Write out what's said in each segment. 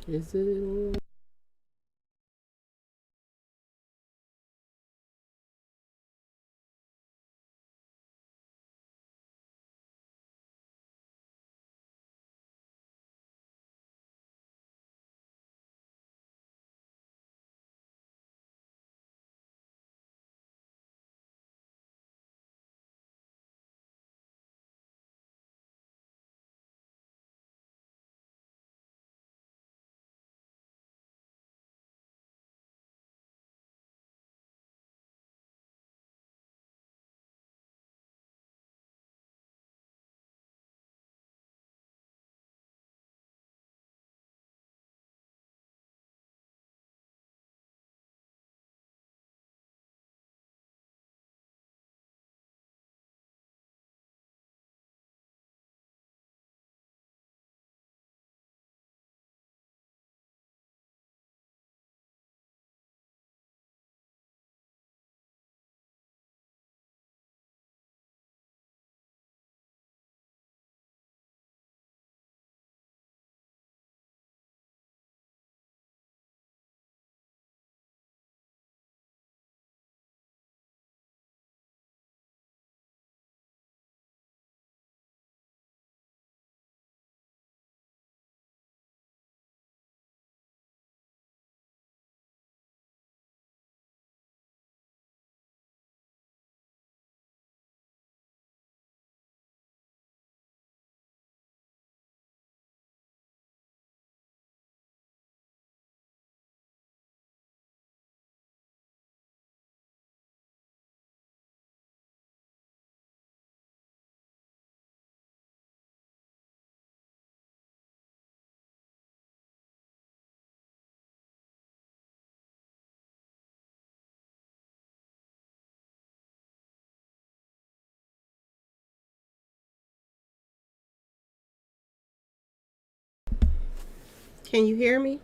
Is it on? Can you hear me?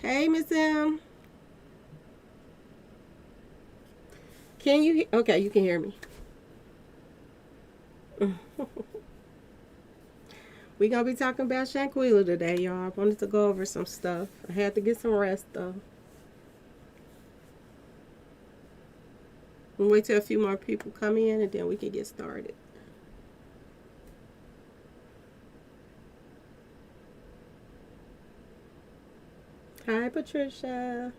Hey, Miss M. Can you? Okay, you can hear me. We gonna be talking about Shanquella today, y'all. I wanted to go over some stuff. I had to get some rest though. We'll wait till a few more people come in and then we can get started. Hi, Patricia.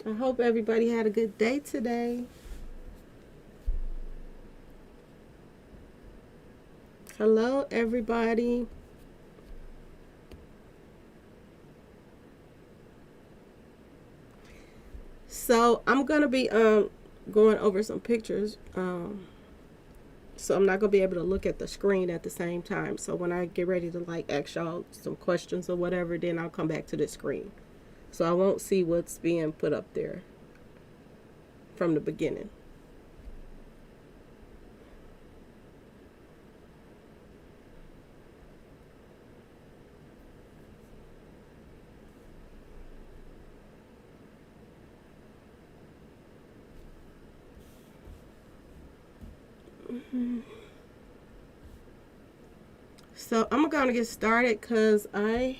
I hope everybody had a good day today. Hello, everybody. So I'm gonna be going over some pictures. So I'm not gonna be able to look at the screen at the same time. So when I get ready to like ask y'all some questions or whatever, then I'll come back to the screen. So I won't see what's being put up there from the beginning. So I'm gonna get started because I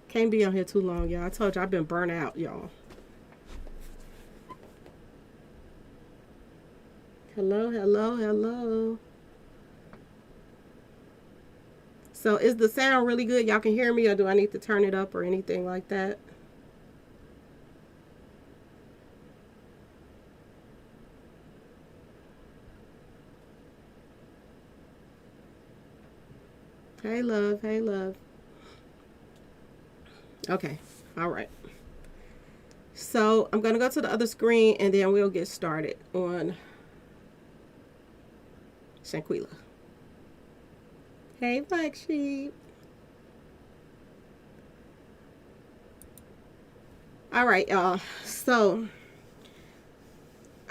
can't be on here too long, y'all. I told you I've been burnt out, y'all. Hello, hello, hello. So is the sound really good? Y'all can hear me, or do I need to turn it up or anything like that? Hey, love. Hey, love. Okay. All right. So I'm gonna go to the other screen and then we'll get started on Shanquella. Hey, Black Sheep. All right, y'all. So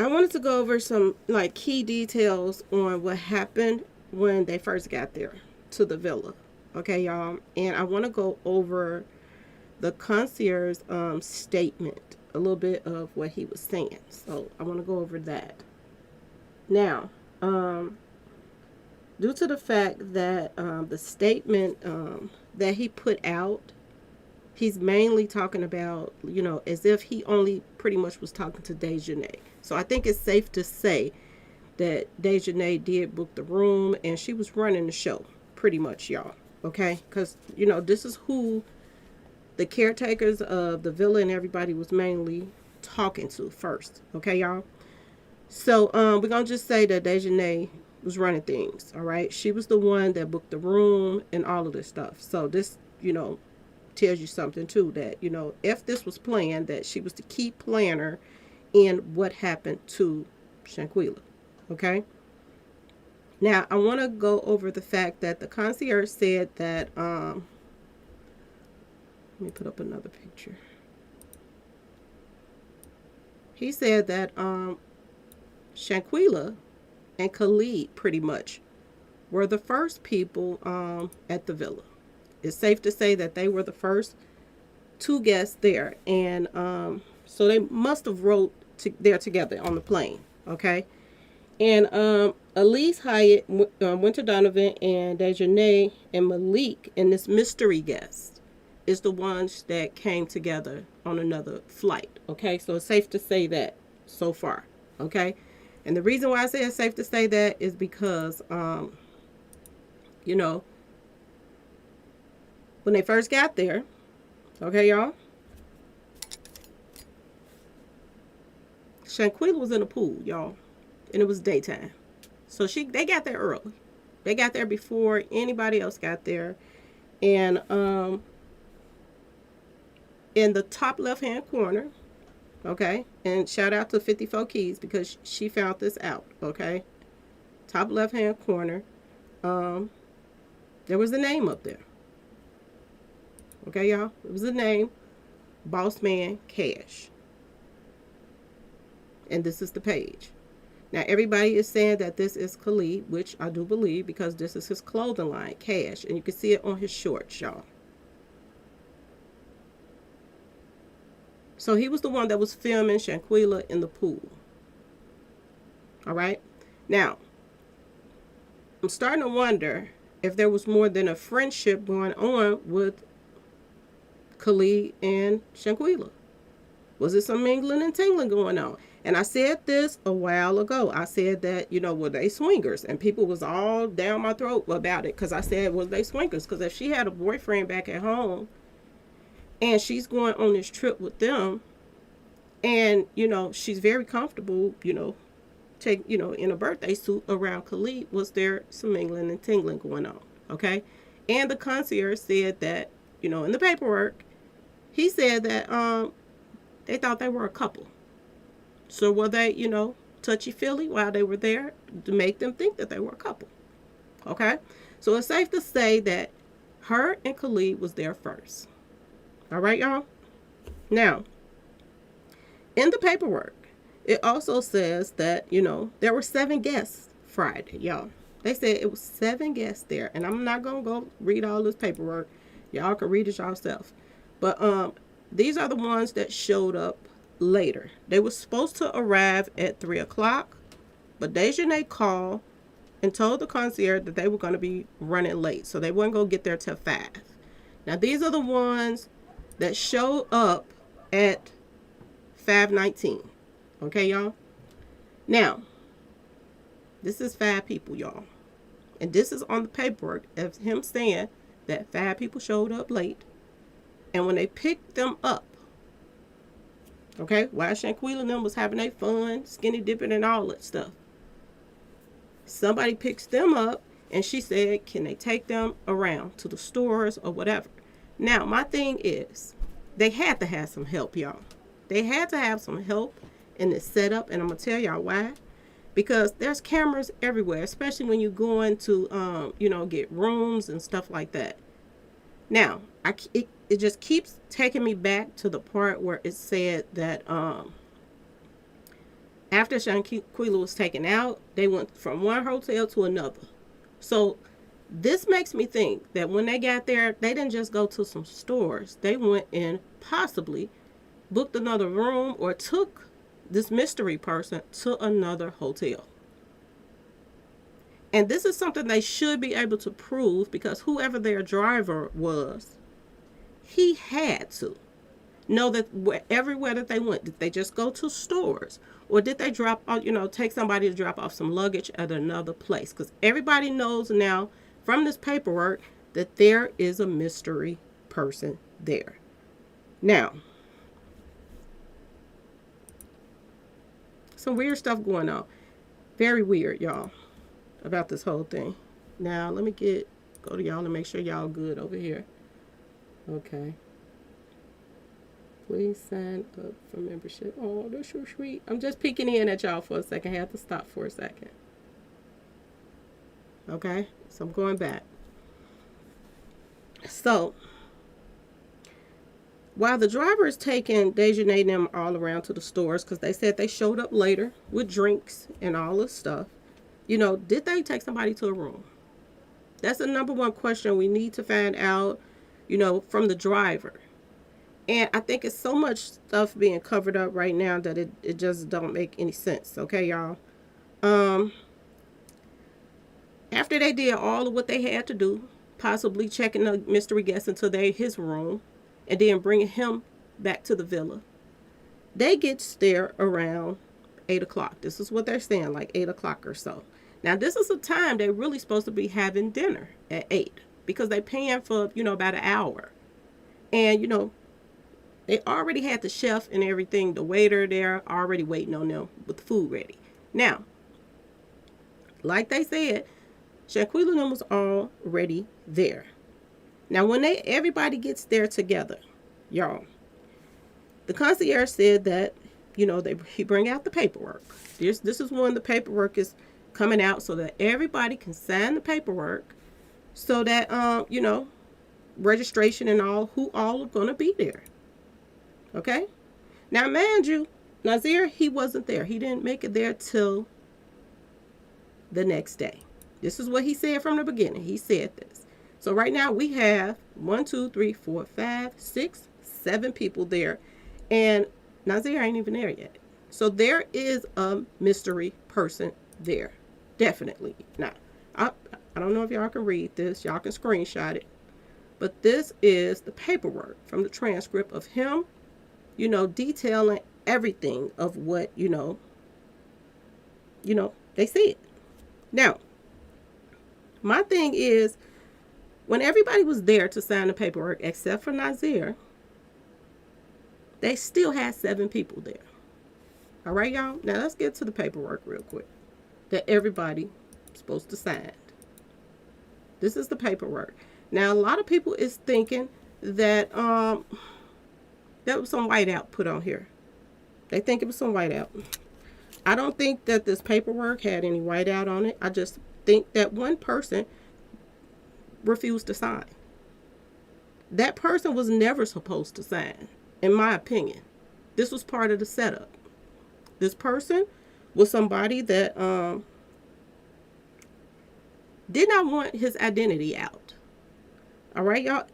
I wanted to go over some like key details on what happened when they first got there to the villa. Okay, y'all, and I want to go over the concierge statement, a little bit of what he was saying. So I want to go over that. Now, due to the fact that the statement that he put out, he's mainly talking about, as if he only pretty much was talking to Dejanay. So I think it's safe to say that Dejanay did book the room and she was running the show, pretty much, y'all. Okay? Because, this is who the caretakers of the villa and everybody was mainly talking to first. Okay, y'all? So we're going to just say that Dejanay was running things, all right? She was the one that booked the room and all of this stuff. So this, tells you something too, that, if this was planned, that she was the key planner in what happened to Shanquella. Okay? Now, I want to go over the fact that the concierge said that, let me put up another picture. He said that Shanquella and Khalid pretty much were the first people at the villa. It's safe to say that they were the first two guests there, and so they must have rode there together on the plane. Okay, and Elise Hyatt, Winter Donovan, and Dejanay and Malik, and this mystery guest is the ones that came together on another flight. Okay, so it's safe to say that so far. Okay, and the reason why I say it's safe to say that is because when they first got there, okay, y'all, Shanquella was in the pool, y'all, and it was daytime. So they got there early. They got there before anybody else got there. And in the top left-hand corner, okay, and shout out to 54 Keys because she found this out, okay, top left-hand corner, there was a name up there. Okay, y'all? It was a name, Boss Man Cash. And this is the page. Now, everybody is saying that this is Khalid, which I do believe because this is his clothing line, Cash. And you can see it on his shorts, y'all. So he was the one that was filming Shanquella in the pool. All right? Now, I'm starting to wonder if there was more than a friendship going on with Khalid and Shanquella. Was it some mingling and tingling going on? And I said this a while ago. I said that, were they swingers? And people was all down my throat about it because I said, was they swingers? Because if she had a boyfriend back at home and she's going on this trip with them and, she's very comfortable, in a birthday suit around Khalid, was there some mingling and tingling going on? Okay? And the concierge said that, in the paperwork, he said that they thought they were a couple. So were they, touchy-feely while they were there to make them think that they were a couple? Okay? So it's safe to say that her and Khalid was there first. All right, y'all? Now, in the paperwork, it also says that, there were 7 guests Friday, y'all. They said it was 7 guests there. And I'm not going to go read all this paperwork. Y'all can read it yourself. But these are the ones that showed up later. They were supposed to arrive at 3 o'clock, but Dejanay called and told the concierge that they were going to be running late, so they weren't going to get there till 5. Now, these are the ones that showed up at 5:19. Okay, y'all? Now, this is 5 people, y'all. And this is on the paperwork of him saying that 5 people showed up late. And when they picked them up, okay, while Shanquella and them was having their fun, skinny dipping and all that stuff, somebody picks them up and she said, can they take them around to the stores or whatever? Now, my thing is, they had to have some help, y'all. They had to have some help in this setup, and I'm going to tell y'all why. Because there's cameras everywhere, especially when you're going to, get rooms and stuff like that. Now, it just keeps taking me back to the part where it said that After Shanquella was taken out, they went from one hotel to another. So this makes me think that when they got there, they didn't just go to some stores. They went and possibly booked another room or took this mystery person to another hotel. And this is something they should be able to prove, because whoever their driver was, he had to know that everywhere that they went, did they just go to stores, or did they drop off, take somebody to drop off some luggage at another place? Because everybody knows now from this paperwork that there is a mystery person there. Now, some weird stuff going on. Very weird, y'all, about this whole thing. Now, let me go to y'all and make sure y'all good over here. Okay. Please sign up for membership. Oh, that's so sweet. I'm just peeking in at y'all for a second. I have to stop for a second. Okay, so I'm going back. So, while the driver is taking Dejanay and them all around to the stores, because they said they showed up later with drinks and all this stuff, did they take somebody to a room? That's the number one question we need to find out, from the driver. And I think it's so much stuff being covered up right now that it just don't make any sense. Okay, y'all? After they did all of what they had to do, possibly checking the mystery guest into his room, and then bringing him back to the villa, they get there around 8 o'clock. This is what they're saying, like 8 o'clock or so. Now, this is a time they're really supposed to be having dinner at 8, because they're paying for, about an hour. And, they already had the chef and everything, the waiter there, already waiting on them with the food ready. Now, like they said, Shanquella and them was already there. Now, when everybody gets there together, y'all, the concierge said that, he bring out the paperwork. This is when the paperwork is coming out, so that everybody can sign the paperwork, so that, registration and who all are going to be there. Okay? Now, mind you, Nazir, he wasn't there. He didn't make it there till the next day. This is what he said from the beginning. He said this. So right now we have 1, 2, 3, 4, 5, 6, 7 people there. And Nazir ain't even there yet. So there is a mystery person there. Definitely. Now, I don't know if y'all can read this. Y'all can screenshot it. But this is the paperwork from the transcript of him, detailing everything of what, they said. Now, my thing is, when everybody was there to sign the paperwork, except for Nazir, they still had 7 people there. All right, y'all? Now, let's get to the paperwork real quick that everybody is supposed to sign. This is the paperwork. Now, a lot of people is thinking that there was some whiteout put on here. They think it was some whiteout. I don't think that this paperwork had any whiteout on it. I just think that one person refused to sign. That person was never supposed to sign, in my opinion. This was part of the setup. This person was somebody that did not want his identity out. All right, y'all?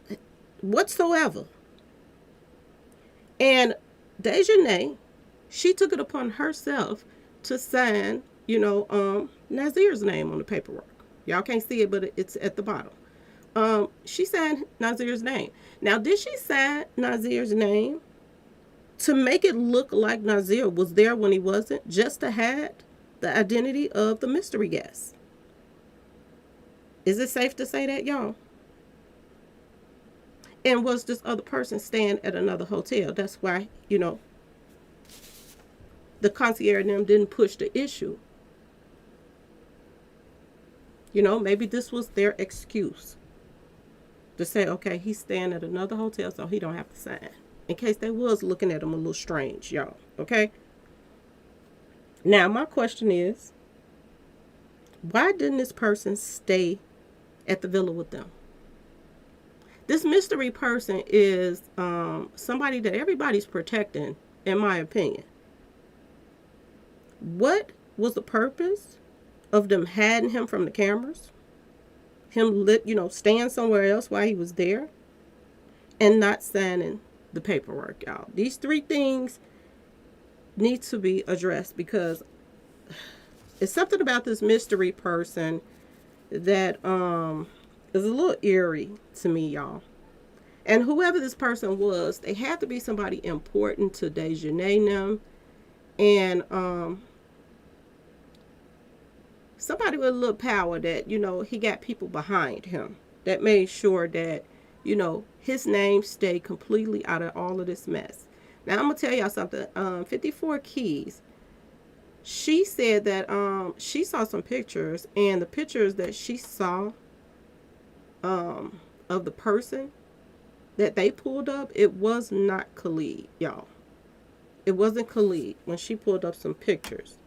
Whatsoever. And Dejanay, she took it upon herself to sign, Nazir's name on the paperwork. Y'all can't see it, but it's at the bottom. She signed Nazir's name. Now, did she sign Nazir's name to make it look like Nazir was there when he wasn't, just to hide the identity of the mystery guest? Is it safe to say that, y'all? And was this other person staying at another hotel? That's why, the concierge and them didn't push the issue. Maybe this was their excuse to say, okay, he's staying at another hotel, so he don't have to sign. In case they was looking at him a little strange, y'all. Okay? Now, my question is, why didn't this person stay at the villa with them? This mystery person is somebody that everybody's protecting, in my opinion. What was the purpose of them hiding him from the cameras? Him staying somewhere else while he was there and not signing the paperwork out. These three things need to be addressed because it's something about this mystery person that is a little eerie to me, y'all. And whoever this person was, they had to be somebody important to Dejanay them, and somebody with a little power that he got people behind him that made sure that his name stayed completely out of all of this mess. Now I'm gonna tell y'all something. 54 Keys, she said that she saw some pictures, and the pictures that she saw of the person that they pulled up, it was not Khalid, y'all. It wasn't Khalid when she pulled up some pictures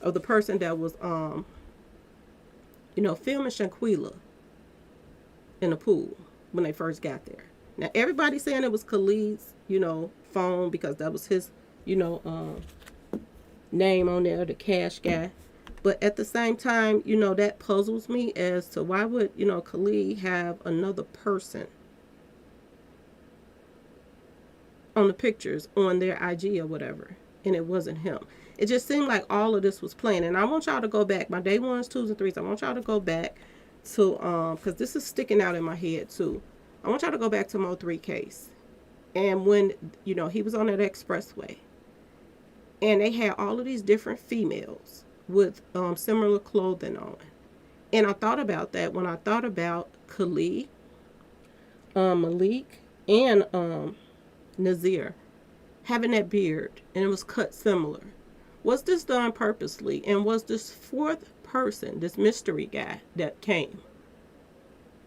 of the person that was filming Shanquella in the pool when they first got there. Now everybody's saying it was Khalid's, phone because that was his, name on there, the cash guy. But at the same time, that puzzles me as to why would, Khalid have another person on the pictures on their IG or whatever, and it wasn't him. It just seemed like all of this was planned. And I want y'all to go back, my day 1s, 2s, and 3s. I want y'all to go back to because this is sticking out in my head too. I want y'all to go back to Mo 3 case, and when he was on that expressway, and they had all of these different females with similar clothing on, and I thought about that when I thought about Khalid, Malik, and Nazir having that beard, and it was cut similar. Was this done purposely? And was this fourth person, this mystery guy that came,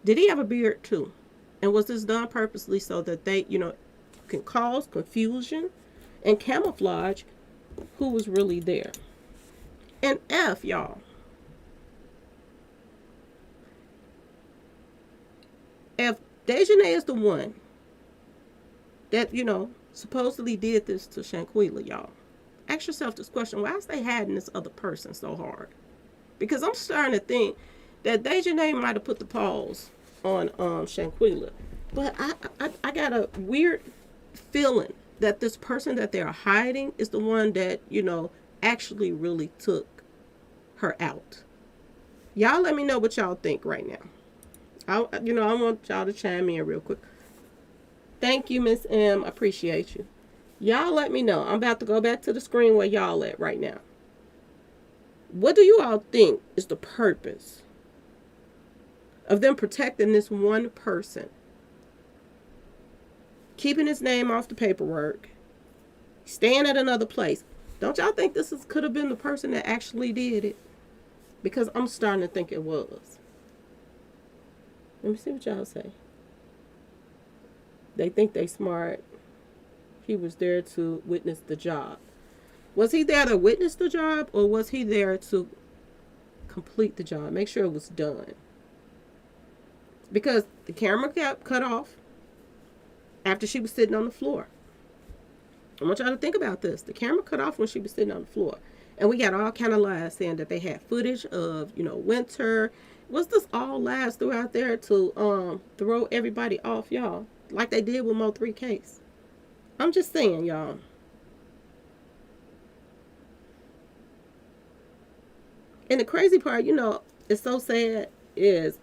did he have a beard too? And was this done purposely so that they, can cause confusion and camouflage who was really there? And F, y'all, if Dejanay is the one that, supposedly did this to Shanquella, y'all, ask yourself this question: why is they hiding this other person so hard? Because I'm starting to think that Dejanay might have put the pause on Shanquella, but I got a weird feeling that this person that they're hiding is the one that actually really took her out. Y'all let me know what y'all think right now. I want y'all to chime in real quick. Thank you, Miss M. I appreciate you. Y'all let me know. I'm about to go back to the screen where y'all at right now. What do you all think is the purpose of them protecting this one person? Keeping his name off the paperwork. Staying at another place. Don't y'all think this could have been the person that actually did it? Because I'm starting to think it was. Let me see what y'all say. They think they smart. He was there to witness the job. Was he there to witness the job, or was he there to complete the job? Make sure it was done. Because the camera got cut off after she was sitting on the floor. I want y'all to think about this. The camera cut off when she was sitting on the floor. And we got all kind of lies saying that they had footage of, winter. Was this all lies throughout there to throw everybody off, y'all? Like they did with Mo 3 case. I'm just saying, y'all. And the crazy part, it's so sad, is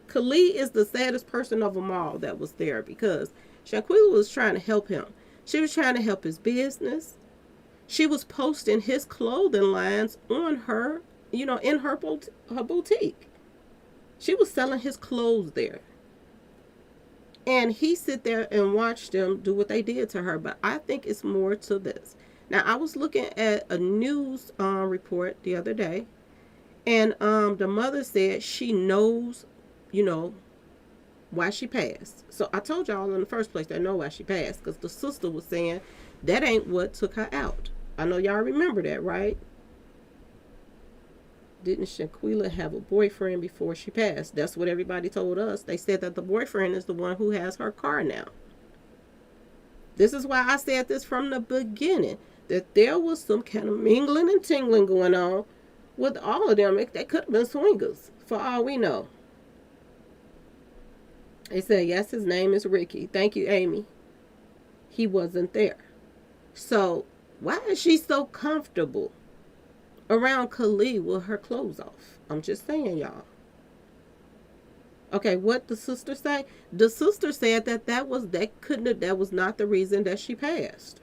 Khalid is the saddest person of them all that was there, because Shanquella was trying to help him. She was trying to help his business. She was posting his clothing lines on her, in her boutique. She was selling his clothes there. And he sit there and watched them do what they did to her. But I think it's more to this. Now, I was looking at a news report the other day. And the mother said she knows, why she passed. So I told y'all in the first place, I know why she passed. Because the sister was saying that ain't what took her out. I know y'all remember that, right? Didn't Shanquella have a boyfriend before she passed? That's what everybody told us. They said that the boyfriend is the one who has her car now. This is why I said this from the beginning. that there was some kind of mingling and tingling going on with all of them. They could have been swingers, for all we know. They said, yes, his name is Ricky. Thank you, Amy. He wasn't there. So, why is she so comfortable around Khalid with her clothes off? I'm just saying, y'all. Okay, what the sister say? The sister said that was not the reason that she passed.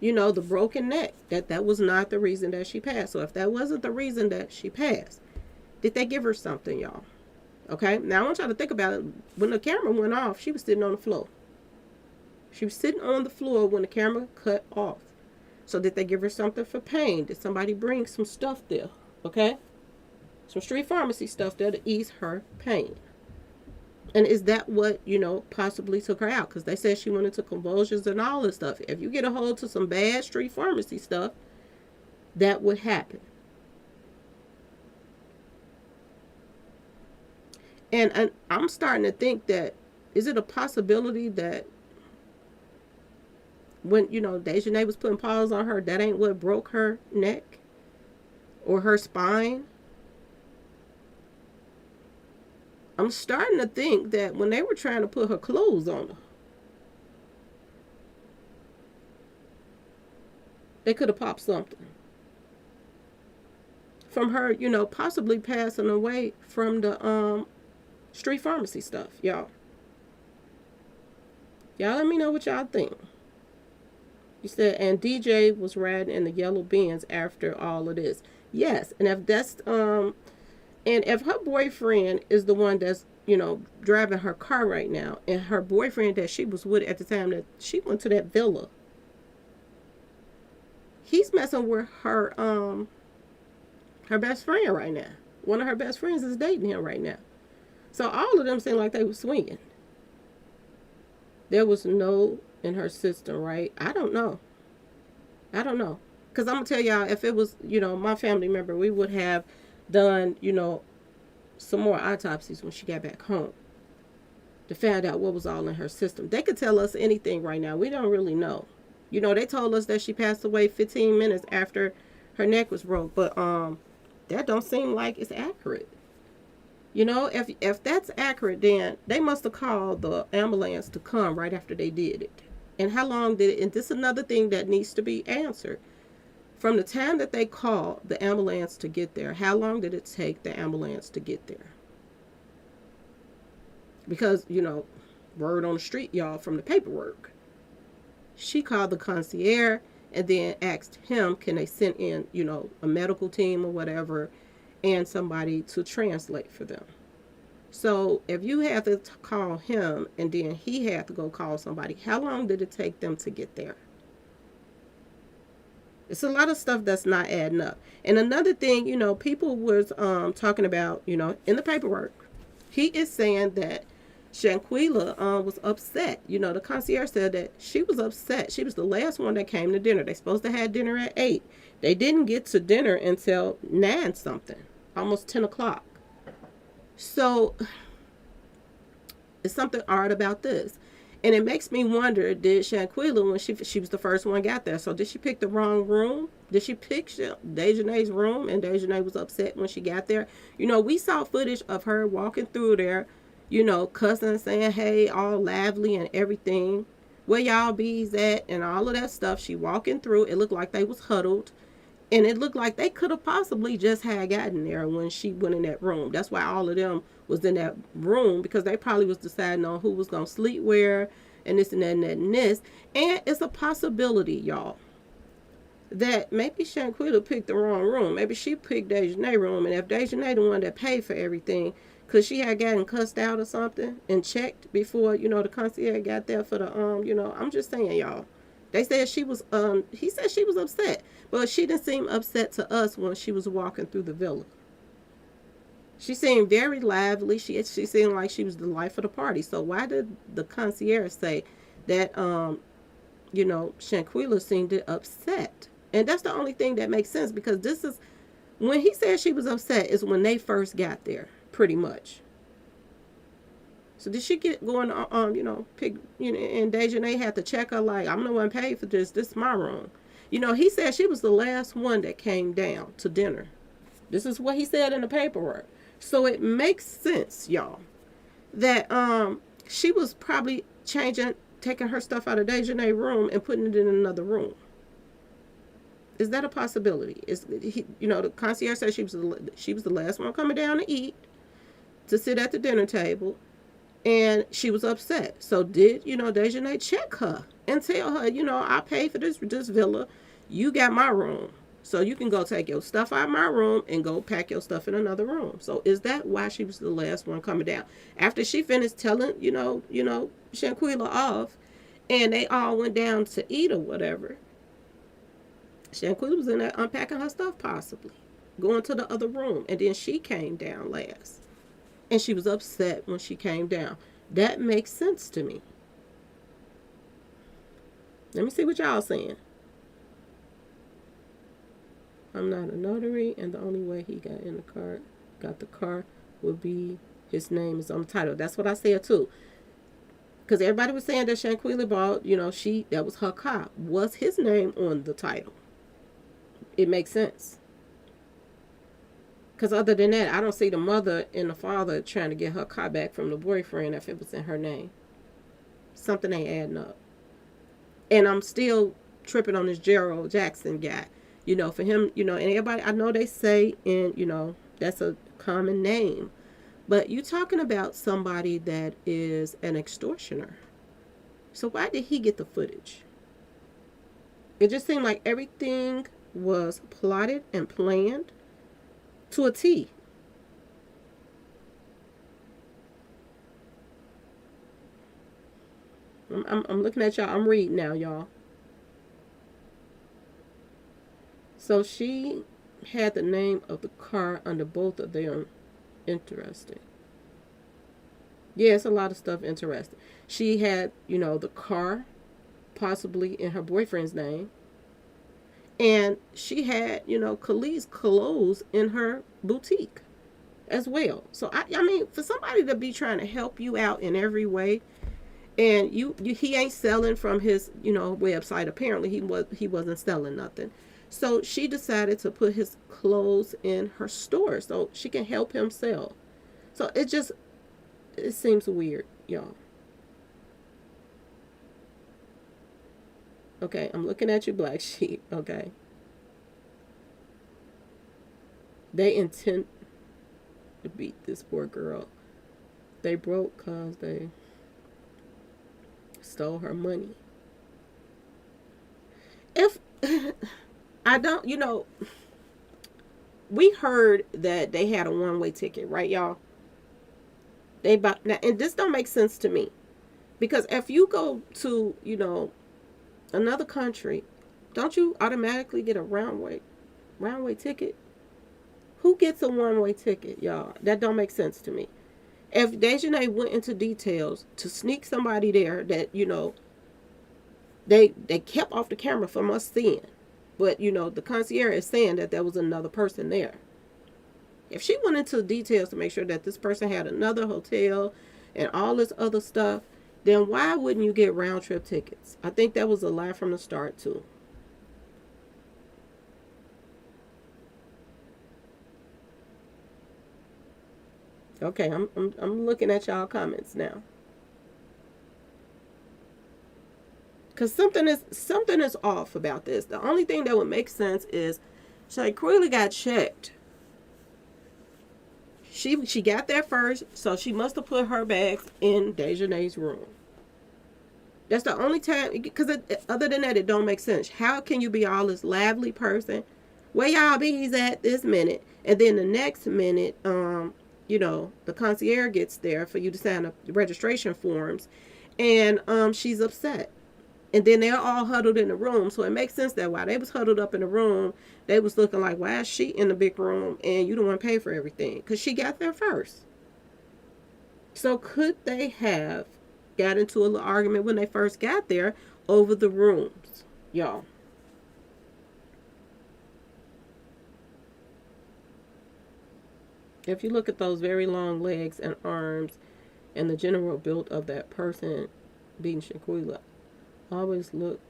You know, the broken neck, that was not the reason that she passed. So if that wasn't the reason that she passed, did they give her something, y'all? Okay, now I want y'all to think about it. When the camera went off, she was sitting on the floor. She was sitting on the floor when the camera cut off. So did they give her something for pain? Did somebody bring some stuff there? Okay, some street pharmacy stuff there to ease her pain. And is that what, possibly took her out? Because they said she went into convulsions and all this stuff. If you get a hold to some bad street pharmacy stuff, that would happen. And I'm starting to think that, is it a possibility that when, Dejanay was putting paws on her, that ain't what broke her neck or her spine? I'm starting to think that when they were trying to put her clothes on her, they could have popped something from her, possibly passing away from the street pharmacy stuff, y'all. Y'all let me know what y'all think. You said, and DJ was riding in the yellow Benz after all of this. Yes, and if that's and if her boyfriend is the one that's, driving her car right now, and her boyfriend that she was with at the time that she went to that villa, he's messing with her best friend right now. One of her best friends is dating him right now. So all of them seem like they were swinging. There was no in her system, right? I don't know. Because I'm going to tell y'all, if it was, my family member, we would have done, some more autopsies when she got back home to find out what was all in her system. They could tell us anything right now. We don't really know. They told us that she passed away 15 minutes after her neck was broke, but that don't seem like it's accurate. If that's accurate, then they must have called the ambulance to come right after they did it. And how long did it? And this is another thing that needs to be answered. From the time that they called the ambulance to get there, how long did it take the ambulance to get there? Because, word on the street, y'all, from the paperwork, she called the concierge and then asked him, can they send in, a medical team or whatever, and somebody to translate for them. So if you had to call him and then he had to go call somebody, how long did it take them to get there? It's a lot of stuff that's not adding up. And another thing, people was talking about, in the paperwork, he is saying that Shanquella was upset. The concierge said that she was upset. She was the last one that came to dinner. They supposed to have dinner at 8. They didn't get to dinner until 9 something, almost 10 o'clock. So it's something odd about this. And it makes me wonder, did Shanquella, when she was the first one got there, so did she pick the wrong room? Did she pick Dejanay's room and Dejanay was upset when she got there? We saw footage of her walking through there, cussing, saying, hey, all lively and everything. Where y'all bees at and all of that stuff. She walking through. It looked like they was huddled. And it looked like they could have possibly just had gotten there when she went in that room. That's why all of them was in that room, because they probably was deciding on who was going to sleep where and this and that and that and this. And it's a possibility, y'all, that maybe Shanquella picked the wrong room. Maybe she picked Dejanay's room. And if Dejanay the one that paid for everything, because she had gotten cussed out or something and checked before, the concierge got there for the, I'm just saying, y'all. They said she was, he said she was upset, but she didn't seem upset to us when she was walking through the villa. She seemed very lively. She seemed like she was the life of the party. So why did the concierge say that, Shanquella seemed upset? And that's the only thing that makes sense, because this is, when he said she was upset is when they first got there, pretty much. So did she get going on, pick, and Dejanay had to check her like, I'm the one paid for this. This is my room. He said she was the last one that came down to dinner. This is what he said in the paperwork. So it makes sense, y'all, that she was probably taking her stuff out of Dejanay's room and putting it in another room. Is that a possibility? The concierge said she was the last one coming down to eat, to sit at the dinner table, and she was upset. So did Dejanay check her and tell her, I paid for this villa, you got my room, so you can go take your stuff out of my room and go pack your stuff in another room. So is that why she was the last one coming down? After she finished telling Shanquella off, and they all went down to eat or whatever, Shanquella was in there unpacking her stuff, possibly going to the other room, and then she came down last, and she was upset when she came down. That makes sense to me. Let me see what y'all saying. I'm not a notary, and the only way he got the car would be his name is on the title. That's what I said too. Because everybody was saying that Shanquella bought, that was her car. Was his name on the title? It makes sense. Because other than that, I don't see the mother and the father trying to get her car back from the boyfriend if it was in her name. Something ain't adding up. And I'm still tripping on this Gerald Jackson guy. For him, and everybody, I know they say, and, that's a common name. But you talking about somebody that is an extortioner. So why did he get the footage? It just seemed like everything was plotted and planned to a T. I'm looking at y'all. I'm reading now, y'all. So she had the name of the car under both of them. Interesting. Yeah, it's a lot of stuff interesting. She had, the car possibly in her boyfriend's name. And she had, Khalid's clothes in her boutique as well. So, I mean, for somebody to be trying to help you out in every way, and he ain't selling from his, website. Apparently, he wasn't selling nothing. So she decided to put his clothes in her store so she can help him sell. So it seems weird, y'all. Okay, I'm looking at you, Black Sheep. Okay. They intend to beat this poor girl. They broke because they stole her money. If I don't, we heard that they had a one-way ticket, right, y'all? They bought now, and this don't make sense to me, because if you go to, another country, don't you automatically get a round-way ticket? Who gets a one-way ticket, y'all? That don't make sense to me. If Dejanay went into details to sneak somebody there that, they kept off the camera from us seeing, but, the concierge is saying that there was another person there. If she went into details to make sure that this person had another hotel and all this other stuff, then why wouldn't you get round-trip tickets? I think that was a lie from the start, too. Okay, I'm looking at y'all comments now. Because something is off about this. The only thing that would make sense is Shanquella got checked. She got there first, so she must have put her bags in Dejanay's room. That's the only time, because other than that, it don't make sense. How can you be all this lively person? Where y'all bees at this minute? And then the next minute, the concierge gets there for you to sign up the registration forms, and she's upset. And then they're all huddled in the room. So it makes sense that while they was huddled up in the room, they was looking like, why is she in the big room and you don't want to pay for everything? Because she got there first. So could they have got into a little argument when they first got there over the rooms, y'all? If you look at those very long legs and arms and the general build of that person being Shanquella always looked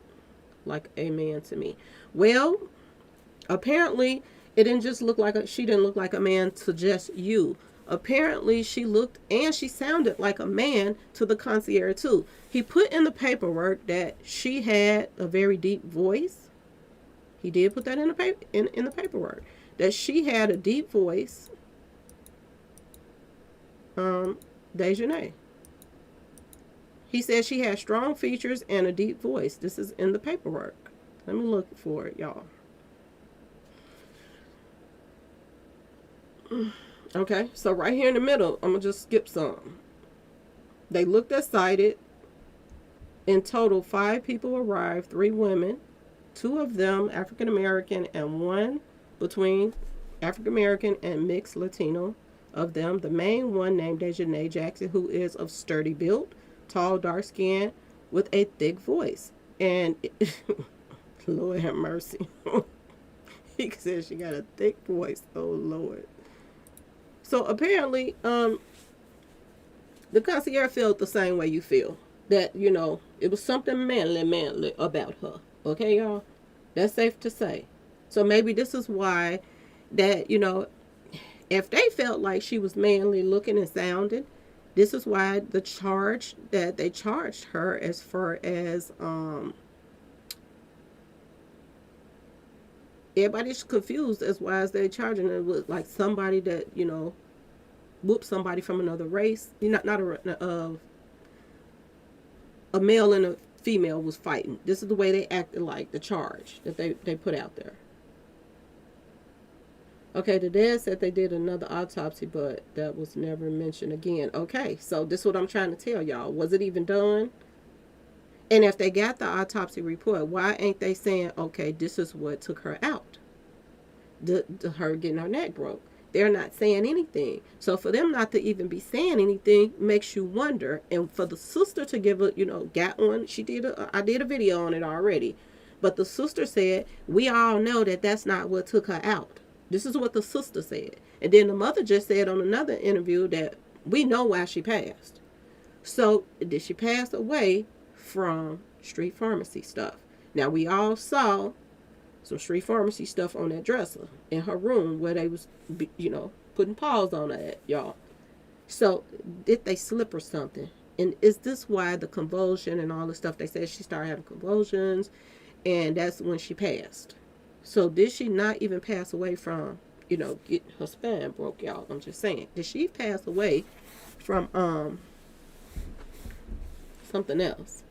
like a man to me. Well, apparently it didn't just look like she didn't look like a man to just you. Apparently she looked and she sounded like a man to the concierge too. He put in the paperwork that she had a very deep voice. He did put that in the in the paperwork that she had a deep voice. Dejanay. He said she had strong features and a deep voice. This is in the paperwork. Let me look for it, y'all. Okay, so right here in the middle, I'm going to just skip some. They looked excited. In total, 5 people arrived, 3 women, 2 of them African American and 1 between African American and mixed Latino. Of them, the main one named Dejanay Jackson, who is of sturdy build, tall, dark skin, with a thick voice. And Lord have mercy. He said she got a thick voice. Oh Lord. So apparently, the concierge felt the same way you feel. That, you know, it was something manly about her. Okay, y'all? That's safe to say. So maybe this is why that, you know, if they felt like she was manly looking and sounding, this is why the charge that they charged her as far as everybody's confused as why is they charging it with like somebody that, you know, whooped somebody from another race. Not a male and a female was fighting. This is the way they acted, like the charge that they put out there. Okay, the dad said they did another autopsy, but that was never mentioned again. Okay, so this is what I'm trying to tell y'all. Was it even done? And if they got the autopsy report, why ain't they saying, okay, this is what took her out? Her getting her neck broke. They're not saying anything. So for them not to even be saying anything makes you wonder. And for the sister to give a, you know, got on, I did a video on it already. But the sister said, we all know that that's not what took her out. This is what the sister said. And then the mother just said on another interview that we know why she passed. So did she pass away from street pharmacy stuff? Now we all saw some street pharmacy stuff on that dresser in her room where they was, you know, putting paws on her at, y'all. So did they slip or something? And is this why the convulsion and all the stuff, they said she started having convulsions and that's when she passed? So did she not even pass away from, you know, getting her spine broke, y'all? I'm just saying. Did she pass away from something else?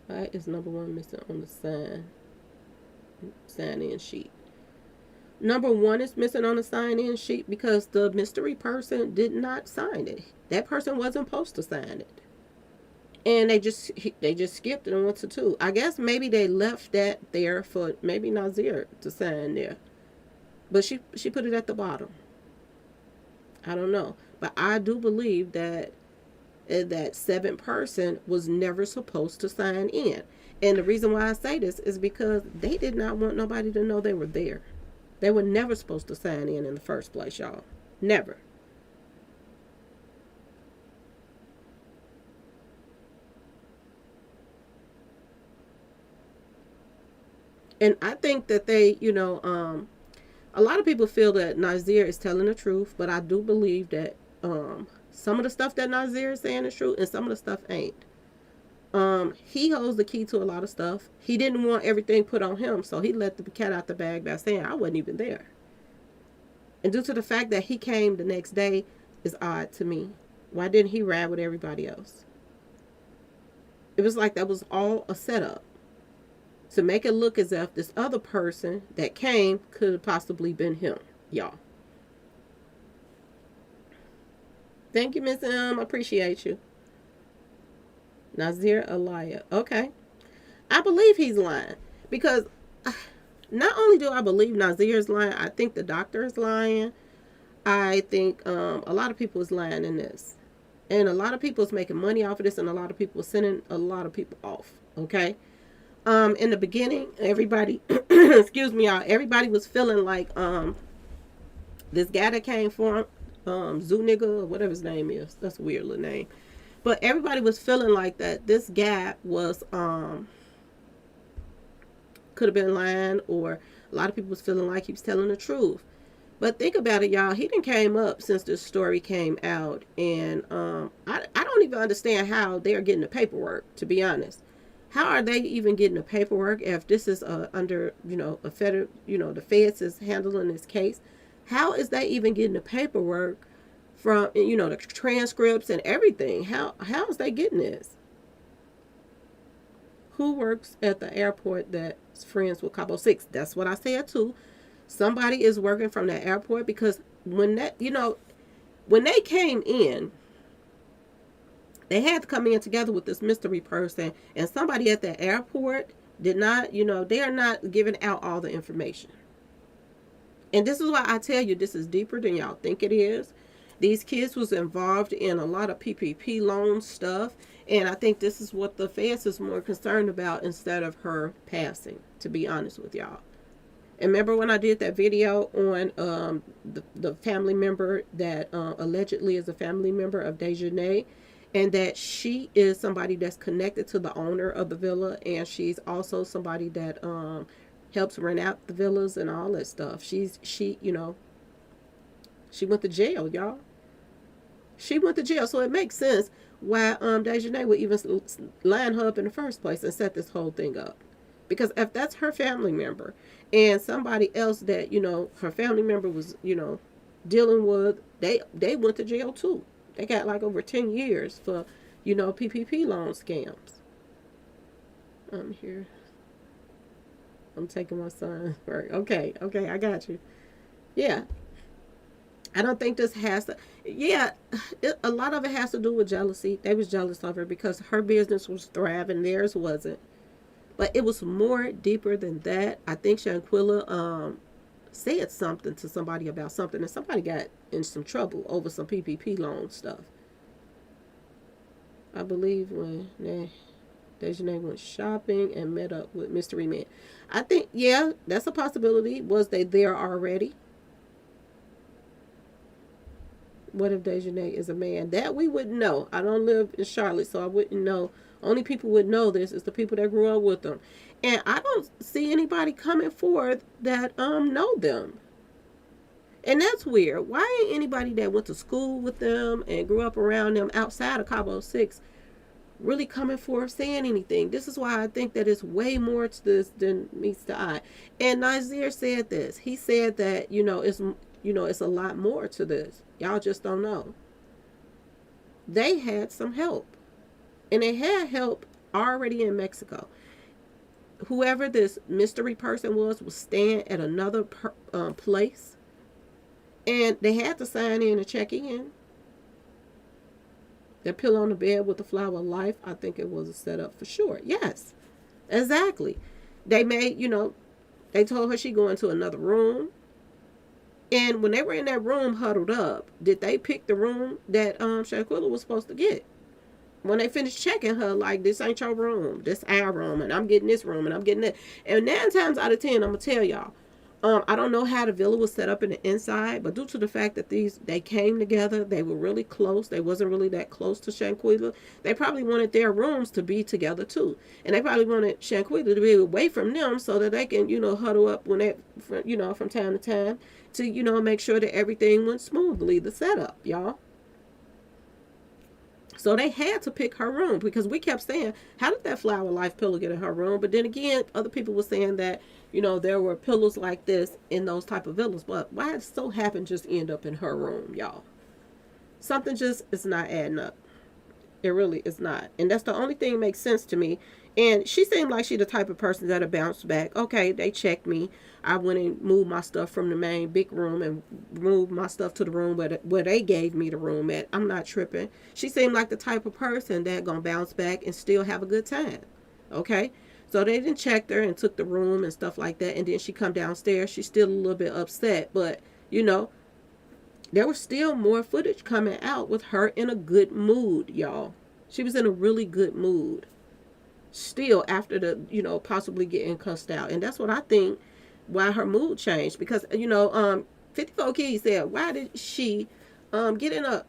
Why is number 1 missing on the sign-in sheet? Number 1 is missing on the sign-in sheet because the mystery person did not sign it. That person wasn't supposed to sign it. And they just skipped it and went to 2. I guess maybe they left that there for maybe Nazir to sign there. But she put it at the bottom. I don't know. But I do believe that that 7th person was never supposed to sign in. And the reason why I say this is because they did not want nobody to know they were there. They were never supposed to sign in the first place, y'all. Never. And I think that they, you know, a lot of people feel that Nazir is telling the truth, but I do believe that some of the stuff that Nazir is saying is true and some of the stuff ain't. He holds the key to a lot of stuff. He didn't want everything put on him, so he let the cat out the bag by saying, I wasn't even there. And due to the fact that he came the next day is odd to me. Why didn't he ride with everybody else? It was like that was all a setup to make it look as if this other person that came could have possibly been him, y'all. Thank you, Miss M. Appreciate you. Nazir a liar. Okay. I believe he's lying. Because not only do I believe Nazir is lying, I think the doctor is lying. I think a lot of people is lying in this. And a lot of people is making money off of this, and a lot of people are sending a lot of people off. Okay. In the beginning, everybody, excuse me, y'all, everybody was feeling like this guy that came for him, Zoo Nigga, or whatever his name is. That's a weird little name. But everybody was feeling like that this guy was could have been lying, or a lot of people was feeling like he was telling the truth. But think about it, y'all. He didn't came up since this story came out, and I don't even understand how they are getting the paperwork. To be honest, how are they even getting the paperwork if this is under a federal, the feds is handling this case? How is they even getting the paperwork from the transcripts and everything? How is they getting this? Who works at the airport that's friends with Cabo 6? That's what I said too. Somebody is working from the airport, because when they came in, they had to come in together with this mystery person, and somebody at the airport did not, they are not giving out all the information. And this is why I tell you, this is deeper than y'all think it is. These kids was involved in a lot of PPP loan stuff, and I think this is what the feds is more concerned about instead of her passing, to be honest with y'all. And remember when I did that video on the family member that allegedly is a family member of Dejanay, and that she is somebody that's connected to the owner of the villa, and she's also somebody that helps rent out the villas and all that stuff. She went to jail, y'all. She went to jail, so it makes sense why Dejanay would even line her up in the first place and set this whole thing up. Because if that's her family member and somebody else that, her family member was, dealing with, they went to jail too. They got like over 10 years for, PPP loan scams. I'm here. I'm taking my son. Okay, I got you. Yeah. I don't think this has to, a lot of it has to do with jealousy. They was jealous of her because her business was thriving, theirs wasn't. But it was more deeper than that. I think Shanquella said something to somebody about something, and somebody got in some trouble over some PPP loan stuff. I believe when Dejanay went shopping and met up with Mystery Man. I think, that's a possibility. Was they there already? What if Dejanay is a man? That we wouldn't know. I don't live in Charlotte, so I wouldn't know. Only people would know this is the people that grew up with them. And I don't see anybody coming forth that know them. And that's weird. Why ain't anybody that went to school with them and grew up around them outside of Cabo 6 really coming forth saying anything? This is why I think that it's way more to this than meets the eye. And Nazir said this. He said that, it's a lot more to this. Y'all just don't know. They had some help. And they had help already in Mexico. Whoever this mystery person was staying at another place. And they had to sign in and check in. That pillow on the bed with the flower of life, I think it was a setup for sure. Yes, exactly. They made, they told her she go into another room. And when they were in that room huddled up, did they pick the room that Shanquella was supposed to get? When they finished checking her, like, this ain't your room, this our room, and I'm getting this room, and I'm getting that. And 9 times out of 10, I'm going to tell y'all, I don't know how the villa was set up in the inside, but due to the fact that they came together, they were really close. They wasn't really that close to Shanquella. They probably wanted their rooms to be together too. And they probably wanted Shanquella to be away from them so that they can, huddle up when they, from time to time to, make sure that everything went smoothly, the setup, y'all. So they had to pick her room because we kept saying, how did that flower life pillow get in her room? But then again, other people were saying that, there were pillows like this in those type of villas. But why it so happened just end up in her room, y'all? Something just is not adding up. It really is not. And that's the only thing that makes sense to me. And she seemed like she the type of person that'll bounce back. Okay, they checked me. I went and moved my stuff from the main big room and moved my stuff to the room where they gave me the room at. I'm not tripping. She seemed like the type of person that gonna bounce back and still have a good time. Okay? So they didn't check her and took the room and stuff like that. And then she come downstairs. She's still a little bit upset. But, there was still more footage coming out with her in a good mood, y'all. She was in a really good mood. Still after the, possibly getting cussed out. And that's what I think why her mood changed. Because, 54 Keys said, why did she getting a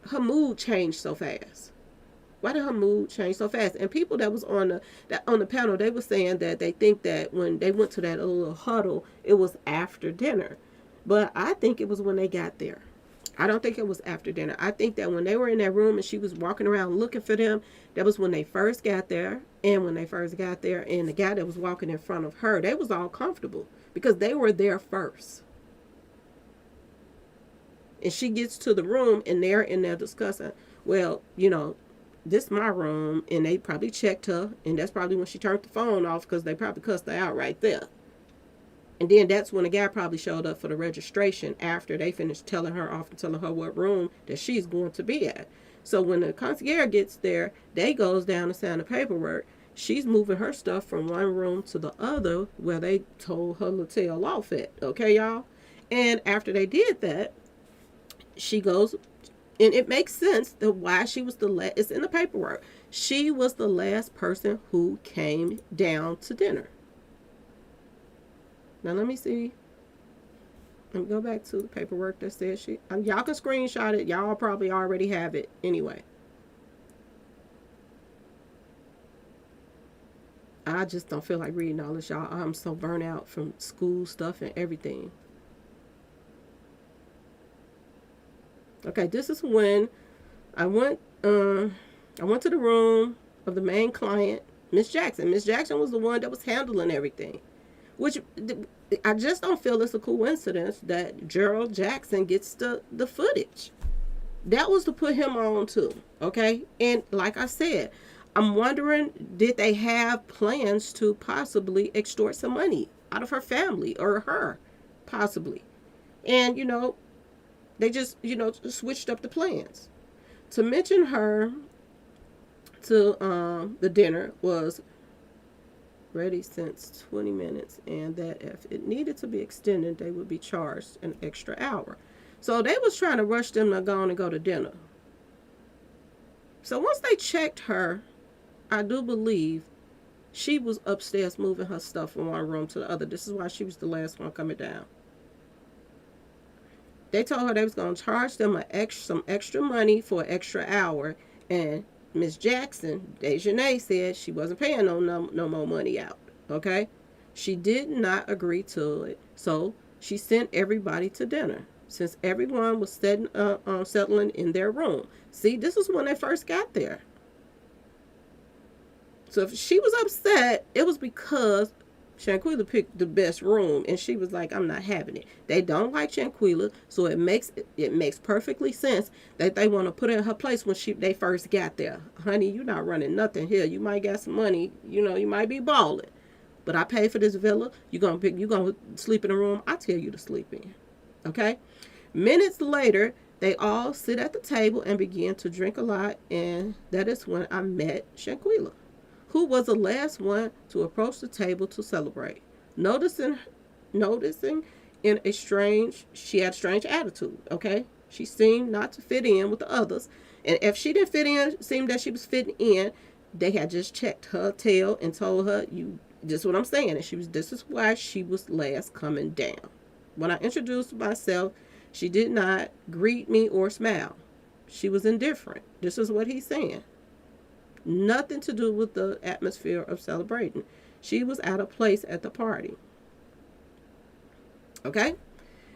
her mood changed so fast? Why did her mood change so fast? And people that was on the panel, they were saying that they think that when they went to that little huddle, it was after dinner. But I think it was when they got there. I don't think it was after dinner. I think that when they were in that room and she was walking around looking for them, that was when they first got there. And when they first got there, and the guy that was walking in front of her, they was all comfortable because they were there first. And she gets to the room and they're in there discussing, well, this is my room, and they probably checked her, and that's probably when she turned the phone off because they probably cussed her out right there. And then that's when the guy probably showed up for the registration after they finished telling her off and telling her what room that she's going to be at. So when the concierge gets there, they goes down and sign the paperwork. She's moving her stuff from one room to the other where they told her to tail off at. Okay, y'all? And after they did that, she goes, and it makes sense that why she was the last. It's in the paperwork. She was the last person who came down to dinner. Now let me see. Let me go back to the paperwork that says she. Y'all can screenshot it. Y'all probably already have it anyway. I just don't feel like reading all this, y'all. I'm so burnt out from school stuff and everything. Okay, this is when I went to the room of the main client, Miss Jackson. Miss Jackson was the one that was handling everything. Which I just don't feel it's a coincidence that Gerald Jackson gets the footage. That was to put him on too, okay? And like I said, I'm wondering, did they have plans to possibly extort some money out of her family or her, possibly? And, they just, switched up the plans. To mention her to the dinner was ready since 20 minutes, and that if it needed to be extended, they would be charged an extra hour. So they was trying to rush them to go on and go to dinner. So once they checked her, I do believe she was upstairs moving her stuff from one room to the other. This is why she was the last one coming down. They told her they was going to charge them some extra money for an extra hour, and Miss Jackson, Dejanay, said she wasn't paying no more money out. Okay? She did not agree to it. So she sent everybody to dinner since everyone was settling in their room. See, this is when they first got there. So if she was upset, it was because Shanquella picked the best room, and she was like, I'm not having it. They don't like Shanquella, so it makes perfectly sense that they want to put her in her place when they first got there. Honey, you're not running nothing here. You might got some money, you might be balling. But I paid for this villa. You're gonna sleep in a room I tell you to sleep in. Okay? Minutes later, they all sit at the table and begin to drink a lot, and that is when I met Shanquella, who was the last one to approach the table to celebrate. Noticing she had a strange attitude, okay? She seemed not to fit in with the others. And if she didn't fit in, seemed that she was fitting in, they had just checked her tail and told her, this is what I'm saying. And this is why she was last coming down. When I introduced myself, she did not greet me or smile. She was indifferent. This is what he's saying. Nothing to do with the atmosphere of celebrating. She was out of place at the party. Okay?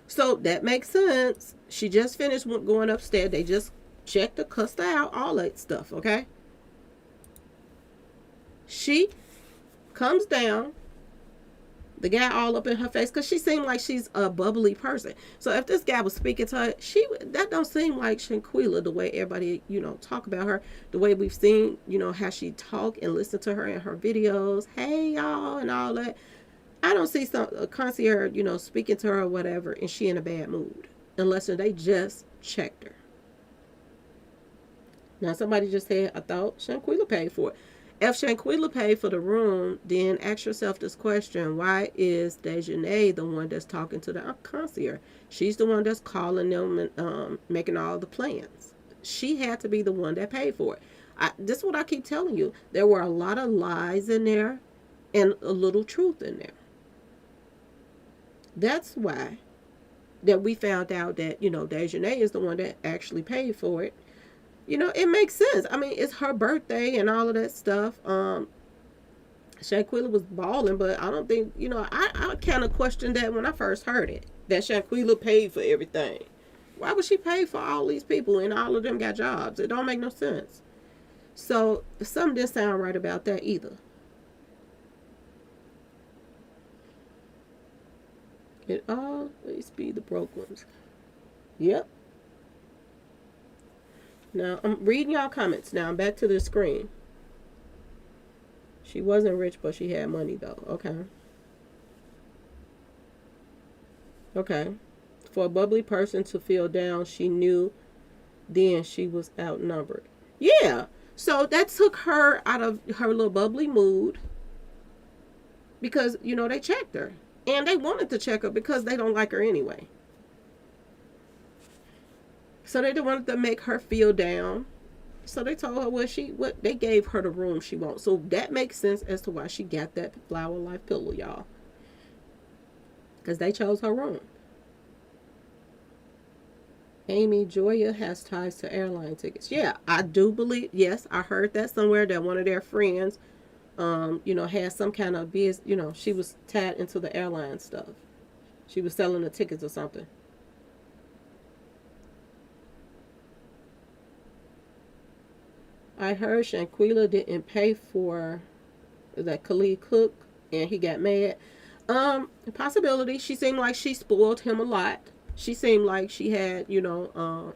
So that makes sense. She just finished going upstairs. They just checked her, cussed her out, all that stuff. Okay? She comes down. The guy all up in her face because she seemed like she's a bubbly person. So if this guy was speaking to her, that don't seem like Shanquella the way everybody, talk about her. The way we've seen, how she talk and listen to her in her videos. Hey, y'all, and all that. I don't see a concierge, speaking to her or whatever, and she in a bad mood. Unless they just checked her. Now, somebody just said, I thought Shanquella paid for it. If Shanquella paid for the room, then ask yourself this question. Why is Dejanay the one that's talking to the concierge? She's the one that's calling them and making all the plans. She had to be the one that paid for it. This is what I keep telling you. There were a lot of lies in there and a little truth in there. That's why that we found out that, Dejanay is the one that actually paid for it. It makes sense. I mean, it's her birthday and all of that stuff. Shanquella was balling, but I don't think, I kind of questioned that when I first heard it, that Shanquella paid for everything. Why would she pay for all these people and all of them got jobs? It don't make no sense. So something didn't sound right about that either. It always be the broke ones. Yep. Now I'm reading y'all comments. Now I'm back to the screen. She wasn't rich, but she had money though. Okay. Okay. For a bubbly person to feel down, she knew then she was outnumbered. Yeah. So that took her out of her little bubbly mood because, they checked her. And they wanted to check her because they don't like her anyway. So they wanted to make her feel down. So they told her what they gave her the room she wants. So that makes sense as to why she got that Flower Life pillow, y'all. Because they chose her room. Amy, Joya has ties to airline tickets. Yeah, I do believe, yes, I heard that somewhere that one of their friends, had some kind of business, she was tied into the airline stuff. She was selling the tickets or something. I heard Shanquella didn't pay for that Khalid cook and he got mad. Possibility. She seemed like she spoiled him a lot. She seemed like she had, and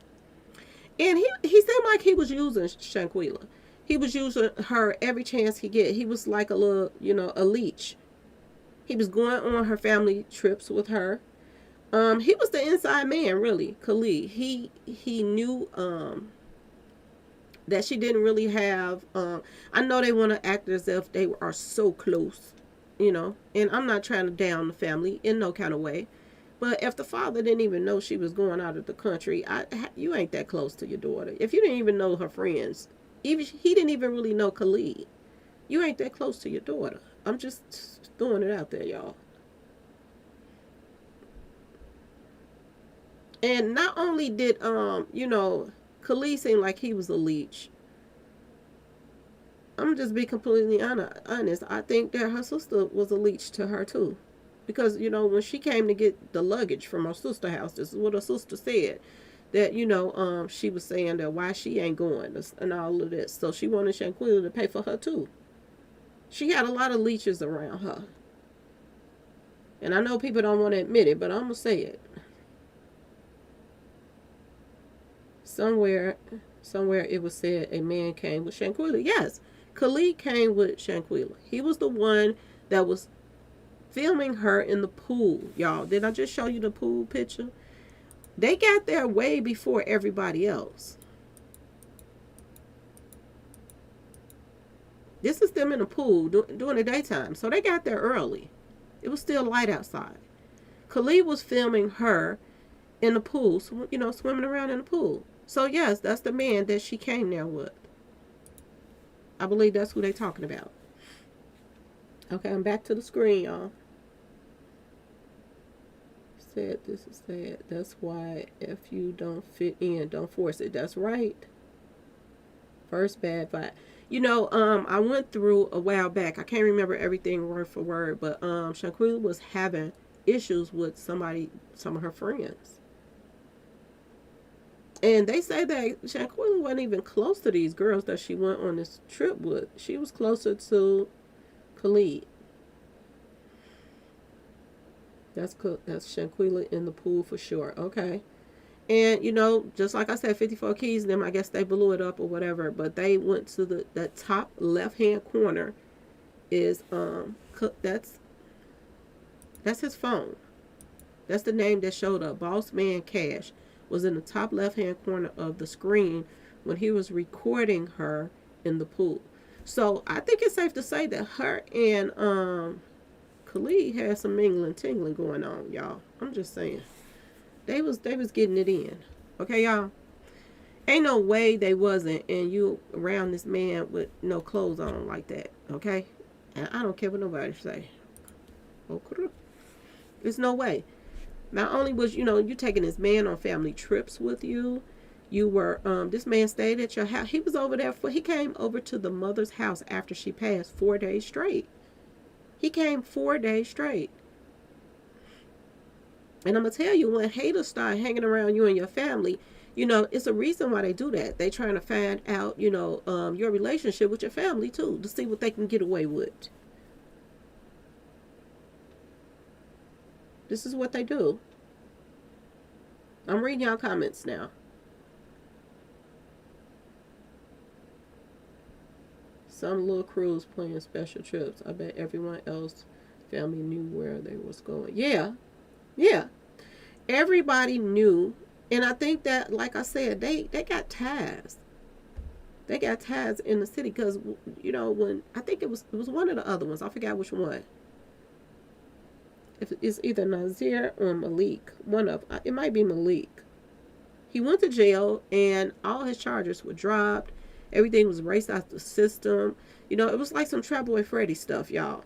he seemed like he was using Shanquella. He was using her every chance he get. He was like a little, a leech. He was going on her family trips with her. He was the inside man, really, Khalid. He knew that she didn't really have. I know they want to act as if they are so close, and I'm not trying to down the family in no kind of way. But if the father didn't even know she was going out of the country, you ain't that close to your daughter. If you didn't even know her friends, even he didn't even really know Khalid, you ain't that close to your daughter. I'm just throwing it out there, y'all. And not only did Khalid seem like he was a leech. I'm just be completely honest. I think that her sister was a leech to her too. Because, when she came to get the luggage from her sister's house, this is what her sister said. That, she was saying that why she ain't going and all of this. So she wanted Shanquella to pay for her too. She had a lot of leeches around her. And I know people don't want to admit it, but I'm going to say it. Somewhere it was said a man came with Shanquella. Yes, Khalid came with Shanquella. He was the one that was filming her in the pool, y'all. Did I just show you the pool picture? They got there way before everybody else. This is them in the pool during the daytime. So they got there early. It was still light outside. Khalid was filming her in the pool, swimming around in the pool. So yes, that's the man that she came there with. I believe that's who they talking about. Okay, I'm back to the screen, y'all. Said this is sad. That's why if you don't fit in, don't force it. That's right. First bad vibe. I went through a while back. I can't remember everything word for word, but Shanquella was having issues with some of her friends. And they say that Shanquella wasn't even close to these girls that she went on this trip with. She was closer to Khalid. That's Shanquella in the pool for sure. Okay. And, just like I said, 54 Keys, them, I guess they blew it up or whatever. But they went to the top left-hand corner is, that's his phone. That's the name that showed up. Boss Man Cash was in the top left-hand corner of the screen when he was recording her in the pool. So I think it's safe to say that her and Khalid had some mingling tingling going on, y'all. I'm just saying. They was getting it in. Okay, y'all? Ain't no way they wasn't and you around this man with no clothes on like that. Okay? And I don't care what nobody say. Okay. There's no way. Not only was, you taking this man on family trips with you, you were, this man stayed at your house. He was over there he came over to the mother's house after she passed 4 days straight. He came 4 days straight. And I'm going to tell you, when haters start hanging around you and your family, it's a reason why they do that. They trying to find out, your relationship with your family too, to see what they can get away with. This is what they do. I'm reading y'all comments now. Some little crews playing special trips. I bet everyone else family knew where they was going. Yeah. Everybody knew. And I think that, like I said, they got ties. They got ties in the city because, when I think it was one of the other ones. I forgot which one. If it's either Nazir or Malik. One of them. It might be Malik. He went to jail and all his charges were dropped. Everything was erased out the system. It was like some Trap Boy Freddy stuff, y'all.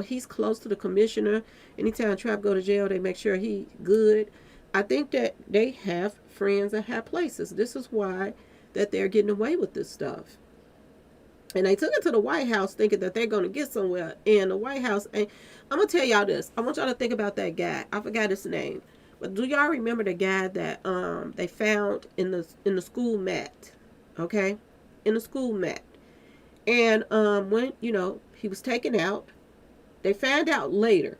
He's close to the commissioner. Anytime Trap go to jail, they make sure he good. I think that they have friends that have places. This is why that they're getting away with this stuff. And they took it to the White House thinking that they're going to get somewhere. And the White House, and I'm going to tell y'all this. I want y'all to think about that guy. I forgot his name. But do y'all remember the guy that they found in the school mat? Okay? In the school mat. And when, he was taken out, they found out later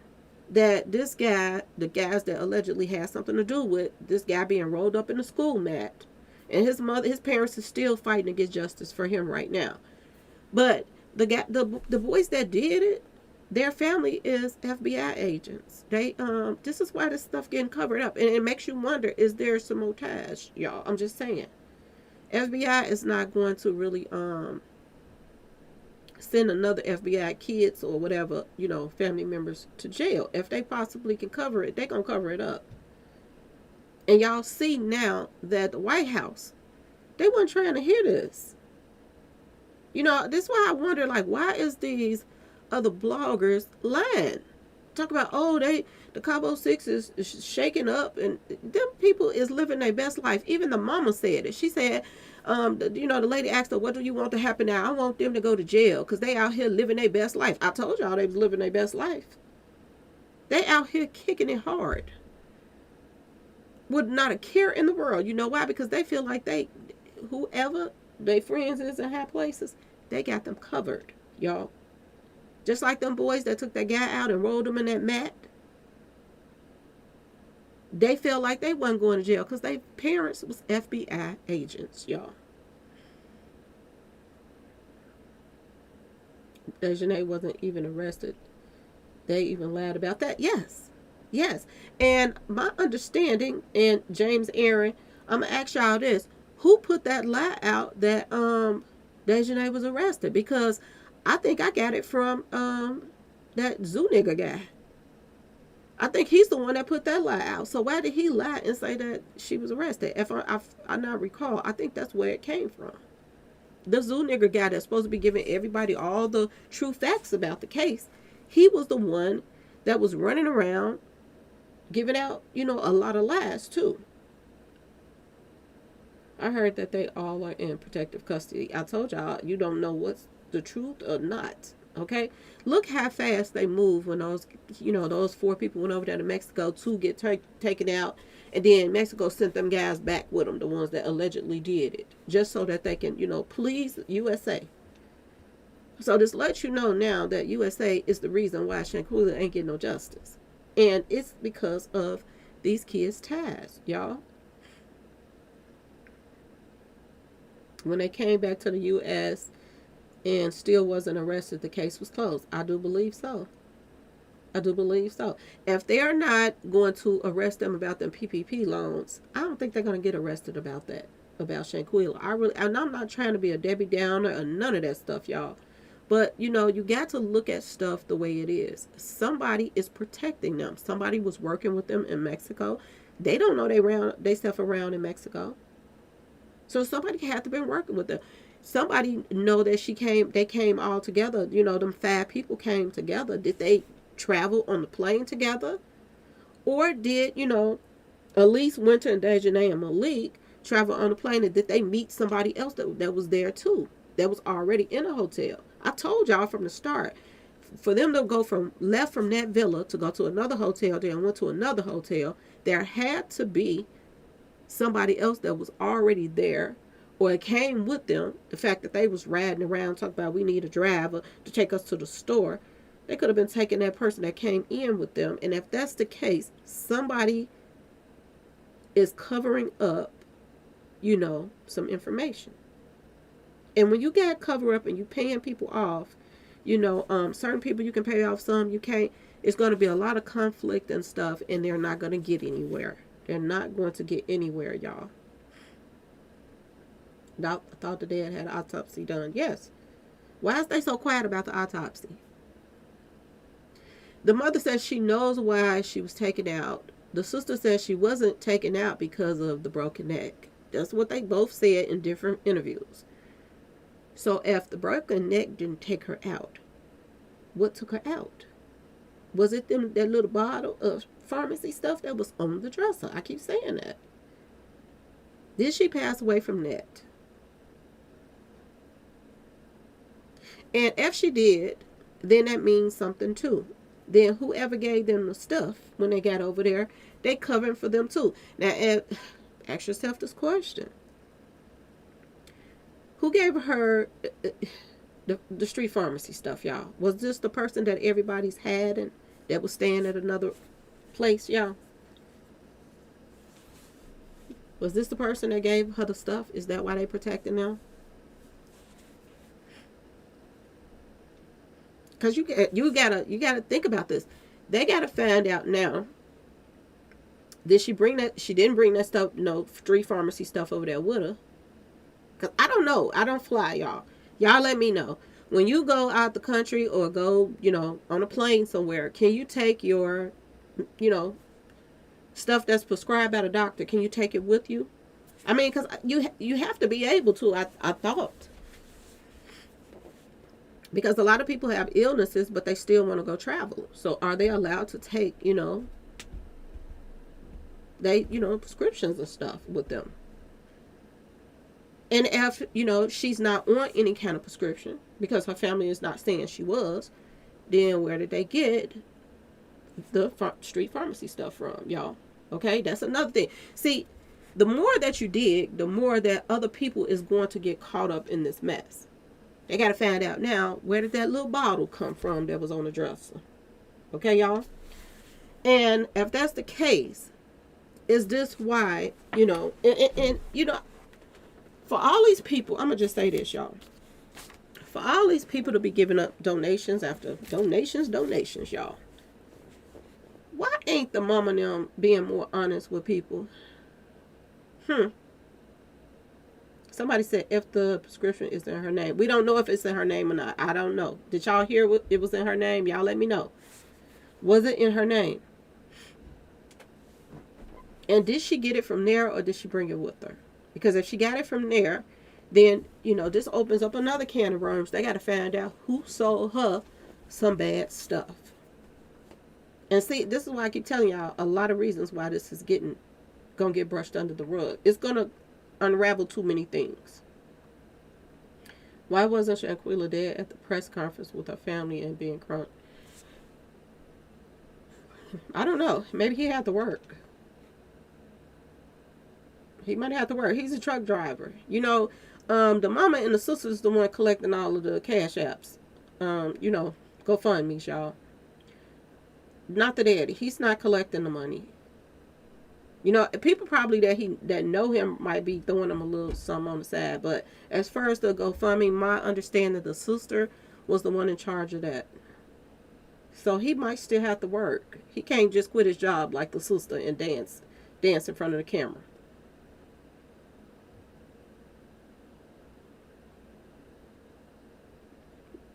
that this guy, the guys that allegedly had something to do with this guy being rolled up in the school mat, and his parents are still fighting to get justice for him right now. But the boys that did it, their family is FBI agents. They this is why this stuff getting covered up, and it makes you wonder: is there some montage, y'all? I'm just saying. FBI is not going to really send another FBI kids or whatever, family members to jail. If they possibly can cover it, they're going to cover it up. And y'all see now that the White House, they weren't trying to hear this. This is why I wonder, like, why is these other bloggers lying? Talk about, the Cabo 6 is shaking up, and them people is living their best life. Even the mama said it. She said, the lady asked her, what do you want to happen now? I want them to go to jail because they out here living their best life. I told y'all they was living their best life. They out here kicking it hard with not a care in the world. You know why? Because they feel like whoever their friends is in high places, they got them covered, y'all. Just like them boys that took that guy out and rolled him in that mat. They felt like they wasn't going to jail because their parents was FBI agents, y'all. Dejanay wasn't even arrested. They even lied about that. Yes. And my understanding, and James Aaron, I'm going to ask y'all this. Who put that lie out that Dejanay was arrested? Because I think I got it from that zoo nigga guy. I think he's the one that put that lie out. So why did he lie and say that she was arrested? If I not recall, I think that's where it came from. The zoo nigger guy that's supposed to be giving everybody all the true facts about the case, he was the one that was running around giving out, a lot of lies too. I heard that they all are in protective custody. I told y'all, you don't know what's the truth or not. Okay, look how fast they move when those 4 people went over there to Mexico to get taken out, and then Mexico sent them guys back with them, the ones that allegedly did it, just so that they can, please USA. So this lets you know now that USA is the reason why Shanquella ain't getting no justice, and it's because of these kids' ties, y'all. When they came back to the U.S. and still wasn't arrested, the case was closed. I do believe so. If they're not going to arrest them about them PPP loans, I don't think they're going to get arrested about that, about Shanquella. And I'm not trying to be a Debbie Downer or none of that stuff, y'all. But, you got to look at stuff the way it is. Somebody is protecting them. Somebody was working with them in Mexico. They don't know they stuff around in Mexico. So somebody had to been working with them. Somebody know that they came all together. Them 5 people came together. Did they travel on the plane together? Or did, Elise Winter and Dejanay and Malik travel on a plane, and did they meet somebody else that was there too, that was already in a hotel? I told y'all from the start, for them to go left from that villa to go to another hotel, then went to another hotel, there had to be somebody else that was already there, or it came with them. The fact that they was riding around talking about we need a driver to take us to the store, they could have been taking that person that came in with them. And if that's the case, somebody is covering up, some information. And when you got cover up and you paying people off, certain people you can pay off, some you can't. It's going to be a lot of conflict and stuff, and they're not going to get anywhere. They're not going to get anywhere, y'all. I thought the dad had an autopsy done. Yes. Why is they so quiet about the autopsy? The mother says she knows why she was taken out. The sister says she wasn't taken out because of the broken neck. That's what they both said in different interviews. So if the broken neck didn't take her out, what took her out? Was it that little bottle of pharmacy stuff that was on the dresser? I keep saying that. Did she pass away from that? And if she did, then that means something too. Then whoever gave them the stuff when they got over there, they covering for them too. Now, ask yourself this question. Who gave her the street pharmacy stuff, y'all? Was this the person that everybody's had and that was staying at another place, y'all? Was this the person that gave her the stuff? Is that why they protecting them? Because you gotta think about this. They gotta find out now. Did she bring that? She didn't bring that stuff, street pharmacy stuff over there with her. Because I don't know. I don't fly, y'all. Y'all let me know. When you go out the country or go, on a plane somewhere, can you take your, stuff that's prescribed by the doctor? Can you take it with you? I mean, because you have to be able to, I thought. Because a lot of people have illnesses, but they still want to go travel. So are they allowed to take, prescriptions and stuff with them? And if, she's not on any kind of prescription because her family is not saying she was, then where did they get the street pharmacy stuff from, y'all? Okay, that's another thing. See, the more that you dig, the more that other people is going to get caught up in this mess. They got to find out now, where did that little bottle come from that was on the dresser? Okay, y'all? And if that's the case, is this why, for all these people, I'm going to just say this, y'all. For all these people to be giving up donations after donations, y'all. Why ain't the mama and them being more honest with people? Somebody said if the prescription is in her name. We don't know if it's in her name or not. I don't know. Did y'all hear what it was in her name? Y'all let me know. Was it in her name? And did she get it from there or did she bring it with her? Because if she got it from there, then, this opens up another can of worms. They got to find out who sold her some bad stuff. And see, this is why I keep telling y'all a lot of reasons why this is going to get brushed under the rug. It's going to unravel too many things. Why wasn't Shanquella there at the press conference with her family and being crunk? I don't know. Maybe he had to work. He might have to work. He's a truck driver. The mama and the sister is the one collecting all of the cash apps. GoFundMe, y'all. Not the daddy. He's not collecting the money. People probably that know him might be throwing him a little something on the side. But as far as the GoFundMe, my understanding, the sister was the one in charge of that. So he might still have to work. He can't just quit his job like the sister and dance in front of the camera.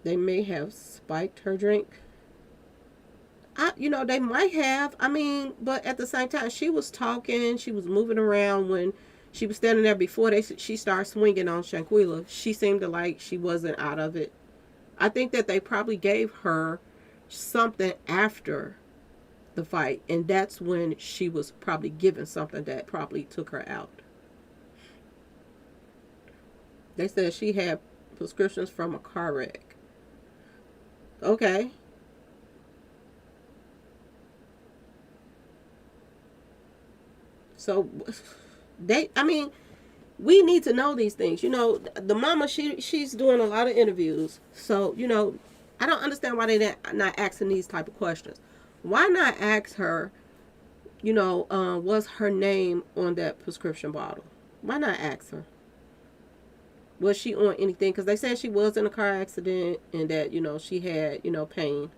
They may have spiked her drink. They might have. I mean, but at the same time, she was talking. She was moving around when she was standing there before she started swinging on Shanquella. She seemed to like she wasn't out of it. I think that they probably gave her something after the fight, and that's when she was probably given something that probably took her out. They said she had prescriptions from a car wreck. Okay. So I mean, we need to know these things. The mama, she's doing a lot of interviews. So, I don't understand why they not asking these type of questions. Why not ask her, was her name on that prescription bottle? Why not ask her? Was she on anything? Because they said she was in a car accident and that, she had, pain.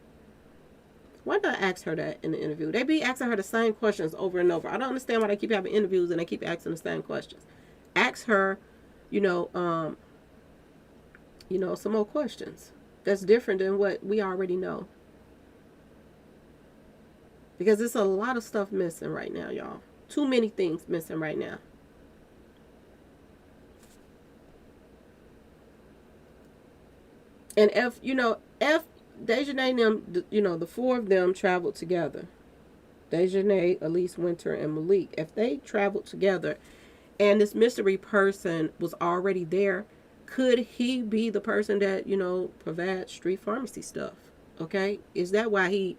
Why not ask her that in the interview? They be asking her the same questions over and over. I don't understand why they keep having interviews and they keep asking the same questions. Ask her, you know, um, some more questions. That's different than what we already know. Because there's a lot of stuff missing right now, y'all. Too many things missing right now. And if Dejanay and them, the four of them traveled together. Dejanay, Elise, Winter, and Malik. If they traveled together and this mystery person was already there, could he be the person that, provides street pharmacy stuff? Okay? Is that why he,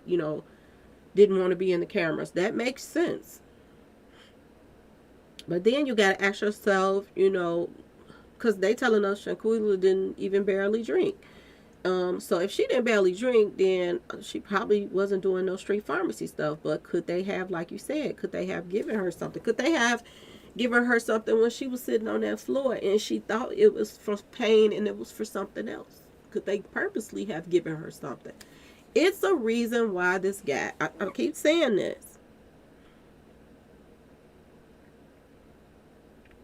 didn't want to be in the cameras? That makes sense. But then you got to ask yourself, because they telling us Shanquella didn't even barely drink. So if she didn't barely drink, then she probably wasn't doing no street pharmacy stuff. But could they have, like you said, could they have given her something? Could they have given her something when she was sitting on that floor and she thought it was for pain and it was for something else? Could they purposely have given her something? It's a reason why this guy, I keep saying this.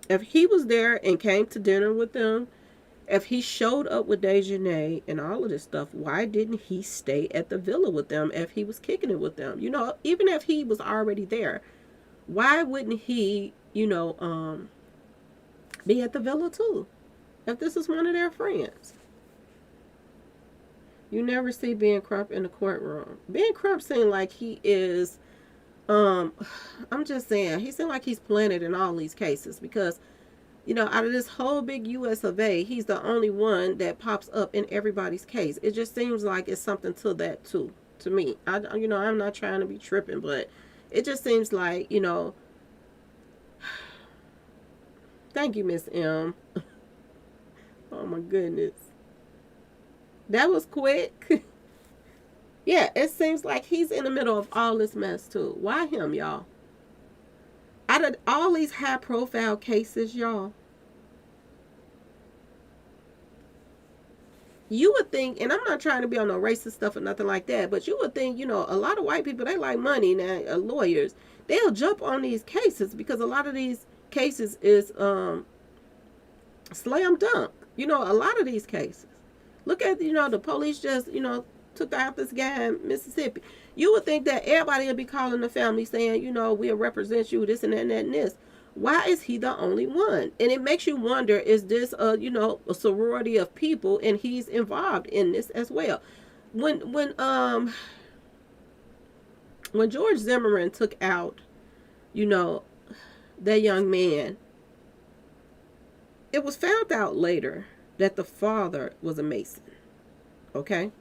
If he was there and came to dinner with them, if he showed up with Dejanay and all of this stuff, why didn't he stay at the villa with them if he was kicking it with them? Even if he was already there, why wouldn't he, be at the villa too? If this is one of their friends. You never see Ben Crump in the courtroom. Ben Crump seems like he is, I'm just saying, he seems like he's planted in all these cases because, out of this whole big US of A, he's the only one that pops up in everybody's case. It just seems like it's something to that too, to me. I'm not trying to be tripping, but it just seems like, thank you, Miss M. Oh my goodness. That was quick. Yeah, it seems like he's in the middle of all this mess too. Why him, y'all? Out of all these high profile cases, y'all, you would think, and I'm not trying to be on no racist stuff or nothing like that, but you would think, a lot of white people, they like money now, lawyers, they'll jump on these cases because a lot of these cases is slam dunk. A lot of these cases. Look at, the police just, took out this guy in Mississippi. You would think that everybody would be calling the family saying, we'll represent you, this and that and that and this. Why is he the only one? And it makes you wonder, is this a sorority of people and he's involved in this as well? When George Zimmerman took out, that young man, it was found out later that the father was a Mason. Okay?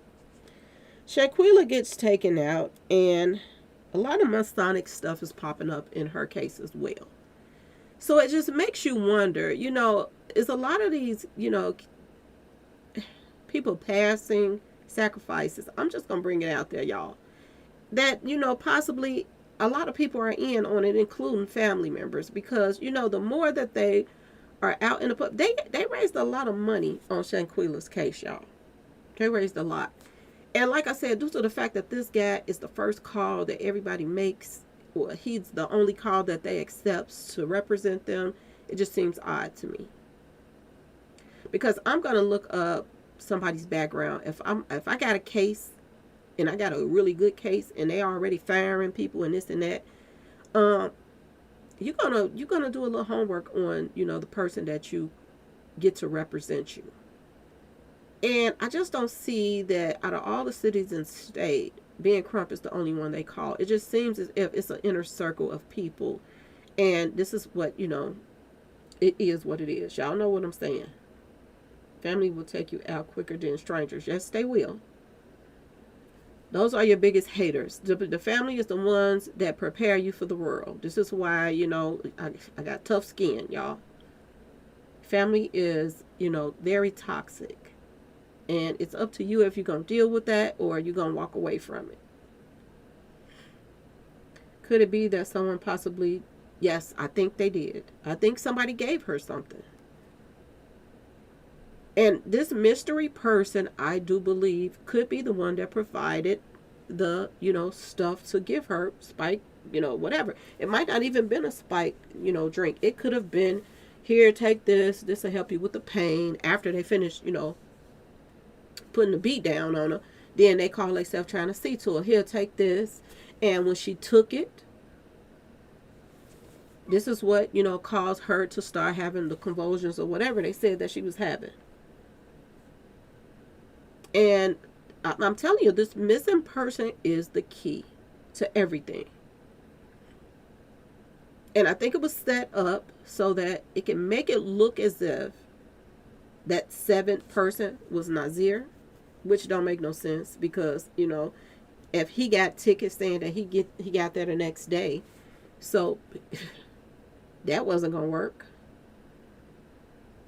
Shanquella gets taken out, and a lot of Masonic stuff is popping up in her case as well. So it just makes you wonder, is a lot of these, people passing sacrifices. I'm just going to bring it out there, y'all. That, possibly a lot of people are in on it, including family members, because, the more that they are out in the pub, they raised a lot of money on Shanquella's case, y'all. They raised a lot. And like I said, due to the fact that this guy is the first call that everybody makes, or he's the only call that they accept to represent them, it just seems odd to me. Because I'm going to look up somebody's background. If I got a case and I got a really good case and they already firing people and this and that, you're gonna do a little homework on, the person that you get to represent you. And I just don't see that out of all the cities and state, being Crump is the only one they call. It just seems as if it's an inner circle of people. And this is what, it is what it is. Y'all know what I'm saying. Family will take you out quicker than strangers. Yes, they will. Those are your biggest haters. The family is the ones that prepare you for the world. This is why, I got tough skin, y'all. Family is, very toxic. And it's up to you if you're going to deal with that or you're going to walk away from it. Could it be that someone possibly, yes, I think they did. I think somebody gave her something. And this mystery person, I do believe, could be the one that provided the, stuff to give her, spike, whatever. It might not even been a spike, drink. It could have been, here, take this. This will help you with the pain. After they finish, putting the beat down on her, then they call themselves trying to see to her. Here, take this. And when she took it, this is what, caused her to start having the convulsions or whatever they said that she was having. And I'm telling you, this missing person is the key to everything. And I think it was set up so that it can make it look as if that seventh person was Nazir, which don't make no sense because, if he got tickets saying that he got there the next day, so that wasn't going to work.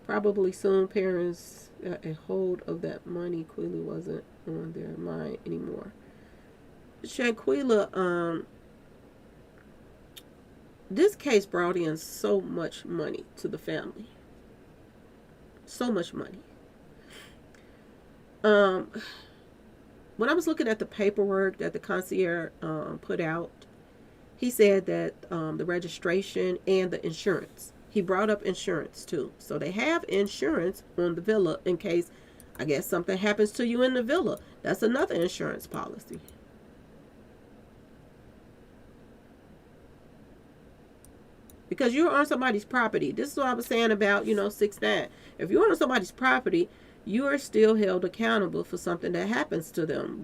Probably soon parents got a hold of that money. Quilla wasn't on their mind anymore. Shanquella, this case brought in so much money to the family. So much money. When I was looking at the paperwork that the concierge put out, he said that the registration and the insurance. He brought up insurance too. So they have insurance on the villa in case, I guess, something happens to you in the villa. That's another insurance policy. Because you're on somebody's property. This is what I was saying about, 6'9". If you're on somebody's property, you are still held accountable for something that happens to them,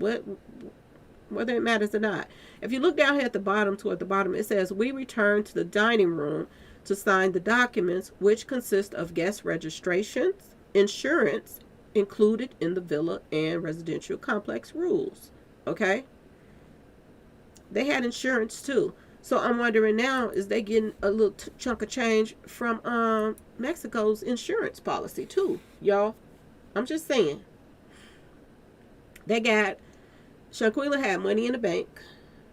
whether it matters or not. If you look down here at the bottom, toward the bottom, it says, we return to the dining room to sign the documents, which consist of guest registrations, insurance included in the villa, and residential complex rules. Okay? They had insurance too. So I'm wondering now, is they getting a little chunk of change from Mexico's insurance policy too, y'all? I'm just saying. They got, Shanquella had money in the bank.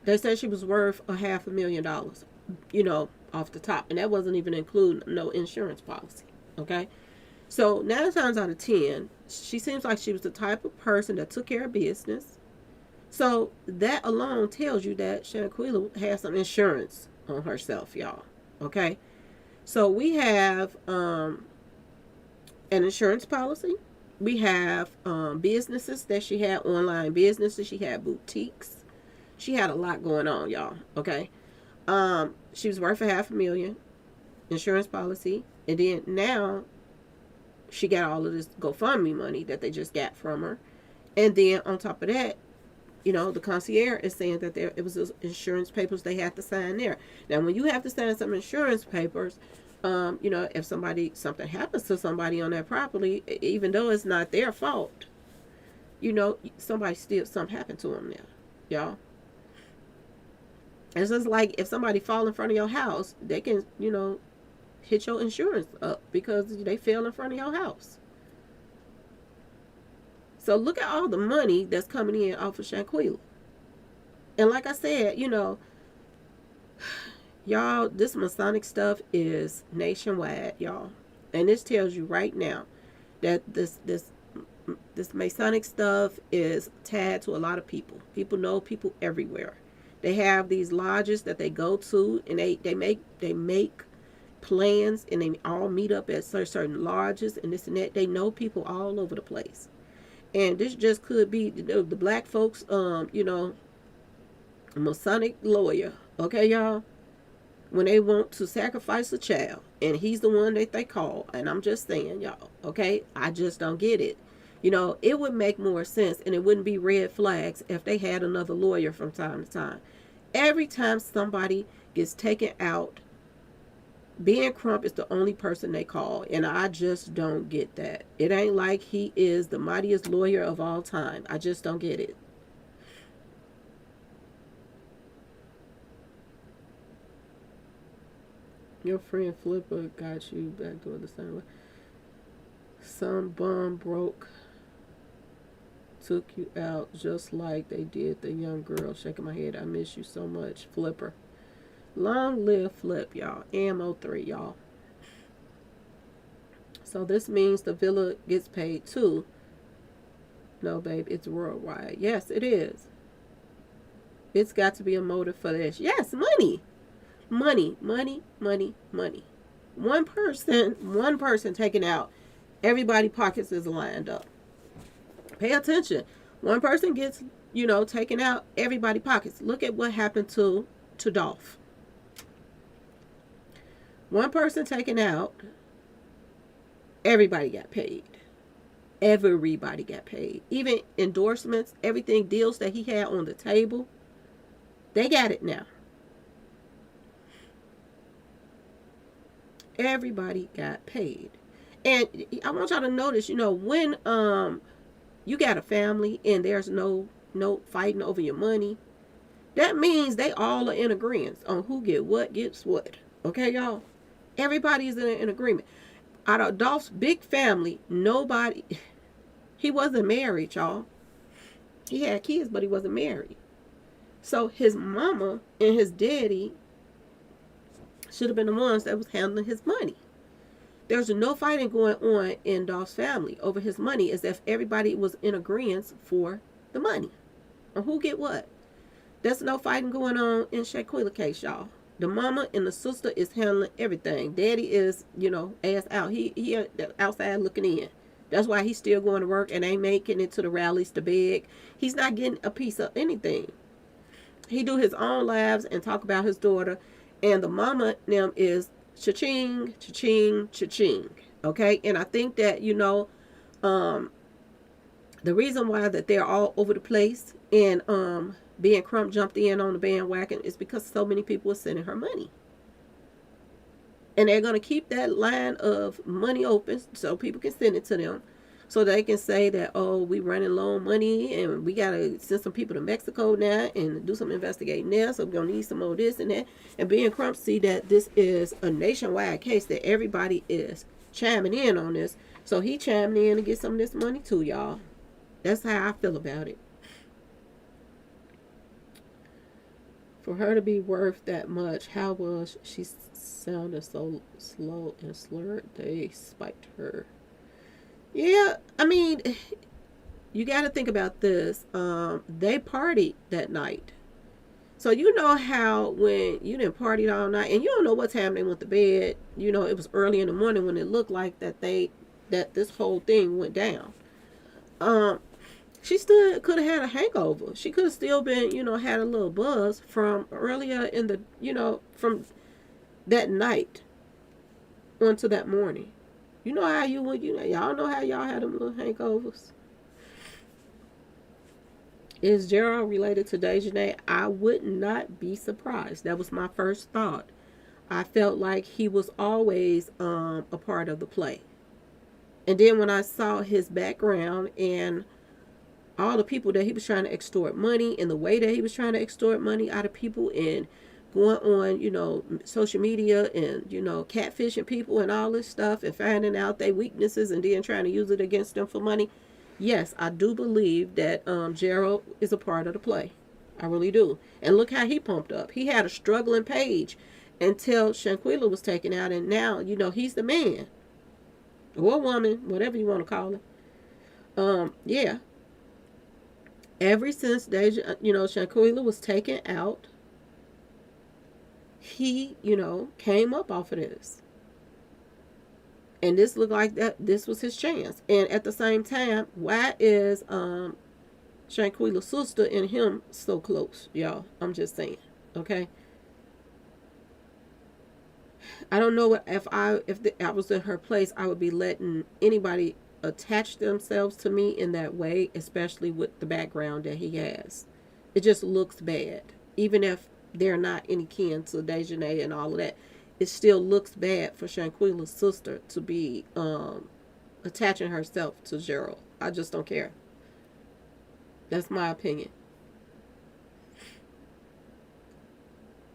They said she was worth $500,000, off the top. And that wasn't even including no insurance policy. Okay? So 9 times out of 10, she seems like she was the type of person that took care of business. So that alone tells you that Shanquella has some insurance on herself, y'all. Okay? So we have an insurance policy. We have businesses that she had, online businesses. She had boutiques. She had a lot going on, y'all. Okay? She was worth $500,000 insurance policy. And then now she got all of this GoFundMe money that they just got from her. And then on top of that, the concierge is saying that it was insurance papers they had to sign there. Now, when you have to sign some insurance papers, if something happens to somebody on that property, even though it's not their fault, something happened to them now, y'all. It's just like if somebody fall in front of your house, they can, hit your insurance up because they fell in front of your house. So look at all the money that's coming in off of Shanquella. And like I said, y'all, this Masonic stuff is nationwide, y'all. And this tells you right now that this Masonic stuff is tied to a lot of people. People know people everywhere. They have these lodges that they go to, and they make plans, and they all meet up at certain lodges and this and that. They know people all over the place. And this just could be the black folks, Masonic lawyer, okay, y'all? When they want to sacrifice a child, and he's the one that they call, and I'm just saying, y'all, okay? I just don't get it. It would make more sense, and it wouldn't be red flags if they had another lawyer from time to time. Every time somebody gets taken out, Ben Crump is the only person they call, and I just don't get that. It ain't like he is the mightiest lawyer of all time. I just don't get it. Your friend Flipper got you back door the same way. Some bum broke took you out just like they did the young girl. Shaking my head. I miss you so much, Flipper. Long live Flip, y'all. AMO3, y'all. So this means the villa gets paid too. No, babe, it's worldwide. Yes, it is. It's got to be a motive for this. Yes, money. Money, money, money, money. One person taken out. Everybody pockets is lined up. Pay attention. One person gets, taken out. Everybody pockets. Look at what happened to Dolph. One person taken out. Everybody got paid. Everybody got paid. Even endorsements, everything, deals that he had on the table, they got it now. Everybody got paid. And I want y'all to notice, when you got a family and there's no fighting over your money, that means they all are in agreement on who gets what. Okay, y'all? Everybody's in agreement. Out of Dolph's big family, nobody, he wasn't married, y'all. He had kids, but he wasn't married. So his mama and his daddy should have been the ones that was handling his money. There's no fighting going on in Dolph's family over his money, as if everybody was in agreement for the money. And who get what? There's no fighting going on in Shanquella case, y'all. The mama and the sister is handling everything. Daddy is, ass out. He outside looking in. That's why he's still going to work and ain't making it to the rallies to beg. He's not getting a piece of anything. He do his own lives and talk about his daughter. And the mama them is cha-ching, cha-ching, cha-ching. Okay? And I think that, the reason why that they're all over the place and Ben Crump jumped in on the bandwagon is because so many people are sending her money. And they're going to keep that line of money open so people can send it to them. So they can say that, oh, we running low on money and we got to send some people to Mexico now and do some investigating there. So we're going to need some more this and that. And Ben Crump see that this is a nationwide case, that everybody is chiming in on this. So he chiming in to get some of this money too, y'all. That's how I feel about it. For her to be worth that much, how was she sounded so slow and slurred? They spiked her. Yeah, I mean, you got to think about this. They partied that night. So you know how when you didn't party all night and you don't know what time they went to bed, it was early in the morning when it looked like that this whole thing went down. She still could have had a hangover. She could have still been, had a little buzz from earlier in the, from that night onto that morning. You know how you would, y'all know how y'all had them little hangovers. Is Gerald related to Dejanay? I would not be surprised. That was my first thought. I felt like he was always a part of the play. And then when I saw his background and all the people that he was trying to extort money and the way that he was trying to extort money out of people and going on, social media and, catfishing people and all this stuff and finding out their weaknesses and then trying to use it against them for money. Yes, I do believe that Gerald is a part of the play. I really do. And look how he pumped up. He had a struggling page until Shanquella was taken out, and now, he's the man. Or woman, whatever you want to call it. Yeah. Ever since Shanquella was taken out, he, came up off of this. And this looked like that this was his chance. And at the same time, why is Shanquella's sister and him so close, y'all? I'm just saying. Okay. I don't know what if I was in her place, I would be letting anybody attach themselves to me in that way, especially with the background that he has. It just looks bad. Even if they're not any kin to Dejanay and all of that, it still looks bad for Shanquella's sister to be attaching herself to Gerald. I just don't care. That's my opinion.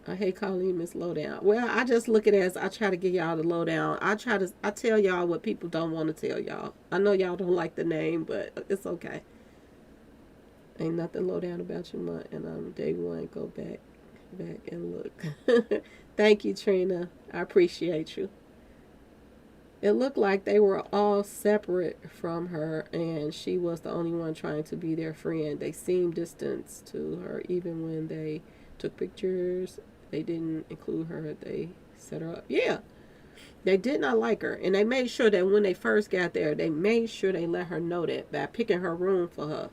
I hate calling you Miss Lowdown. Well, I just look at it as I try to get y'all the lowdown. I tell y'all what people don't want to tell y'all. I know y'all don't like the name, but it's okay. Ain't nothing low down about your month, and day one, go back and look. Thank you, Trina. I appreciate you. It looked like they were all separate from her, and she was the only one trying to be their friend. They seemed distant to her, even when they took pictures. They didn't include her. They set her up. Yeah, they did not like her, and they made sure that when they first got there, they made sure they let her know that by picking her room for her.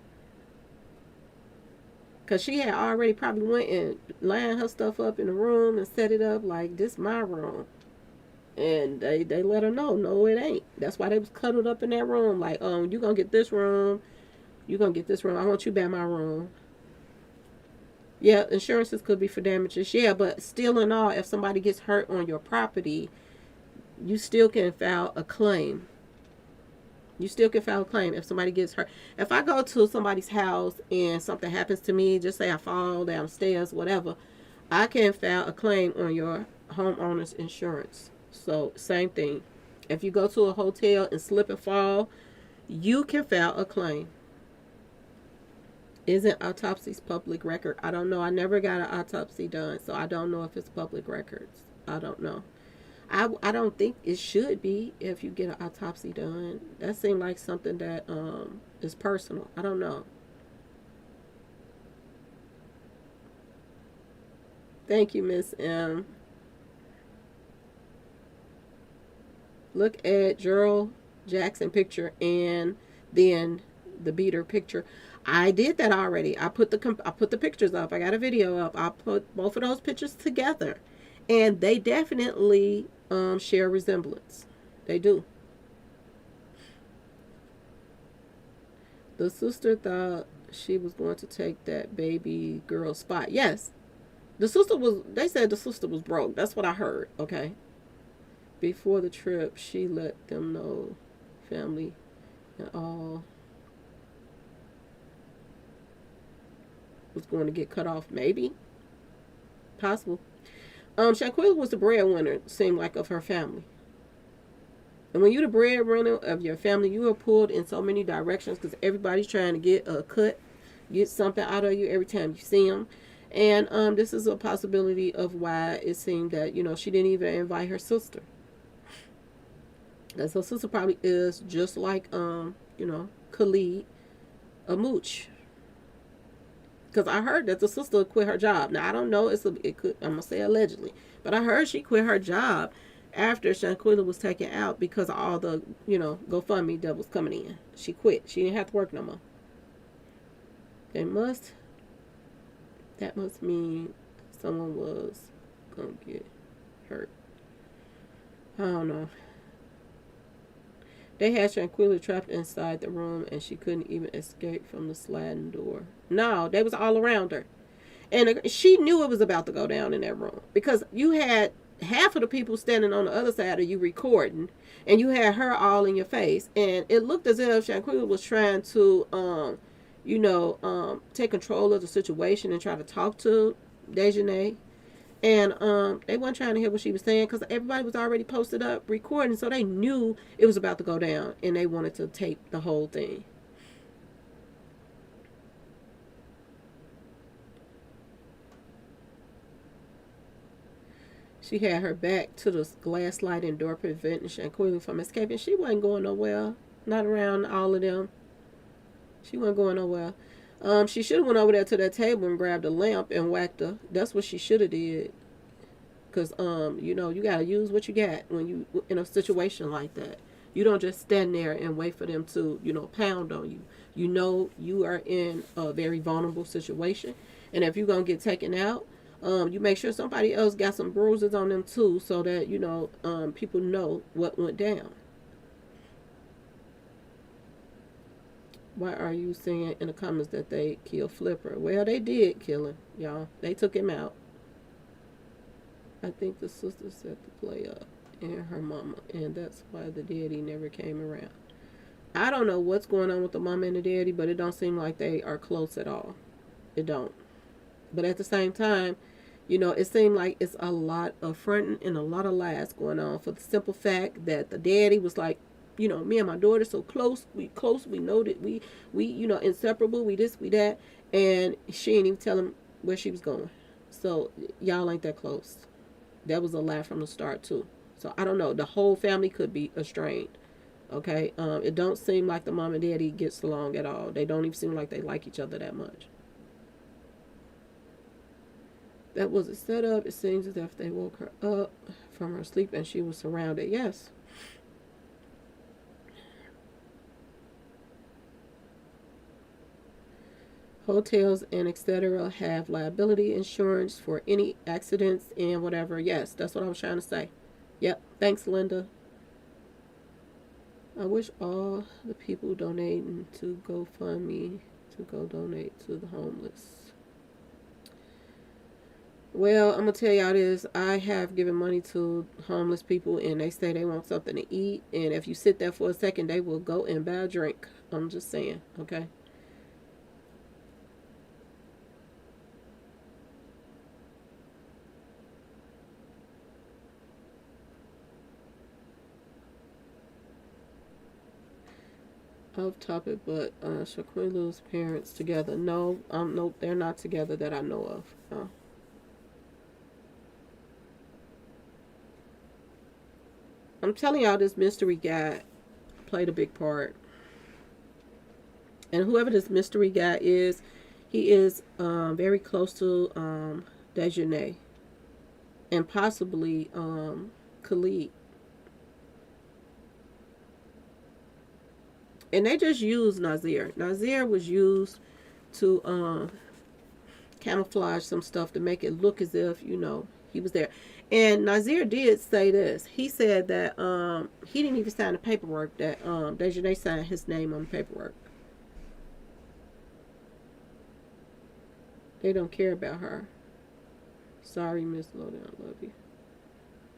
Because she had already probably went and lined her stuff up in the room and set it up like, this my room. And they let her know, no, it ain't. That's why they was cuddled up in that room. Like, you going to get this room. You going to get this room. I want you back my room. Yeah, insurances could be for damages. Yeah, but still in all, if somebody gets hurt on your property, you still can file a claim. You still can file a claim if somebody gets hurt. If I go to somebody's house and something happens to me, just say I fall downstairs, whatever, I can file a claim on your homeowner's insurance. So, same thing. If you go to a hotel and slip and fall, you can file a claim. Isn't autopsies public record? I don't know. I never got an autopsy done, so I don't know if it's public records. I don't know. I don't think it should be if you get an autopsy done. That seemed like something that is personal. I don't know. Thank you, Miss M. Look at Gerald Jackson picture and then the beater picture. I did that already. I put the pictures up. I got a video up. I put both of those pictures together, and they definitely share resemblance. They do. The sister thought she was going to take that baby girl spot. Yes, the sister was. They said the sister was broke. That's what I heard. Okay. Before the trip, she let them know, family and all was going to get cut off. Maybe, possible. Shanquella was the breadwinner, seemed like, of her family. And when you're the breadwinner of your family, you are pulled in so many directions because everybody's trying to get a cut, get something out of you every time you see them. And this is a possibility of why it seemed that, she didn't even invite her sister. Because her sister probably is just like, Khalid, a mooch. Because I heard that the sister quit her job. Now, I don't know. I'm going to say allegedly. But I heard she quit her job after Shanquella was taken out because of all the, GoFundMe that was coming in. She quit. She didn't have to work no more. That must mean someone was going to get hurt. I don't know. They had Shanquella trapped inside the room and she couldn't even escape from the sliding door. No, they was all around her. And she knew it was about to go down in that room. Because you had half of the people standing on the other side of you recording. And you had her all in your face. And it looked as if Shanquella was trying to, take control of the situation and try to talk to Dejanay. And they weren't trying to hear what she was saying because everybody was already posted up recording. So they knew it was about to go down. And they wanted to tape the whole thing. She had her back to the glass sliding door preventing Shanquella from escaping. She wasn't going nowhere. Not around all of them. She wasn't going nowhere. She should have went over there to that table and grabbed a lamp and whacked her. That's what she should have did. Because, you got to use what you got when you in a situation like that. You don't just stand there and wait for them to, pound on you. You are in a very vulnerable situation. And if you're going to get taken out, you make sure somebody else got some bruises on them too so that, people know what went down. Why are you saying in the comments that they killed Flipper? Well, they did kill him, y'all. They took him out. I think the sister set the play up and her mama, and that's why the daddy never came around. I don't know what's going on with the mama and the daddy, but it don't seem like they are close at all. It don't. But at the same time, it seemed like it's a lot of fronting and a lot of lies going on for the simple fact that the daddy was like, me and my daughter so close, we know that we inseparable, we this, we that, and she ain't even tell him where she was going. So y'all ain't that close. That was a lie from the start too. So I don't know. The whole family could be estranged. Okay, it don't seem like the mom and daddy gets along at all. They don't even seem like they like each other that much. That was a setup. It seems as if they woke her up from her sleep and she was surrounded. Yes. Hotels and etc. have liability insurance for any accidents and whatever. Yes, that's what I was trying to say. Yep. Thanks, Linda. I wish all the people donating to GoFundMe to go donate to the homeless. Well, I'm going to tell y'all this. I have given money to homeless people and they say they want something to eat. And if you sit there for a second, they will go and buy a drink. I'm just saying, okay? Off topic, but Shaquilla's parents together. No, nope, they're not together that I know of. I'm telling y'all, this mystery guy played a big part. And whoever this mystery guy is, he is very close to Dejanay and possibly Khalid. And they just used Nazir. Nazir was used to camouflage some stuff to make it look as if, he was there. And Nazir did say this. He said that he didn't even sign the paperwork, that Dejanay signed his name on the paperwork. They don't care about her. Sorry, Miss Loden, I love you.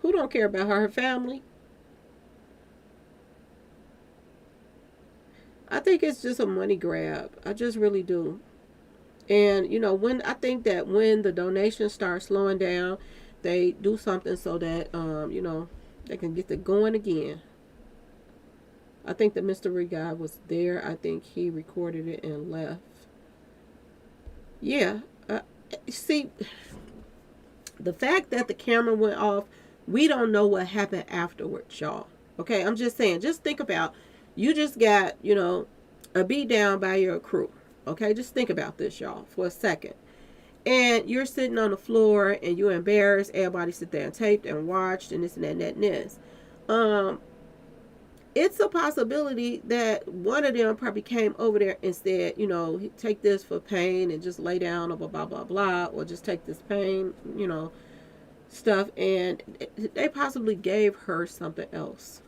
Who don't care about her? Her family? I think it's just a money grab. I just really do. And when I think that when the donations start slowing down, they do something so that they can get it going again. I think the mystery guy was there. I think he recorded it and left. Yeah. See, the fact that the camera went off, we don't know what happened afterwards, y'all. Okay, I'm just saying, just think about, you just got, a beat down by your crew. Okay, just think about this, y'all, for a second. And you're sitting on the floor and you're embarrassed. Everybody sit there and taped and watched and this and that and that and this. It's a possibility that one of them probably came over there and said, take this for pain and just lay down or blah, blah, blah, blah, or just take this pain, stuff. And they possibly gave her something else.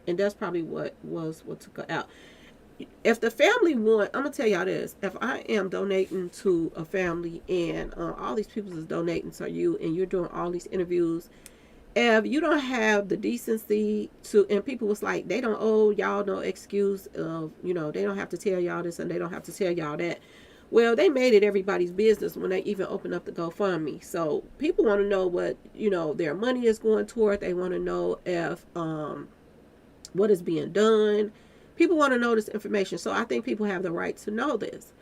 And that's probably what took her out. If the family want, I'm going to tell y'all this. If I am donating to a family and all these people is donating to you and you're doing all these interviews, if you don't have the decency to, and people was like, they don't owe y'all no excuse of, they don't have to tell y'all this and they don't have to tell y'all that. Well, they made it everybody's business when they even opened up the GoFundMe. So people want to know what, their money is going toward. They want to know if, what is being done. People want to know this information. So I think people have the right to know this.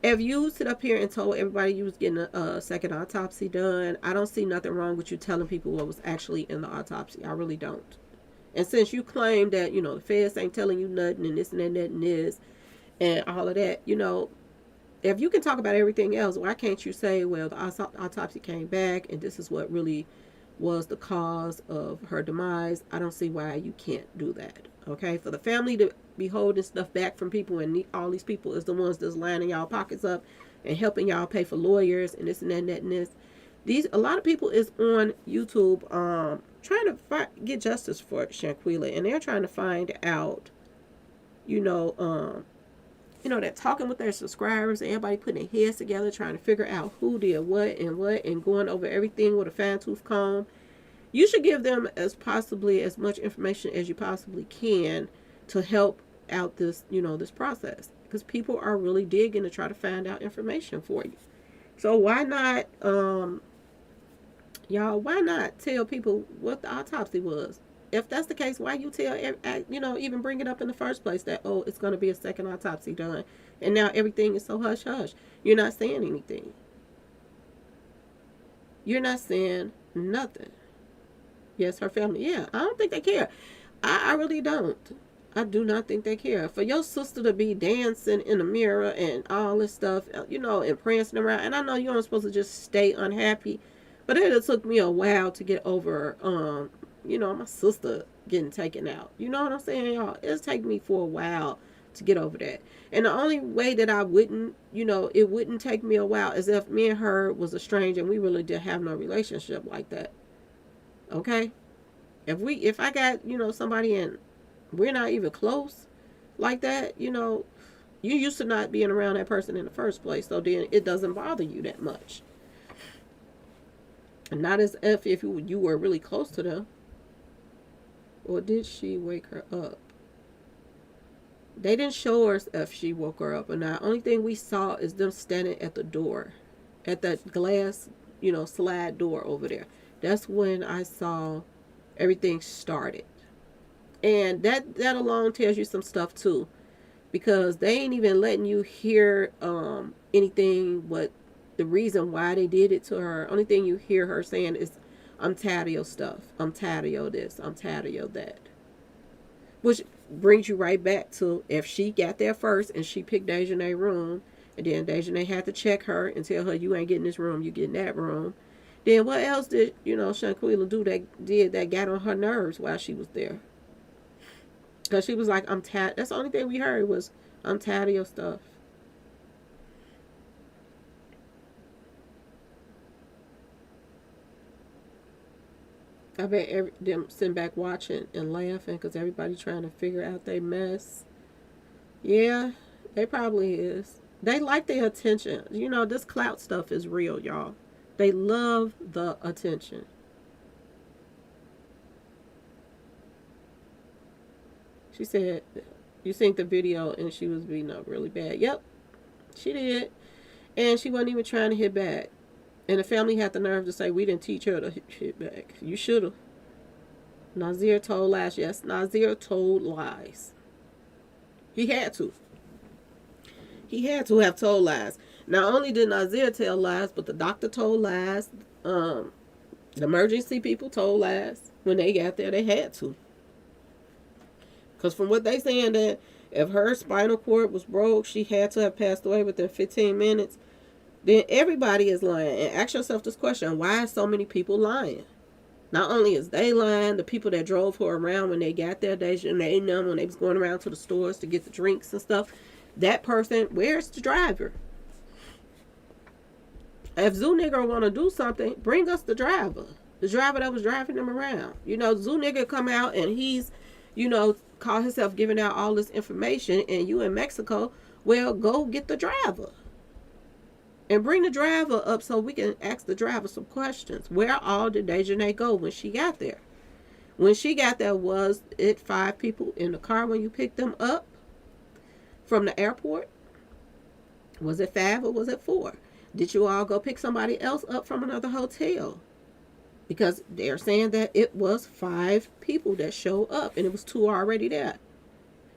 If you sit up here and told everybody you was getting a second autopsy done, I don't see nothing wrong with you telling people what was actually in the autopsy. I really don't. And since you claim that, the feds ain't telling you nothing and this and that and this and all of that, if you can talk about everything else, why can't you say, well, the autopsy came back and this is what really was the cause of her demise? I don't see why you can't do that. Okay, for the family to be holding stuff back from people, and all these people is the ones that's lining y'all pockets up and helping y'all pay for lawyers and this and that and that and this. A lot of people is on YouTube trying to get justice for Shanquella, and they're trying to find out, they're talking with their subscribers and everybody putting their heads together trying to figure out who did what and going over everything with a fine tooth comb. You should give them as much information as you possibly can to help out this, this process, because people are really digging to try to find out information for you. So why not, y'all, why not tell people what the autopsy was? If that's the case, why you tell, even bring it up in the first place that, oh, it's going to be a second autopsy done. And now everything is so hush hush. You're not saying anything. You're not saying nothing. Yes, her family. Yeah, I don't think they care. I really don't. I do not think they care. For your sister to be dancing in the mirror and all this stuff, and prancing around. And I know you aren't supposed to just stay unhappy, but it took me a while to get over, my sister getting taken out. You know what I'm saying, y'all? It's taken me for a while to get over that. And the only way that I wouldn't, it wouldn't take me a while is if me and her was estranged and we really didn't have no relationship like that. Okay? If I got, somebody and we're not even close like that, you used to not being around that person in the first place, so then it doesn't bother you that much. And not as if you were really close to them. Or did she wake her up? They didn't show us if she woke her up or not. Only thing we saw is them standing at the door, at that glass, slide door over there. That's when I saw everything started. And that alone tells you some stuff too, because they ain't even letting you hear anything but the reason why they did it to her. Only thing you hear her saying is, I'm tired of your stuff. I'm tired of your this. I'm tired of your that. Which brings you right back to if she got there first and she picked Dejanay's room, and then Dejanay had to check her and tell her, you ain't getting this room, you getting that room. Then what else did, Shanquella do that got on her nerves while she was there? Because she was like, I'm tired. That's the only thing we heard was, I'm tired of your stuff. I bet them sitting back watching and laughing because everybody trying to figure out their mess. Yeah, they probably is. They like the attention. This clout stuff is real, y'all. They love the attention. She said, you seen the video and she was beaten up really bad. Yep, she did. And she wasn't even trying to hit back. And the family had the nerve to say, we didn't teach her to hit back. You should have. Nazir told lies. Yes, Nazir told lies. He had to. He had to have told lies. Not only did Nazir tell lies, but the doctor told lies. The emergency people told lies. When they got there, they had to. Because from what they saying, that if her spinal cord was broke, she had to have passed away within 15 minutes. Then everybody is lying. And ask yourself this question: why are so many people lying? Not only is they lying, the people that drove her around when they got there, they know when they was going around to the stores to get the drinks and stuff. That person, where's the driver? If Zoo Nigger want to do something, bring us the driver. The driver that was driving them around. Zoo Nigger come out and he's, call himself giving out all this information, and you in Mexico, well, go get the driver. And bring the driver up so we can ask the driver some questions. Where all did Dejanay go when she got there? When she got there, was it 5 people in the car when you picked them up from the airport? Was it 5 or was it 4? Did you all go pick somebody else up from another hotel? Because they're saying that it was 5 people that showed up and it was 2 already there.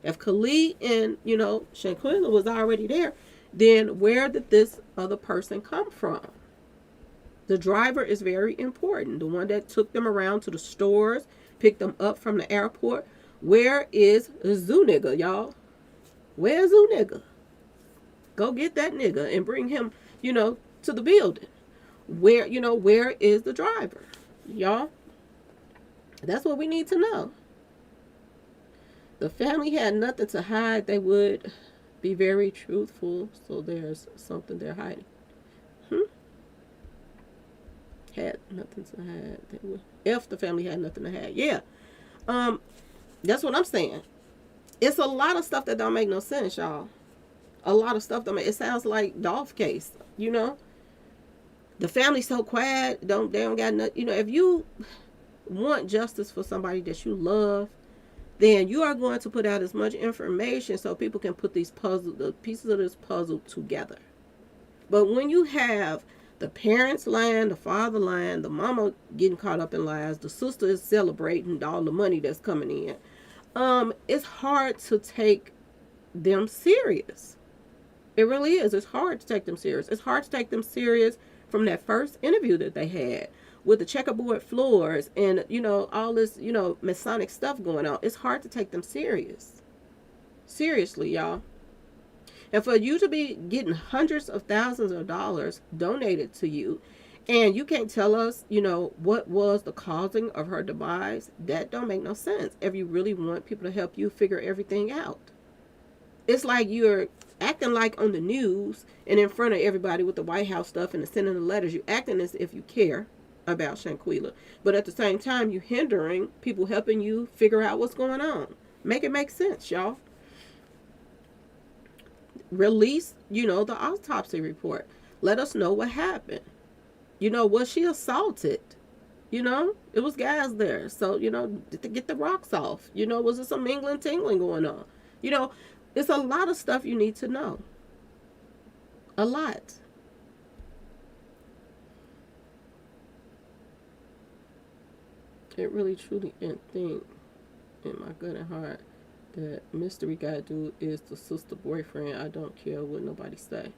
If Khalid and, Shanquella was already there, then where did this other person come from? The driver is very important. The one that took them around to the stores, picked them up from the airport. Where is the Zoo Nigga, y'all? Where's Zoo Nigga? Go get that nigga and bring him, to the building. Where is the driver? Y'all, that's what we need to know. The family had nothing to hide. They would be very truthful, so there's something they're hiding. Had nothing to hide. They would, if the family had nothing to hide. Yeah. That's what I'm saying. It's a lot of stuff that don't make no sense, y'all. a lot of stuff. I mean, it sounds like Dolph case. You know, the family's so quiet. They don't got nothing. You know, if you want justice for somebody that you love, then you are going to put out as much information so people can put the pieces of this puzzle together. But when you have the parents lying, the father lying, the mama getting caught up in lies, the sister is celebrating all the money that's coming in, it's hard to take them serious. It really is. It's hard to take them serious. It's hard to take them serious from that first interview that they had with the checkerboard floors and, you know, all this, you know, Masonic stuff going on. It's hard to take them serious. Seriously, y'all. And for you to be getting hundreds of thousands of dollars donated to you, and you can't tell us, you know, what was the causing of her demise, that don't make no sense if you really want people to help you figure everything out. It's like you're acting like on the news and in front of everybody with the White House stuff and sending the letters. You're acting as if you care about Shanquella, but at the same time, you're hindering people helping you figure out what's going on. Make it make sense, y'all. Release, you know, the autopsy report. Let us know what happened. You know, was she assaulted? You know, it was guys there. So, you know, to get the rocks off. You know, was there some mingling, tingling going on? You know, it's a lot of stuff you need to know. A lot. It really, truly, and think in my gut and heart that mystery guy dude is the sister boyfriend. I don't care what nobody say.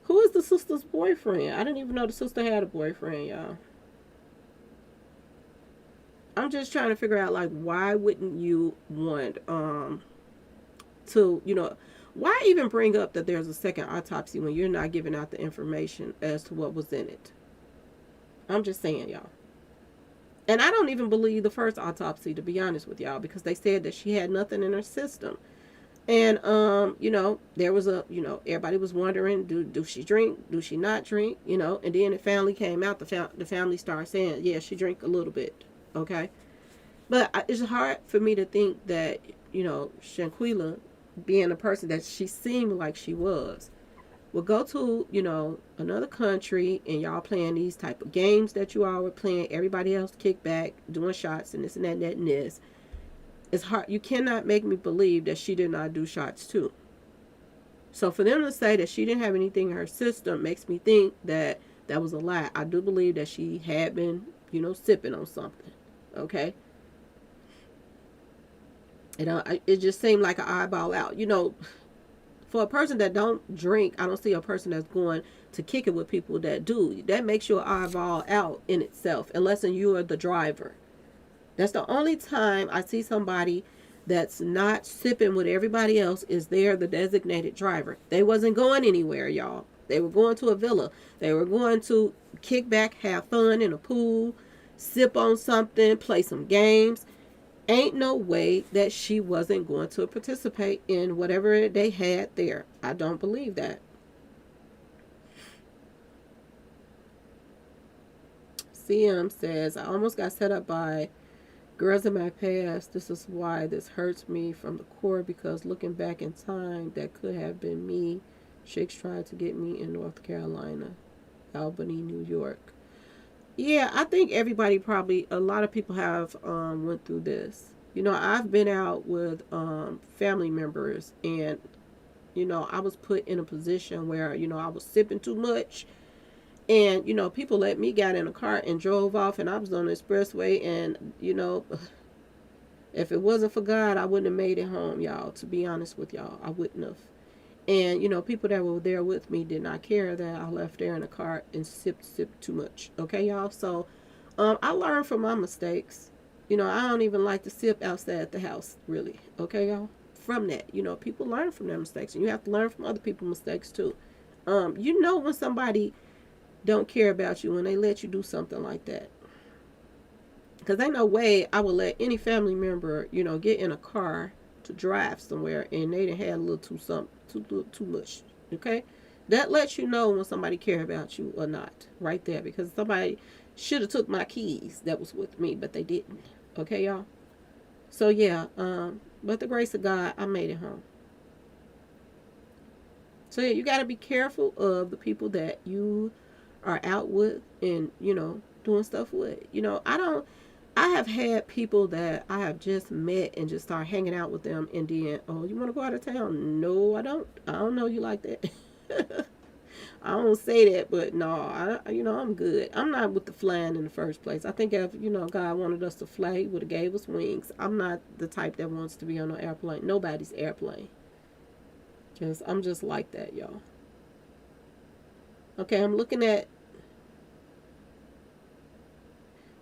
Who is the sister's boyfriend? I didn't even know the sister had a boyfriend, y'all. I'm just trying to figure out, like, why wouldn't you want to, you know, why even bring up that there's a second autopsy when you're not giving out the information as to what was in it? I'm just saying, y'all. And I don't even believe the first autopsy, to be honest with y'all, because they said that she had nothing in her system. And you know, there was a, you know, everybody was wondering, do she drink? Do she not drink? You know, and then the family came out. The family started saying, yeah, she drank a little bit. Okay, but it's hard for me to think that, you know, Shanquella, being the person that she seemed like she was, would go to, you know, another country and y'all playing these type of games that you all were playing. Everybody else kick back, doing shots and this and that and that and this. It's hard. You cannot make me believe that she did not do shots too. So for them to say that she didn't have anything in her system makes me think that that was a lie. I do believe that she had been, you know, sipping on something. Okay. And it just seemed like an eyeball out. You know, for a person that don't drink, I don't see a person that's going to kick it with people that do. That makes you an eyeball out in itself, unless you are the driver. That's the only time I see somebody that's not sipping with everybody else is they're the designated driver. They wasn't going anywhere, y'all. They were going to a villa. They were going to kick back, have fun in a pool, sip on something, play some games. Ain't no way that she wasn't going to participate in whatever they had there. I don't believe that. CM says, I almost got set up by girls in my past. This is why this hurts me from the core, because looking back in time, that could have been me. Shakes tried to get me in North Carolina, Albany, New York. Yeah, I think everybody, probably a lot of people have went through this. You know, I've been out with family members, and you know, I was put in a position where, you know, I was sipping too much, and you know, people let me got in a car and drove off, and I was on the expressway, and you know, if it wasn't for God, I wouldn't have made it home, y'all. To be honest with y'all, I wouldn't have. And, you know, people that were there with me did not care that I left there in the car and sipped too much. Okay, y'all? So, I learned from my mistakes. You know, I don't even like to sip outside the house, really. Okay, y'all? From that, you know, people learn from their mistakes. And you have to learn from other people's mistakes, too. You know when somebody don't care about you when they let you do something like that. Because ain't no way I would let any family member, you know, get in a car to drive somewhere and they done had a little too much. Okay, that lets you know when somebody care about you or not, right there. Because somebody should have took my keys that was with me, but they didn't. Okay, y'all. So yeah, but the grace of God, I made it home. So yeah, you got to be careful of the people that you are out with and, doing stuff with. I have had people that I have just met and just start hanging out with them, and then, oh, you want to go out of town? No, I don't. I don't know you like that. I don't say that, but no, I'm good. I'm not with the flying in the first place. I think if, God wanted us to fly, he would have gave us wings. I'm not the type that wants to be on an airplane. Nobody's airplane. I'm just like that, y'all. Okay, I'm looking at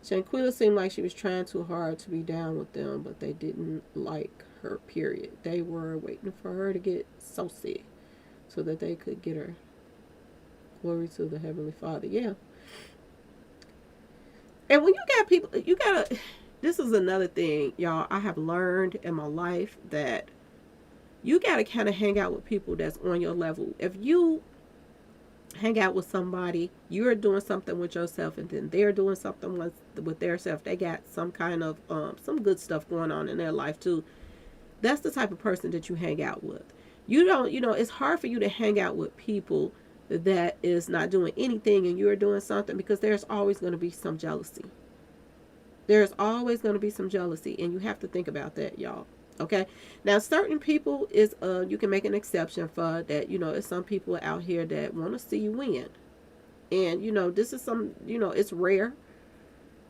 Shanquella. Seemed like she was trying too hard to be down with them, but they didn't like her, period. They were waiting for her to get so sick so that they could get her. Glory to the Heavenly Father. Yeah. And when you got people, you gotta, this is another thing, y'all, I have learned in my life, that you gotta kind of hang out with people that's on your level. If you hang out with somebody, you're doing something with yourself, and then they're doing something with their self. They got some kind of some good stuff going on in their life too. That's the type of person that you hang out with. You don't, it's hard for you to hang out with people that is not doing anything and you're doing something, because there's always going to be some jealousy. There's always going to be some jealousy, and you have to think about that, y'all. Okay. Now, certain people is you can make an exception for that. It's some people out here that want to see you win, and this is some, it's rare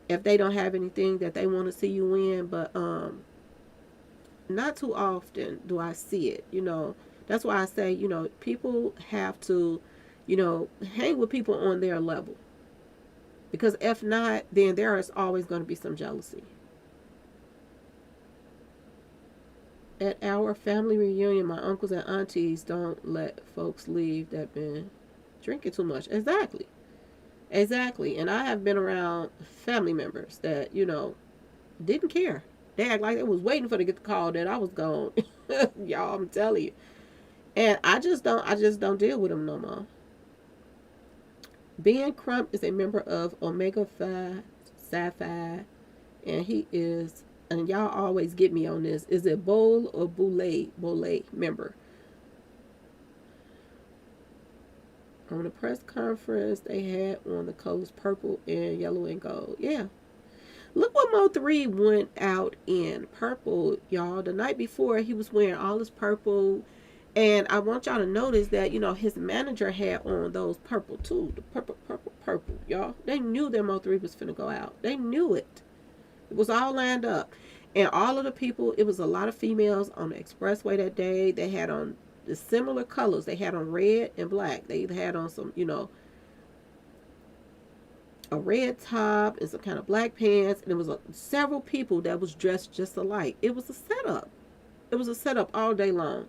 if they don't have anything that they want to see you win, but not too often do I see it. That's why I say, people have to, hang with people on their level, because if not, then there is always going to be some jealousy. At our family reunion, my uncles and aunties don't let folks leave that been drinking too much. Exactly. Exactly. And I have been around family members that, didn't care. They act like they was waiting for to get the call that I was gone. Y'all, I'm telling you. And I just don't deal with them no more. Ben Crump is a member of Omega Phi Psi, and he is, and y'all always get me on this, is it Bowl or Boule member. On the press conference they had on the colors purple and yellow and gold. Yeah. Look what Mo3 went out in purple, y'all. The night before, he was wearing all this purple. And I want y'all to notice that, his manager had on those purple too. The purple, y'all. They knew that Mo3 was finna go out. They knew it. It was all lined up. And all of the people, it was a lot of females on the expressway that day. They had on the similar colors. They had on red and black. They had on some, a red top and some kind of black pants, and it was several people that was dressed just alike. It was a setup. It was a setup all day long.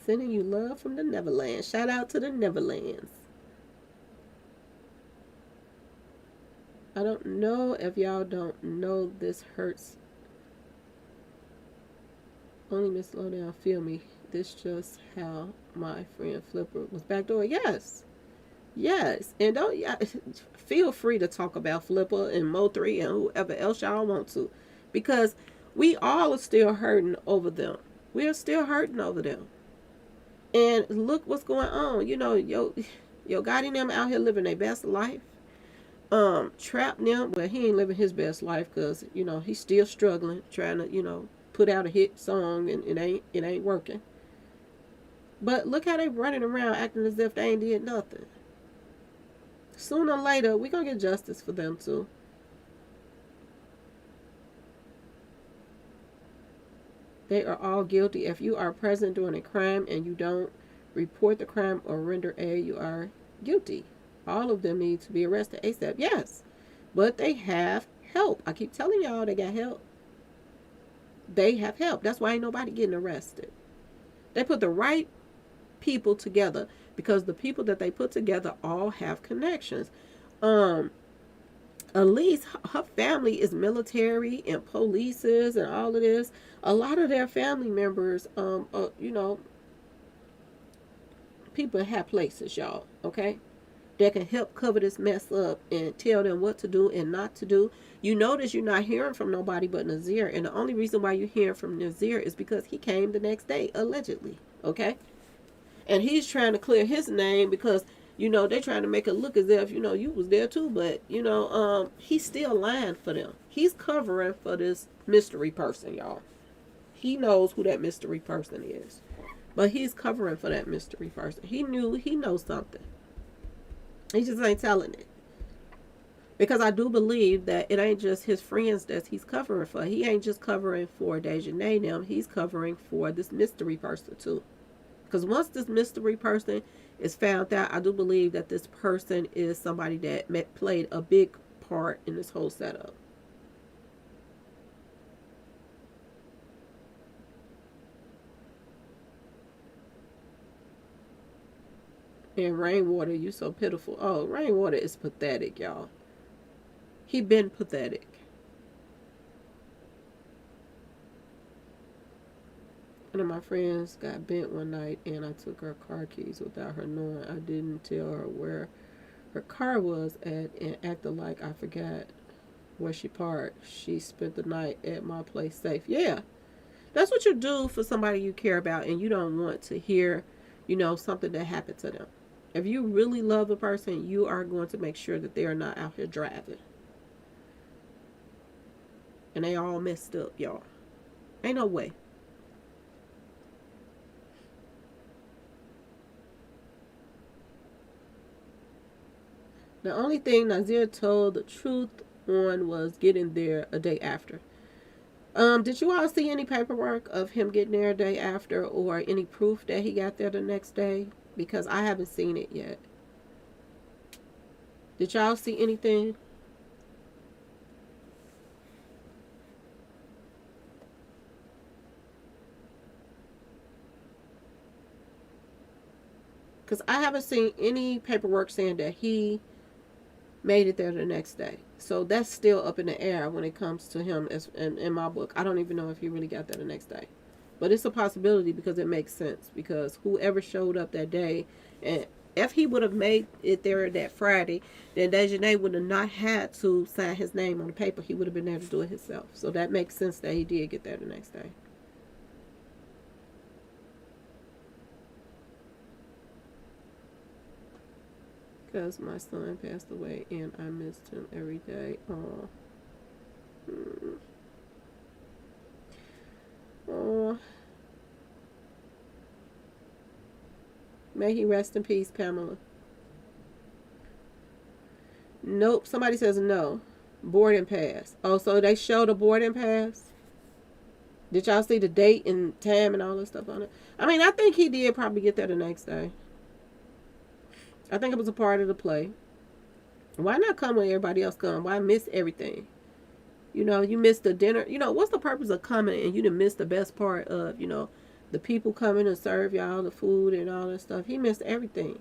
Sending you love from the Neverland. Shout out to the Neverlands. I don't know if y'all don't know this hurts. Only Miss Lowdown feel me. This just how my friend Flipper was backdoor. Yes. Yes, and don't feel free to talk about Flipper and Mo3 and whoever else y'all want to, because we all are still hurting over them. We are still hurting over them. And look what's going on. Yo Gotti and them out here living their best life. Trap them, well, he ain't living his best life, because he's still struggling, trying to put out a hit song, and it ain't working. But look how they running around acting as if they ain't did nothing. Sooner or later, we're going to get justice for them too. They are all guilty. If you are present during a crime and you don't report the crime or render aid, you are guilty. All of them need to be arrested ASAP. Yes. But they have help. I keep telling y'all they got help. They have help. That's why ain't nobody getting arrested. They put the right people together, because the people that they put together all have connections. Elise, her family is military and polices and all of this. A lot of their family members, people have places, y'all, okay, that can help cover this mess up and tell them what to do and not to do. You notice you're not hearing from nobody but Nazir, and the only reason why you're hearing from Nazir is because he came the next day, allegedly. Okay? And he's trying to clear his name because, they're trying to make it look as if, you was there too, but, he's still lying for them. He's covering for this mystery person, y'all. He knows who that mystery person is. But he's covering for that mystery person. He knows something. He just ain't telling it. Because I do believe that it ain't just his friends that he's covering for. He ain't just covering for Dejanay and them. He's covering for this mystery person too. Because once this mystery person is found out, I do believe that this person is somebody that played a big part in this whole setup. And Rainwater, you so pitiful. Oh, Rainwater is pathetic, y'all. He been pathetic. One of my friends got bent one night and I took her car keys without her knowing. I didn't tell her where her car was at and acted like I forgot where she parked. She spent the night at my place safe. Yeah, that's what you do for somebody you care about and you don't want to hear, something that happened to them. If you really love a person, you are going to make sure that they are not out here driving. And they all messed up, y'all. Ain't no way. The only thing Nazir told the truth on was getting there a day after. Did you all see any paperwork of him getting there a day after or any proof that he got there the next day? Because I haven't seen it yet. Did y'all see anything? Because I haven't seen any paperwork saying that he made it there the next day. So that's still up in the air when it comes to him as in my book. I don't even know if he really got there the next day. But it's a possibility because it makes sense. Because whoever showed up that day, and if he would have made it there that Friday, then Dejanay would have not had to sign his name on the paper. He would have been there to do it himself. So that makes sense that he did get there the next day. Because my son passed away and I missed him every day. Oh. Oh. May he rest in peace, Pamela. Nope. Somebody says no. Boarding pass. Oh, so they showed a boarding pass? Did y'all see the date and time and all this stuff on it? I mean, I think he did probably get there the next day. I think it was a part of the play. Why not come when everybody else come? Why miss everything? You missed the dinner. What's the purpose of coming and you didn't miss the best part of, the people coming to serve y'all the food and all that stuff. He missed everything.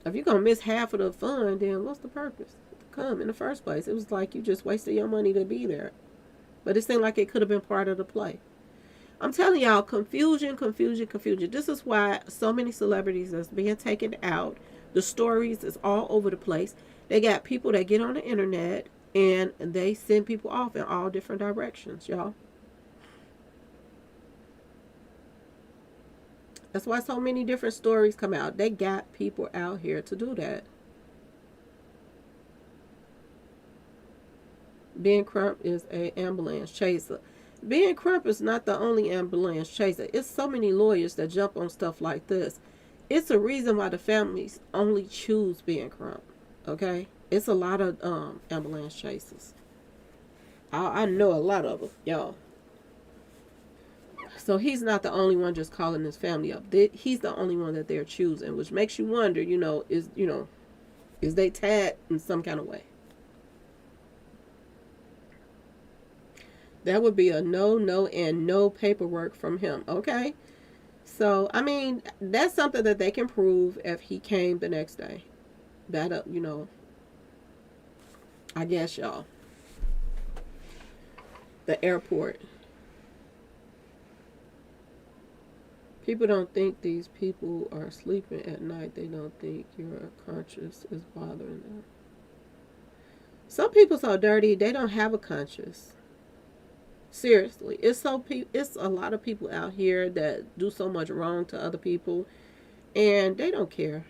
If you're going to miss half of the fun, then what's the purpose? To come in the first place. It was like you just wasted your money to be there. But it seemed like it could have been part of the play. I'm telling y'all, confusion. This is why so many celebrities is being taken out. The stories is all over the place. They got people that get on the internet and they send people off in all different directions, y'all. That's why so many different stories come out. They got people out here to do that. Ben Crump is an ambulance chaser. Ben Crump is not the only ambulance chaser. It's so many lawyers that jump on stuff like this. It's a reason why the families only choose Ben Crump. Okay? It's a lot of ambulance chasers. I know a lot of them, y'all. So he's not the only one just calling his family up. He's the only one that they're choosing, which makes you wonder, is they tied in some kind of way? That would be a no, and no paperwork from him. Okay? So, I mean, that's something that they can prove if he came the next day. That, I guess, y'all. The airport. People don't think these people are sleeping at night. They don't think your conscience is bothering them. Some people so dirty, they don't have a conscience. Seriously, it's a lot of people out here that do so much wrong to other people, and they don't care.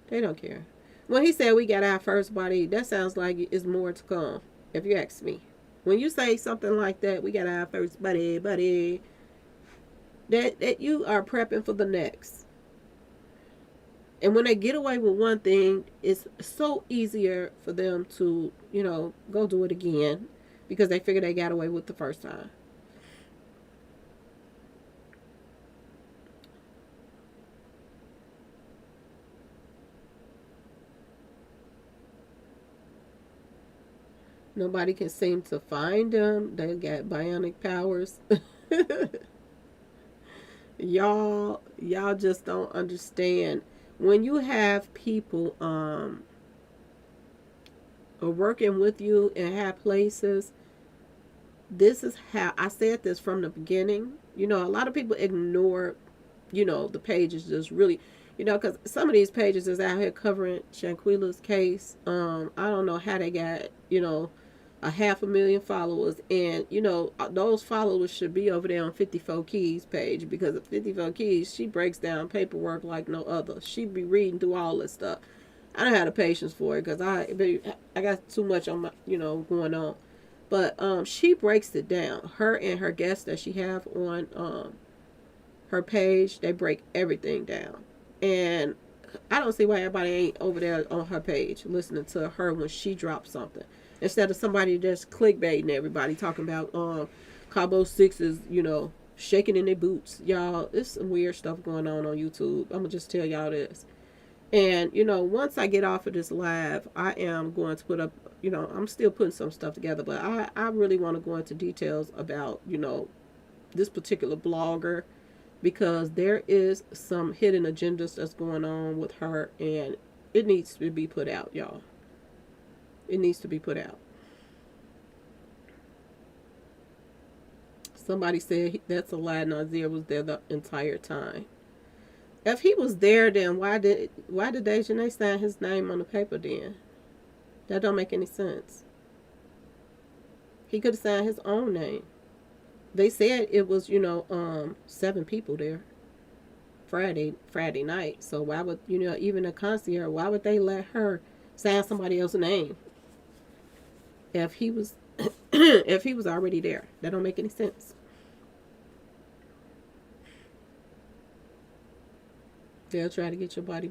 They don't care. When he said we got our first body, that sounds like it's more to come. If you ask me, when you say something like that, we got our first buddy, that you are prepping for the next. And when they get away with one thing, it's so easier for them to, go do it again because they figure they got away with the first time. Nobody can seem to find them. They got bionic powers. Y'all just don't understand. When you have people are working with you in high places, this is how I said this from the beginning. A lot of people ignore, the pages just really, because some of these pages is out here covering Shanquella's case. I don't know how they got, a 500,000 followers, and those followers should be over there on 54 Keys page, because at 54 Keys she breaks down paperwork like no other. She be reading through all this stuff. I don't have the patience for it because I got too much on my going on. But she breaks it down. Her and her guests that she have on her page, they break everything down. And I don't see why everybody ain't over there on her page listening to her when she drops something. Instead of somebody just clickbaiting everybody talking about Cabo Six is, shaking in their boots. Y'all, there's some weird stuff going on YouTube. I'm gonna just tell y'all this. And, once I get off of this live, I am going to put up, I'm still putting some stuff together, but I really want to go into details about, this particular blogger, because there is some hidden agendas that's going on with her, and it needs to be put out, y'all. It needs to be put out. Somebody said that's a lie. Nazir was there the entire time. If he was there, then why did Dejanay sign his name on the paper then? That don't make any sense. He could have signed his own name. They said it was, 7 people there Friday night. So why would, even a concierge, why would they let her sign somebody else's name if he was if he was already there? That don't make any sense. They'll try to get your body.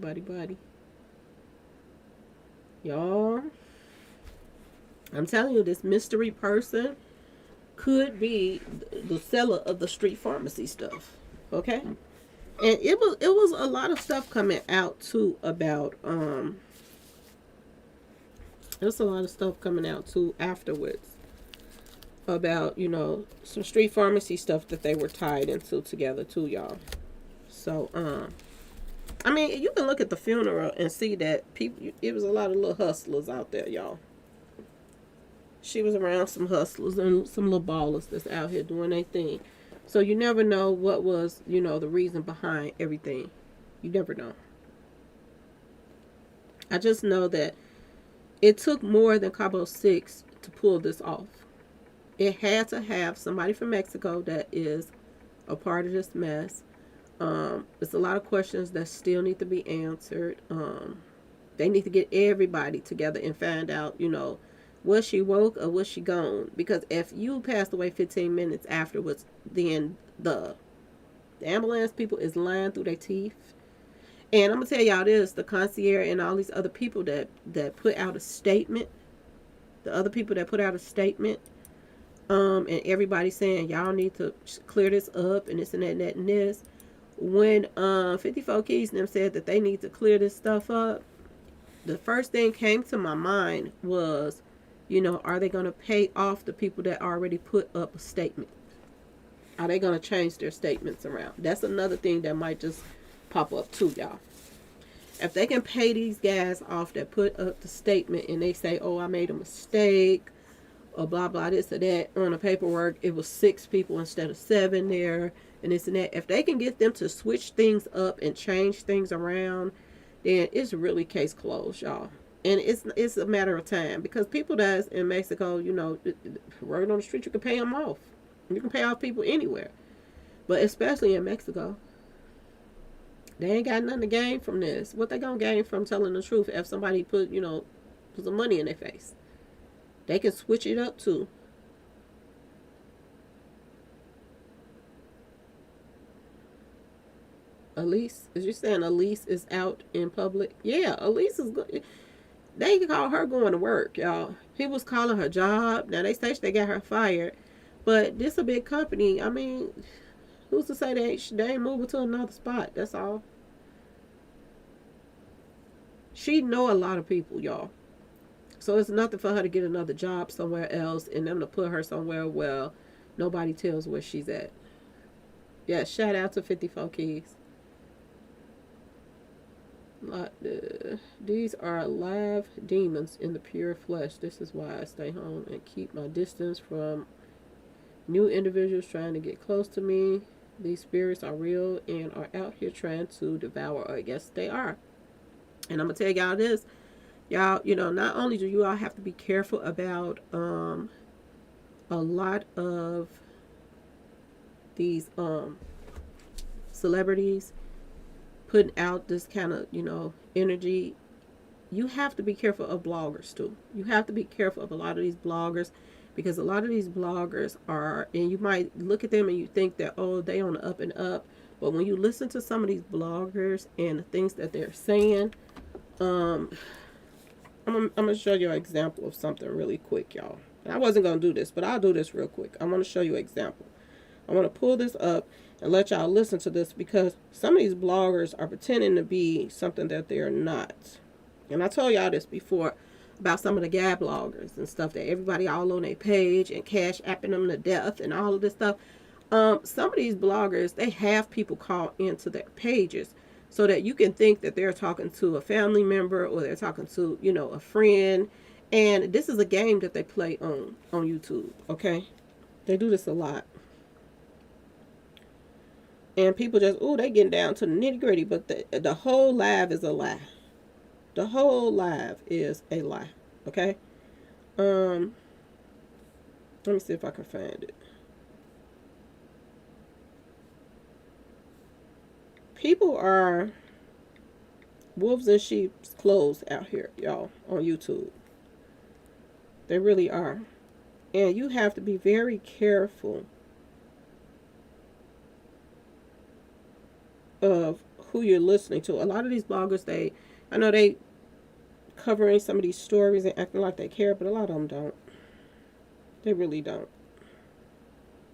Y'all, I'm telling you, this mystery person could be the seller of the street pharmacy stuff. Okay? And it was a lot of stuff coming out too about there's a lot of stuff coming out too afterwards about, some street pharmacy stuff that they were tied into together too, y'all. So I mean, you can look at the funeral and see that it was a lot of little hustlers out there, y'all. She was around some hustlers and some little ballers that's out here doing their thing. So you never know what was, the reason behind everything. You never know. I just know that it took more than Cabo Six to pull this off. It had to have somebody from Mexico that is a part of this mess. There's a lot of questions that still need to be answered. They need to get everybody together and find out, was she woke or was she gone? Because if you passed away 15 minutes afterwards, then the ambulance people is lying through their teeth. And I'm gonna tell y'all this: the concierge and all these other people that put out a statement, and everybody saying y'all need to clear this up and this and that and that and this. When 54 Keys and them said that they need to clear this stuff up, the first thing came to my mind was, are they going to pay off the people that already put up a statement? Are they going to change their statements around? That's another thing that might just pop up too, y'all. If they can pay these guys off that put up the statement and they say, oh, I made a mistake, or blah, blah, this or that, on the paperwork, it was 6 people instead of 7 there, and this and that. If they can get them to switch things up and change things around, then it's really case closed, y'all. And it's a matter of time, because people that's in Mexico, working on the street, you can pay them off. You can pay off people anywhere, but especially in Mexico, they ain't got nothing to gain from this. What they gonna gain from telling the truth if somebody put some money in their face? They can switch it up too. Elise, is you saying Elise is out in public? Yeah, Elise is good. They call her going to work, y'all. People's calling her job. Now they say they got her fired, but this a big company. I mean, who's to say they ain't moving to another spot? That's all. She know a lot of people, y'all. So it's nothing for her to get another job somewhere else and them to put her somewhere where nobody tells where she's at. Yeah, shout out to 54 Keys. These are live demons in the pure flesh. This is why I stay home and keep my distance from new individuals trying to get close to me. These spirits are real and are out here trying to devour us. Yes, they are. And I'm going to tell y'all this. Y'all, not only do you all have to be careful about a lot of these celebrities putting out this kind of, energy, you have to be careful of bloggers too. You have to be careful of a lot of these bloggers, because a lot of these bloggers are, and you might look at them and you think that, oh, they on the up and up. But when you listen to some of these bloggers and the things that they're saying, I'm going to show you an example of something really quick, y'all. And I wasn't going to do this, but I'll do this real quick. I want to show you an example. I want to pull this up and let y'all listen to this, because some of these bloggers are pretending to be something that they're not. And I told y'all this before about some of the gab bloggers and stuff, that everybody all on their page and cash apping them to death and all of this stuff. Some of these bloggers, they have people call into their pages so that you can think that they're talking to a family member or they're talking to, a friend. And this is a game that they play on YouTube, okay? They do this a lot. And people just, they getting down to the nitty gritty, but the whole live is a lie. The whole live is a lie, okay? Let me see if I can find it. People are wolves in sheep's clothes out here, y'all, on YouTube. They really are. And you have to be very careful of who you're listening to. A lot of these bloggers, I know they covering some of these stories and acting like they care, but a lot of them don't. They really don't.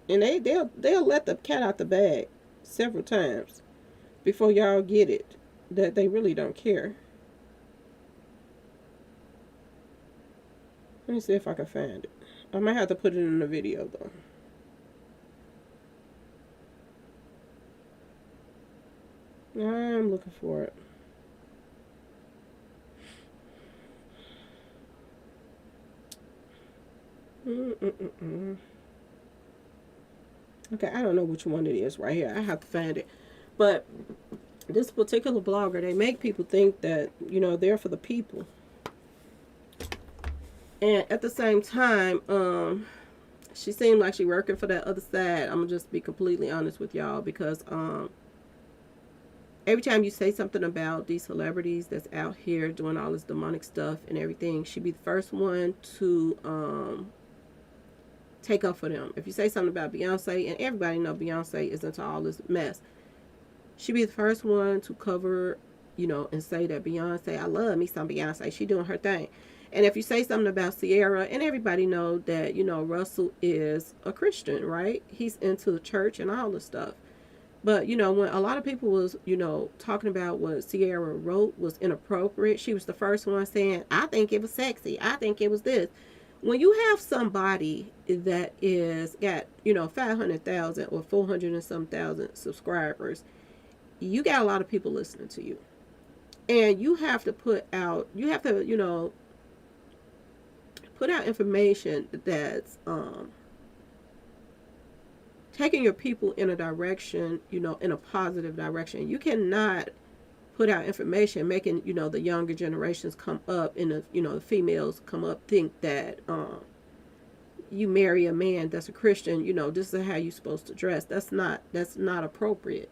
And they'll let the cat out the bag several times before y'all get it that they really don't care. Let me see if I can find it. I might have to put it in the video though. I'm looking for it. Okay, I don't know which one it is right here. I have to find it. But this particular blogger, they make people think that, they're for the people. And at the same time, she seemed like she working for that other side. I'm going to just be completely honest with y'all, because every time you say something about these celebrities that's out here doing all this demonic stuff and everything, she'd be the first one to take up for them. If you say something about Beyonce, and everybody know Beyonce is into all this mess, she'd be the first one to cover, and say that Beyonce, I love me some Beyonce, she doing her thing. And if you say something about Sierra, and everybody know that, Russell is a Christian, right? He's into the church and all this stuff. But, when a lot of people was, talking about what Sierra wrote was inappropriate, she was the first one saying, I think it was sexy. I think it was this. When you have somebody that is got, 500,000 or 400 and some thousand subscribers, you got a lot of people listening to you. And you have to put out information that's taking your people in a direction, in a positive direction. You cannot put out information, making, you know, the younger generations come up, and the, you know, the females come up, think that you marry a man that's a Christian, you know, this is how you're supposed to dress. That's not appropriate.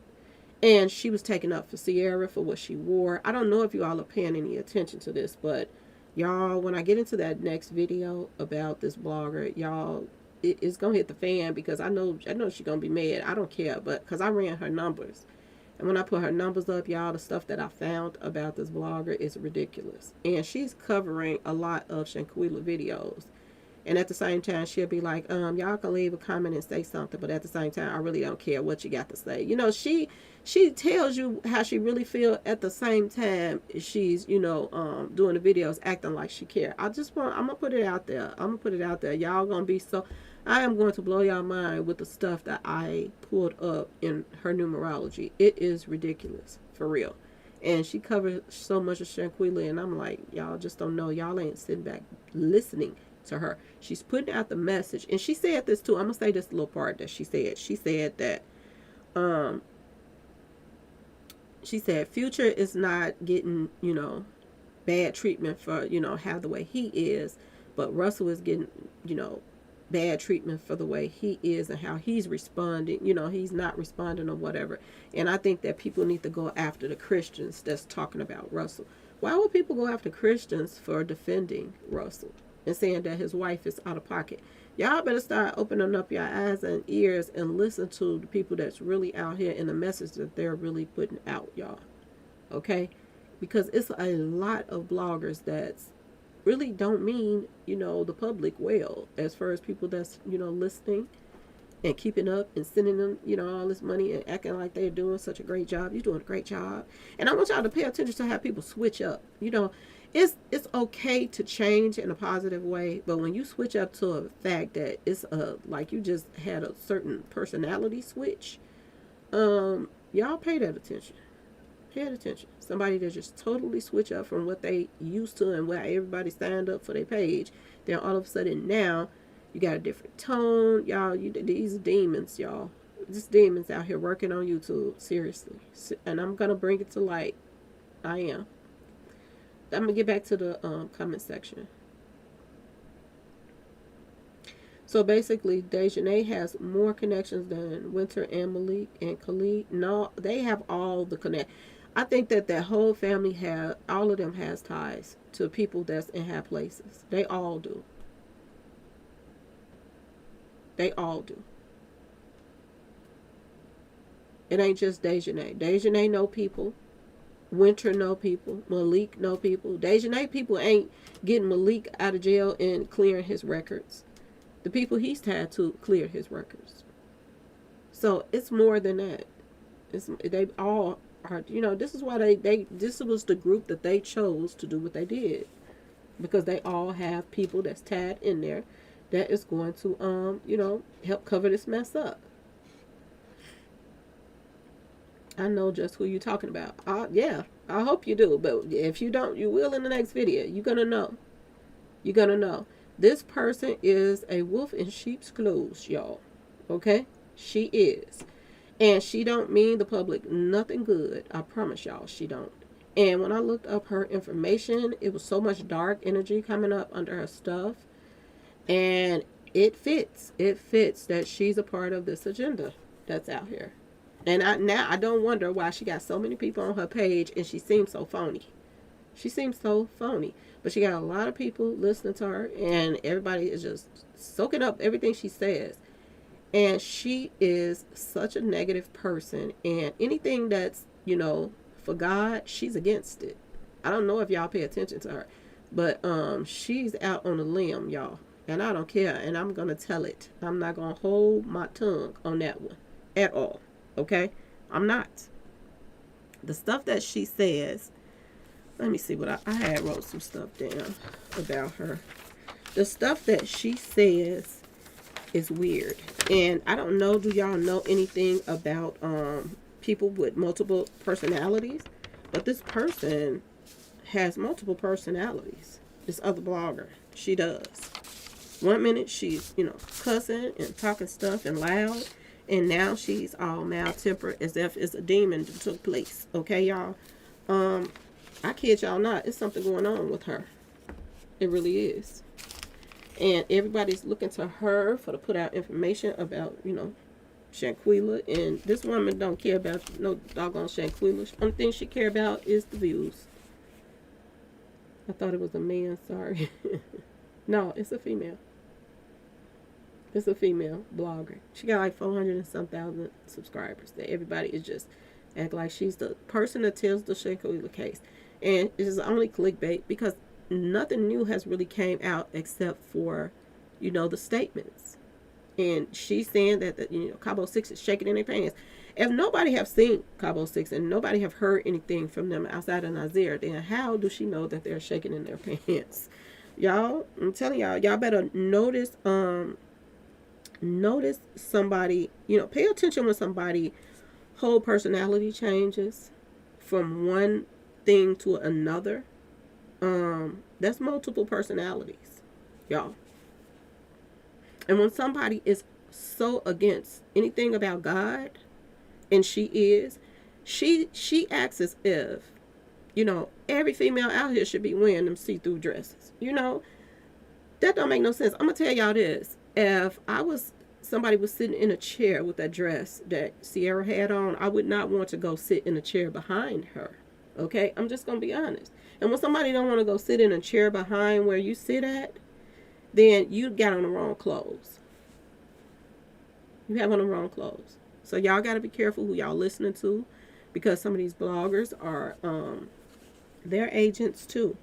And she was taken up for Sierra for what she wore. I don't know if you all are paying any attention to this, but y'all, when I get into that next video about this blogger, y'all, it's gonna hit the fan, because I know she's gonna be mad. I don't care, but because I ran her numbers, and when I put her numbers up, y'all, the stuff that I found about this blogger is ridiculous. And she's covering a lot of Shanquella videos. And at the same time, she'll be like, y'all can leave a comment and say something, but at the same time, I really don't care what you got to say. You know, she tells you how she really feel. At the same time, she's, you know, doing the videos acting like she care. I'm gonna put it out there. Y'all gonna be so, I am going to blow y'all mind with the stuff that I pulled up in her numerology. It is ridiculous, for real. And she covered so much of Shanquella, and I'm like, y'all just don't know. Y'all ain't sitting back listening to her. She's putting out the message, and she said this too. I'm gonna say this little part that she said. She said that Future is not getting, you know, bad treatment for, you know, how the way he is, but Russell is getting, you know, bad treatment for the way he is and how he's responding. You know, he's not responding or whatever. And I think that people need to go after the Christians that's talking about Russell. Why would people go after Christians for defending Russell and saying that his wife is out of pocket? Y'all better start opening up your eyes and ears and listen to the people that's really out here and the message that they're really putting out, y'all. Okay? Because it's a lot of bloggers that's really don't mean, you know, the public well, as far as people that's, you know, listening and keeping up and sending them, you know, all this money and acting like they're doing such a great job. You're doing a great job. And I want y'all to pay attention to how people switch up. You know, it's okay to change in a positive way, but when you switch up to a fact that it's like you just had a certain personality switch, y'all pay that attention. Pay attention. Somebody that just totally switch up from what they used to and where everybody signed up for their page, then all of a sudden now you got a different tone. Y'all, these demons, y'all. Just demons out here working on YouTube. Seriously. And I'm going to bring it to light. I am. I'm going to get back to the comment section. So basically, Dejanay has more connections than Winter and Malik and Khalid. No, they have all the connect. I think that whole family all of them has ties to people that's in high places. They all do. They all do. It ain't just Dejanay. Dejanay know people. Winter know people. Malik know people. Dejanay people ain't getting Malik out of jail and clearing his records. The people he's tied to clear his records. So it's more than that. They all are, you know, this is why this was the group that they chose to do what they did. Because they all have people that's tied in there that is going to, you know, help cover this mess up. I know just who you're talking about. Yeah, I hope you do. But if you don't, you will in the next video. You're going to know. You're going to know. This person is a wolf in sheep's clothes, y'all. Okay? She is. And she don't mean the public nothing good. I promise y'all, she don't. And when I looked up her information, it was so much dark energy coming up under her stuff. And it fits. It fits that she's a part of this agenda that's out here. And now I don't wonder why she got so many people on her page and she seems so phony. She seems so phony. But she got a lot of people listening to her and everybody is just soaking up everything she says. And she is such a negative person. And anything that's, you know, for God, she's against it. I don't know if y'all pay attention to her. But she's out on a limb, y'all. And I don't care. And I'm going to tell it. I'm not going to hold my tongue on that one at all. Okay? I'm not. The stuff that she says, let me see what I had wrote some stuff down about her. The stuff that she says is weird. And I don't know, do y'all know anything about people with multiple personalities? But this person has multiple personalities. This other blogger, she does. One minute she's, you know, cussing and talking stuff and loud. And now she's all mal-tempered as if it's a demon that took place. Okay, y'all? I kid y'all not, it's something going on with her. It really is. And everybody's looking to her for to put out information about, Shanquella. And this woman don't care about no doggone Shanquella. Only thing she care about is the views. I thought it was a man, sorry. No, it's a female. It's a female blogger. She got like 400 and some thousand subscribers. That everybody is just act like she's the person that tells the Shanquella case. And it is only clickbait because nothing new has really came out except for, the statements. And she's saying that Cabo 6 is shaking in their pants. If nobody have seen Cabo 6 and nobody have heard anything from them outside of Nazir, then how do she know that they're shaking in their pants? Y'all, I'm telling y'all better notice somebody, pay attention when somebody whole personality changes from one thing to another. That's multiple personalities, y'all. And when somebody is so against anything about God, and she acts as if, every female out here should be wearing them see-through dresses. That don't make no sense. I'm gonna tell y'all this. If somebody was sitting in a chair with that dress that Sierra had on, I would not want to go sit in a chair behind her. Okay? I'm just gonna be honest. And when somebody don't want to go sit in a chair behind where you sit at, then you got on the wrong clothes. You have on the wrong clothes. So y'all got to be careful who y'all listening to, because some of these bloggers are they're agents too.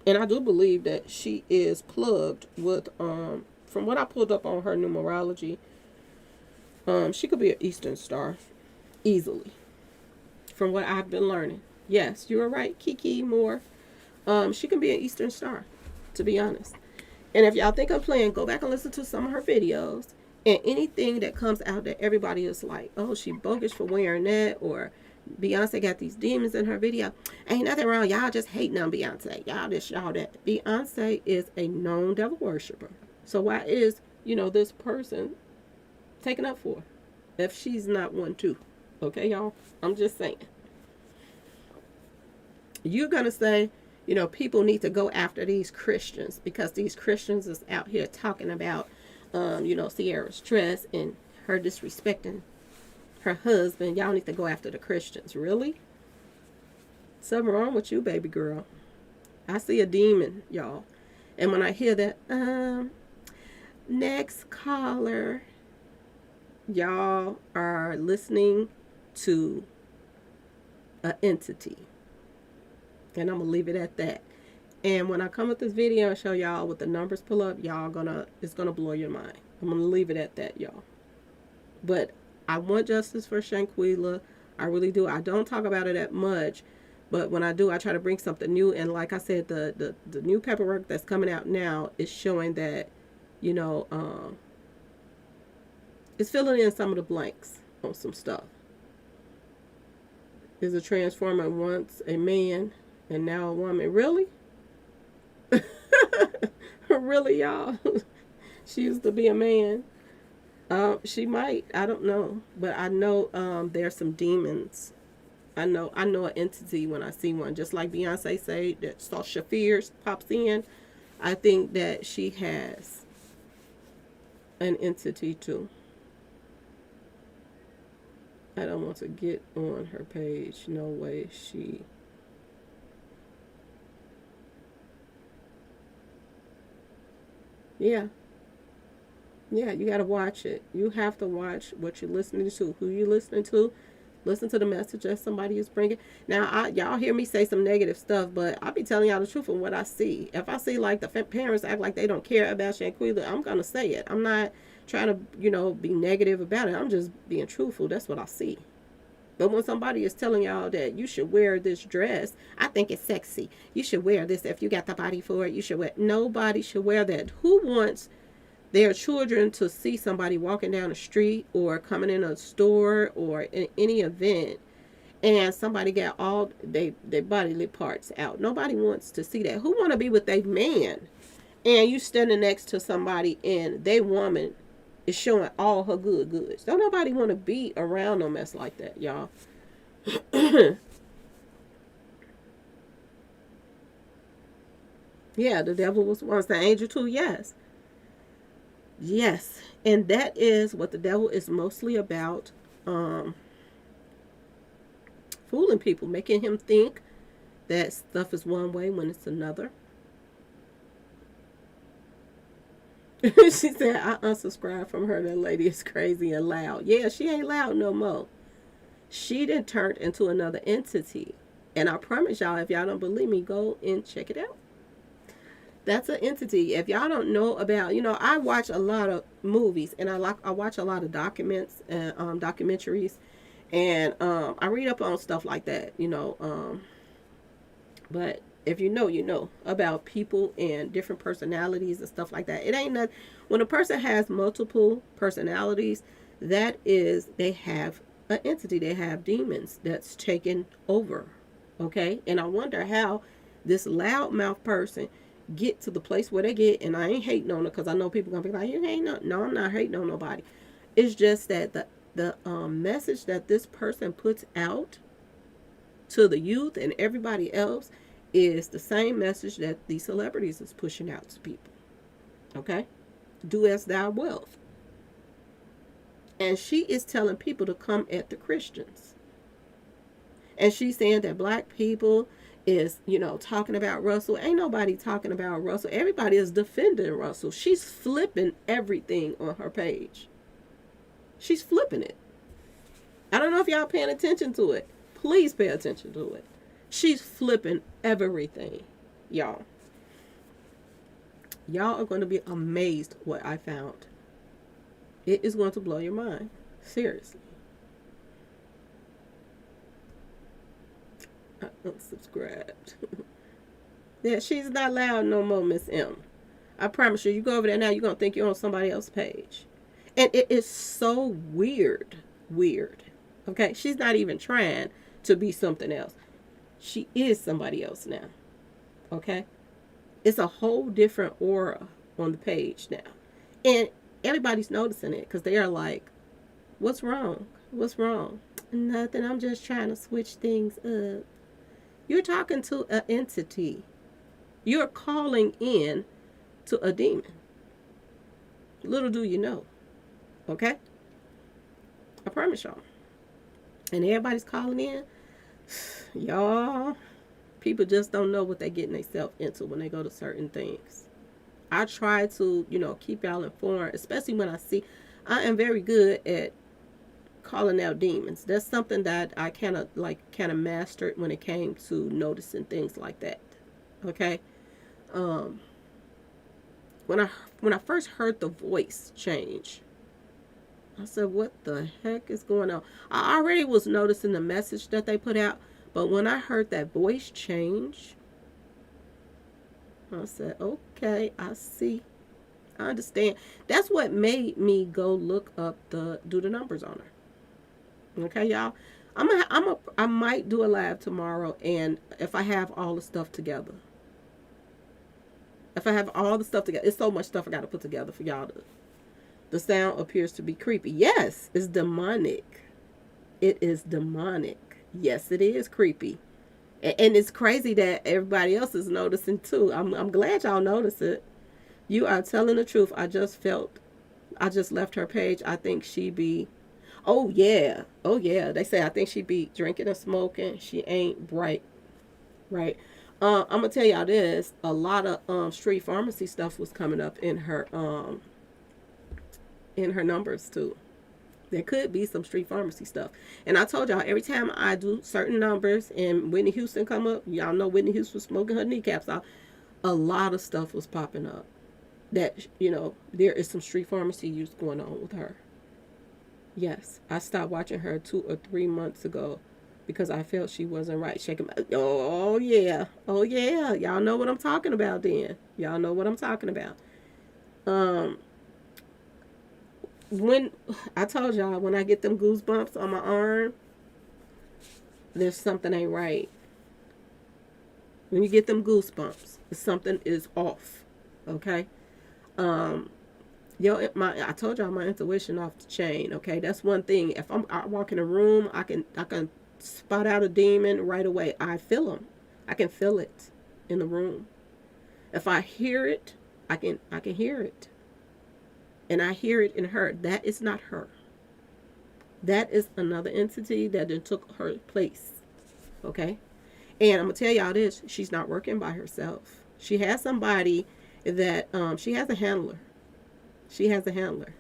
And I do believe that she is plugged with from what I pulled up on her numerology, she could be an Eastern Star easily. From what I've been learning. Yes, you were right, Kiki Moore. She can be an Eastern Star, to be honest. And if y'all think I'm playing, go back and listen to some of her videos. And anything that comes out that everybody is like, oh, she bogus for wearing that, or Beyonce got these demons in her video. Ain't nothing wrong. Y'all just hating on Beyonce. Y'all this, y'all that. Beyonce is a known devil worshiper. So why is, this person taken up for if she's not one too? Okay, y'all? I'm just saying. You're going to say, people need to go after these Christians because these Christians is out here talking about, Sierra's dress and her disrespecting her husband. Y'all need to go after the Christians. Really? Something wrong with you, baby girl. I see a demon, y'all. And when I hear that, next caller, y'all are listening to an entity. And I'm going to leave it at that. And when I come with this video and show y'all what the numbers pull up, it's going to blow your mind. I'm going to leave it at that, y'all. But I want justice for Shanquella. I really do. I don't talk about it that much. But when I do, I try to bring something new. And like I said, the new paperwork that's coming out now is showing that, it's filling in some of the blanks on some stuff. Is a transformer once a man and now a woman? Really? Really, y'all? She used to be a man. She might. I don't know. But I know there's some demons. I know an entity when I see one. Just like Beyonce say that Sasha Fierce pops in. I think that she has an entity too. I don't want to get on her page. No way. Yeah, you got to watch it. You have to watch what you're listening to, who you're listening to. Listen to the message that somebody is bringing. Now, y'all hear me say some negative stuff, but I'll be telling y'all the truth of what I see. If I see like the parents act like they don't care about Shanquella, I'm going to say it. I'm not trying to, be negative about it. I'm just being truthful. That's what I see. But when somebody is telling y'all that you should wear this dress, I think it's sexy. You should wear this. If you got the body for it, you should wear it. Nobody should wear that. Who wants their children to see somebody walking down the street or coming in a store or in any event and somebody got all their bodily parts out? Nobody wants to see that. Who want to be with a man and you standing next to somebody and they woman is showing all her goods? Don't nobody want to be around no mess like that, y'all. Yeah, the devil was once the angel too. Yes. Yes. And that is what the devil is mostly about. Um, Fooling people, making him think that stuff is one way when it's another. She said, I unsubscribed from her. That lady is crazy and loud. Yeah, she ain't loud no more. She done turned into another entity. And I promise y'all, if y'all don't believe me, go and check it out. That's an entity. If y'all don't know about, I watch a lot of movies and I watch a lot of documents and documentaries, and I read up on stuff like that. But if you know, you know about people and different personalities and stuff like that. It ain't that when a person has multiple personalities, that is they have an entity. They have demons that's taken over. Okay, and I wonder how this loudmouth person get to the place where they get. And I ain't hating on it because I know people gonna be like, you ain't no, I'm not hating on nobody. It's just that the message that this person puts out to the youth and everybody else is the same message that these celebrities is pushing out to people. Okay? Do as thou wilt. And she is telling people to come at the Christians. And she's saying that black people is, talking about Russell. Ain't nobody talking about Russell. Everybody is defending Russell. She's flipping everything on her page. She's flipping it. I don't know if y'all paying attention to it. Please pay attention to it. She's flipping everything, y'all. Y'all are going to be amazed what I found. It is going to blow your mind. Seriously. I unsubscribed. Yeah, she's not loud no more, Miss M. I promise you, you go over there now, you're going to think you're on somebody else's page. And it is so weird. Weird. Okay? She's not even trying to be something else. She is somebody else now. Okay? It's a whole different aura on the page now. And everybody's noticing it because they are like, what's wrong? What's wrong? Nothing. I'm just trying to switch things up. You're talking to an entity. You're calling in to a demon. Little do you know. Okay? I promise y'all. And everybody's calling in. Y'all, people just don't know what they're getting themselves into when they go to certain things. I try to, keep y'all informed, especially when I am very good at calling out demons. That's something that I kind of mastered when it came to noticing things like that. Okay? When I first heard the voice change, I said, what the heck is going on? I already was noticing the message that they put out, but when I heard that voice change, I said, okay, I see. I understand. That's what made me go look up do the numbers on her. Okay, y'all. I might do a live tomorrow, and if I have all the stuff together. If I have all the stuff together, it's so much stuff I got to put together for y'all to. The sound appears to be creepy. Yes, it's demonic. It is demonic. Yes, it is creepy. And it's crazy that everybody else is noticing too. I'm glad y'all notice it. You are telling the truth. I just left her page. I think she be, oh yeah. They say I think she be drinking and smoking. She ain't bright. Right. I'm gonna tell y'all this. A lot of street pharmacy stuff was coming up in her numbers too. There could be some street pharmacy stuff. And I told y'all, every time I do certain numbers and Whitney Houston come up, y'all know Whitney Houston was smoking her kneecaps out. A lot of stuff was popping up that, there is some street pharmacy use going on with her. Yes, I stopped watching her 2 or 3 months ago because I felt she wasn't right. Shaking my, oh yeah. Y'all know what I'm talking about then. Y'all know what I'm talking about. When I told y'all, when I get them goosebumps on my arm, there's something ain't right. When you get them goosebumps, something is off. Okay? I told y'all my intuition off the chain. Okay, that's one thing. If I walk in a room, I can spot out a demon right away. I feel them. I can feel it in the room. If I hear it, I can hear it. And I hear it in her. That is not her. That is another entity that then took her place. Okay? And I'm gonna tell y'all this, she's not working by herself. She has somebody that she has a handler. She has a handler.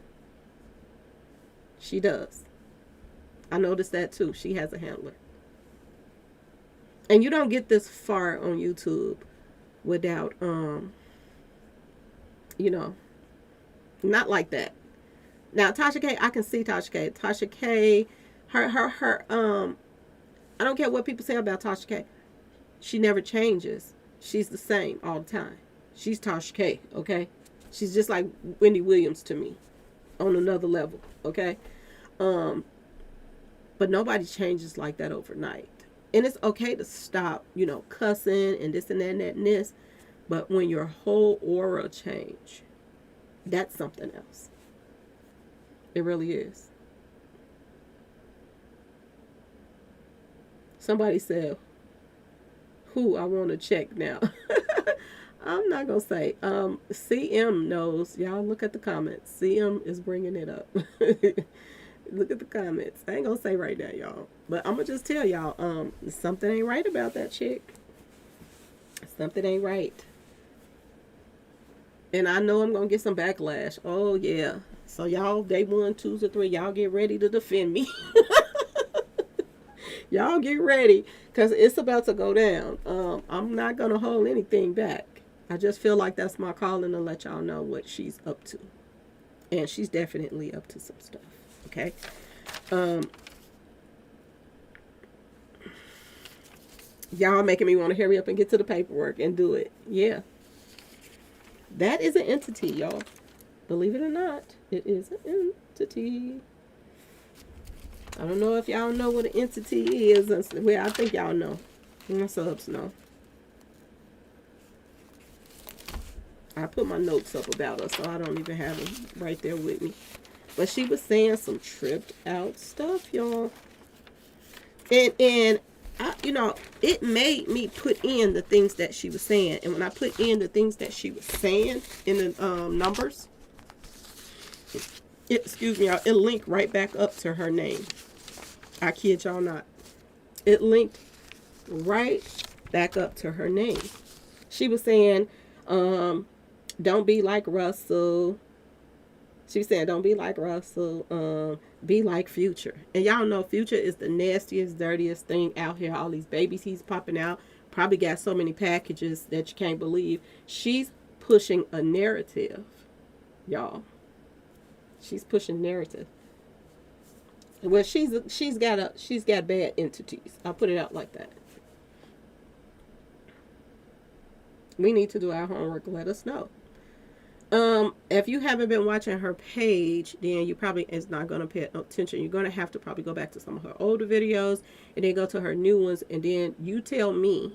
She does. I noticed that too. She has a handler. And you don't get this far on YouTube without you know, not like that. Now Tasha K, I can see Tasha K. Tasha K, her I don't care what people say about Tasha K. She never changes. She's the same all the time. She's Tasha K, okay? She's just like Wendy Williams to me on another level, okay? But nobody changes like that overnight. And it's okay to stop, cussing and this and that and that and this. But when your whole aura change, that's something else. It really is. Somebody said, who I want to check now. I'm not going to say. CM knows. Y'all look at the comments. CM is bringing it up. Look at the comments. I ain't going to say right now, y'all. But I'm going to just tell y'all, something ain't right about that chick. Something ain't right. And I know I'm going to get some backlash. Oh, yeah. So y'all, day 1, 2, or 3, y'all get ready to defend me. Y'all get ready, because it's about to go down. I'm not going to hold anything back. I just feel like that's my calling to let y'all know what she's up to. And she's definitely up to some stuff. Okay? Y'all making me want to hurry up and get to the paperwork and do it. Yeah. That is an entity, y'all. Believe it or not, it is an entity. I don't know if y'all know what an entity is. Well, I think y'all know. My subs know. I put my notes up about her, so I don't even have them right there with me. But she was saying some tripped out stuff, y'all. And I, it made me put in the things that she was saying. And when I put in the things that she was saying in the numbers, excuse me, y'all, it linked right back up to her name. I kid y'all not. It linked right back up to her name. She was saying, don't be like Russell. She was saying, don't be like Russell. Be like Future. And y'all know Future is the nastiest, dirtiest thing out here. All these babies he's popping out. Probably got so many packages that you can't believe. She's pushing a narrative, y'all. She's pushing narrative. Well, she's got bad entities. I'll put it out like that. We need to do our homework. Let us know. If you haven't been watching her page, then you probably is not going to pay attention. You're going to have to probably go back to some of her older videos and then go to her new ones, and then you tell me,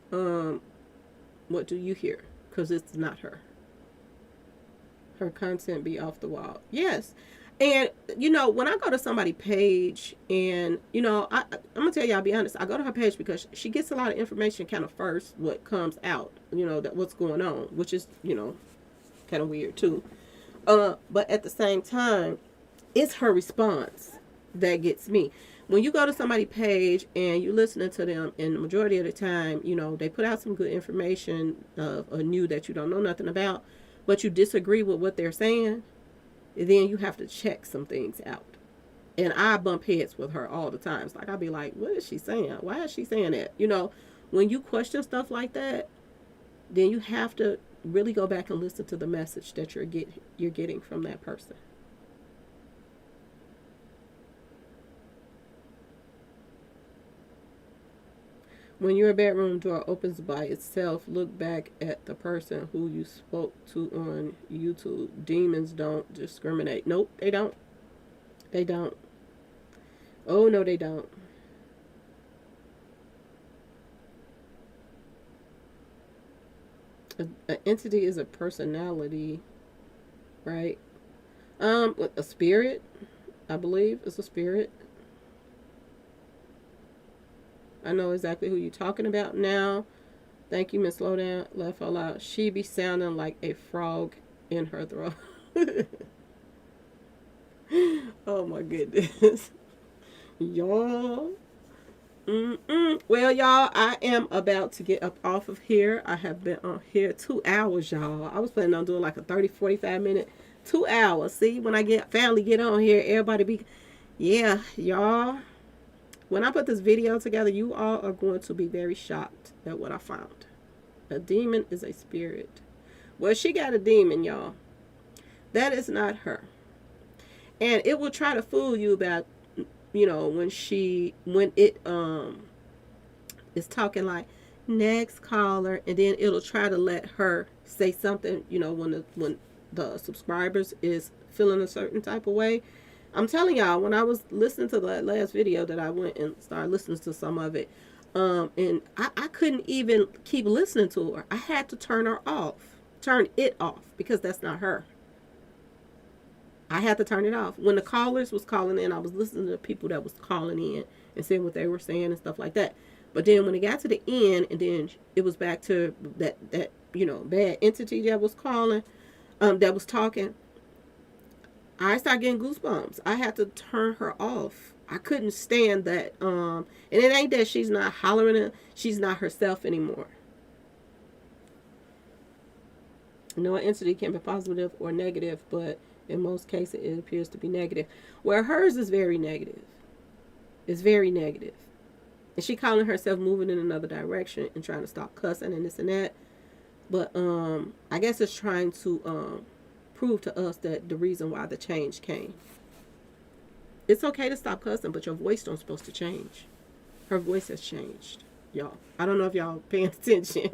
what do you hear? Because it's not her. Her content be off the wall. Yes. And, when I go to somebody's page and, I'm going to tell you, I'll be honest. I go to her page because she gets a lot of information kind of first, what comes out, that what's going on, which is, kind of weird too. But at the same time, it's her response that gets me. When you go to somebody's page and you're listening to them, and the majority of the time, they put out some good information or new that you don't know nothing about, but you disagree with what they're saying, then you have to check some things out. And I bump heads with her all the time. It's like, I'll be like, what is she saying? Why is she saying that? When you question stuff like that, then you have to really go back and listen to the message that you're getting from that person. When your bedroom door opens by itself, look back at the person who you spoke to on YouTube. Demons don't discriminate. Nope, they don't. They don't. Oh, no, they don't. An entity is a personality, right? A spirit, I believe, is a spirit. I know exactly who you're talking about now. Thank you, Miss Slowdown. Laugh out loud. She be sounding like a frog in her throat. Oh my goodness. Y'all. Well, y'all, I am about to get up off of here. I have been on here 2 hours, y'all. I was planning on doing like a 30, 45 minute, 2 hours. See, when I get family get on here, everybody be, yeah, y'all. When I put this video together, you all are going to be very shocked at what I found. A demon is a spirit. Well, she got a demon, y'all. That is not her. And it will try to fool you about, when it is talking like next caller, and then it'll try to let her say something, when the subscribers is feeling a certain type of way. I'm telling y'all, when I was listening to the last video that I went and started listening to some of it, and I couldn't even keep listening to her. I had to turn it off, because that's not her. I had to turn it off. When the callers was calling in, I was listening to the people that was calling in and saying what they were saying and stuff like that. But then when it got to the end, and then it was back to that bad entity that was calling, that was talking, I started getting goosebumps. I had to turn her off. I couldn't stand that. And it ain't that she's not hollering. She's not herself anymore. No entity can be positive or negative, but in most cases it appears to be negative. Where hers is very negative. It's very negative. And she calling herself moving in another direction and trying to stop cussing and this and that. But I guess it's trying to prove to us that the reason why the change came. It's okay to stop cussing, but your voice don't supposed to change. Her voice has changed, y'all. I don't know if y'all paying attention.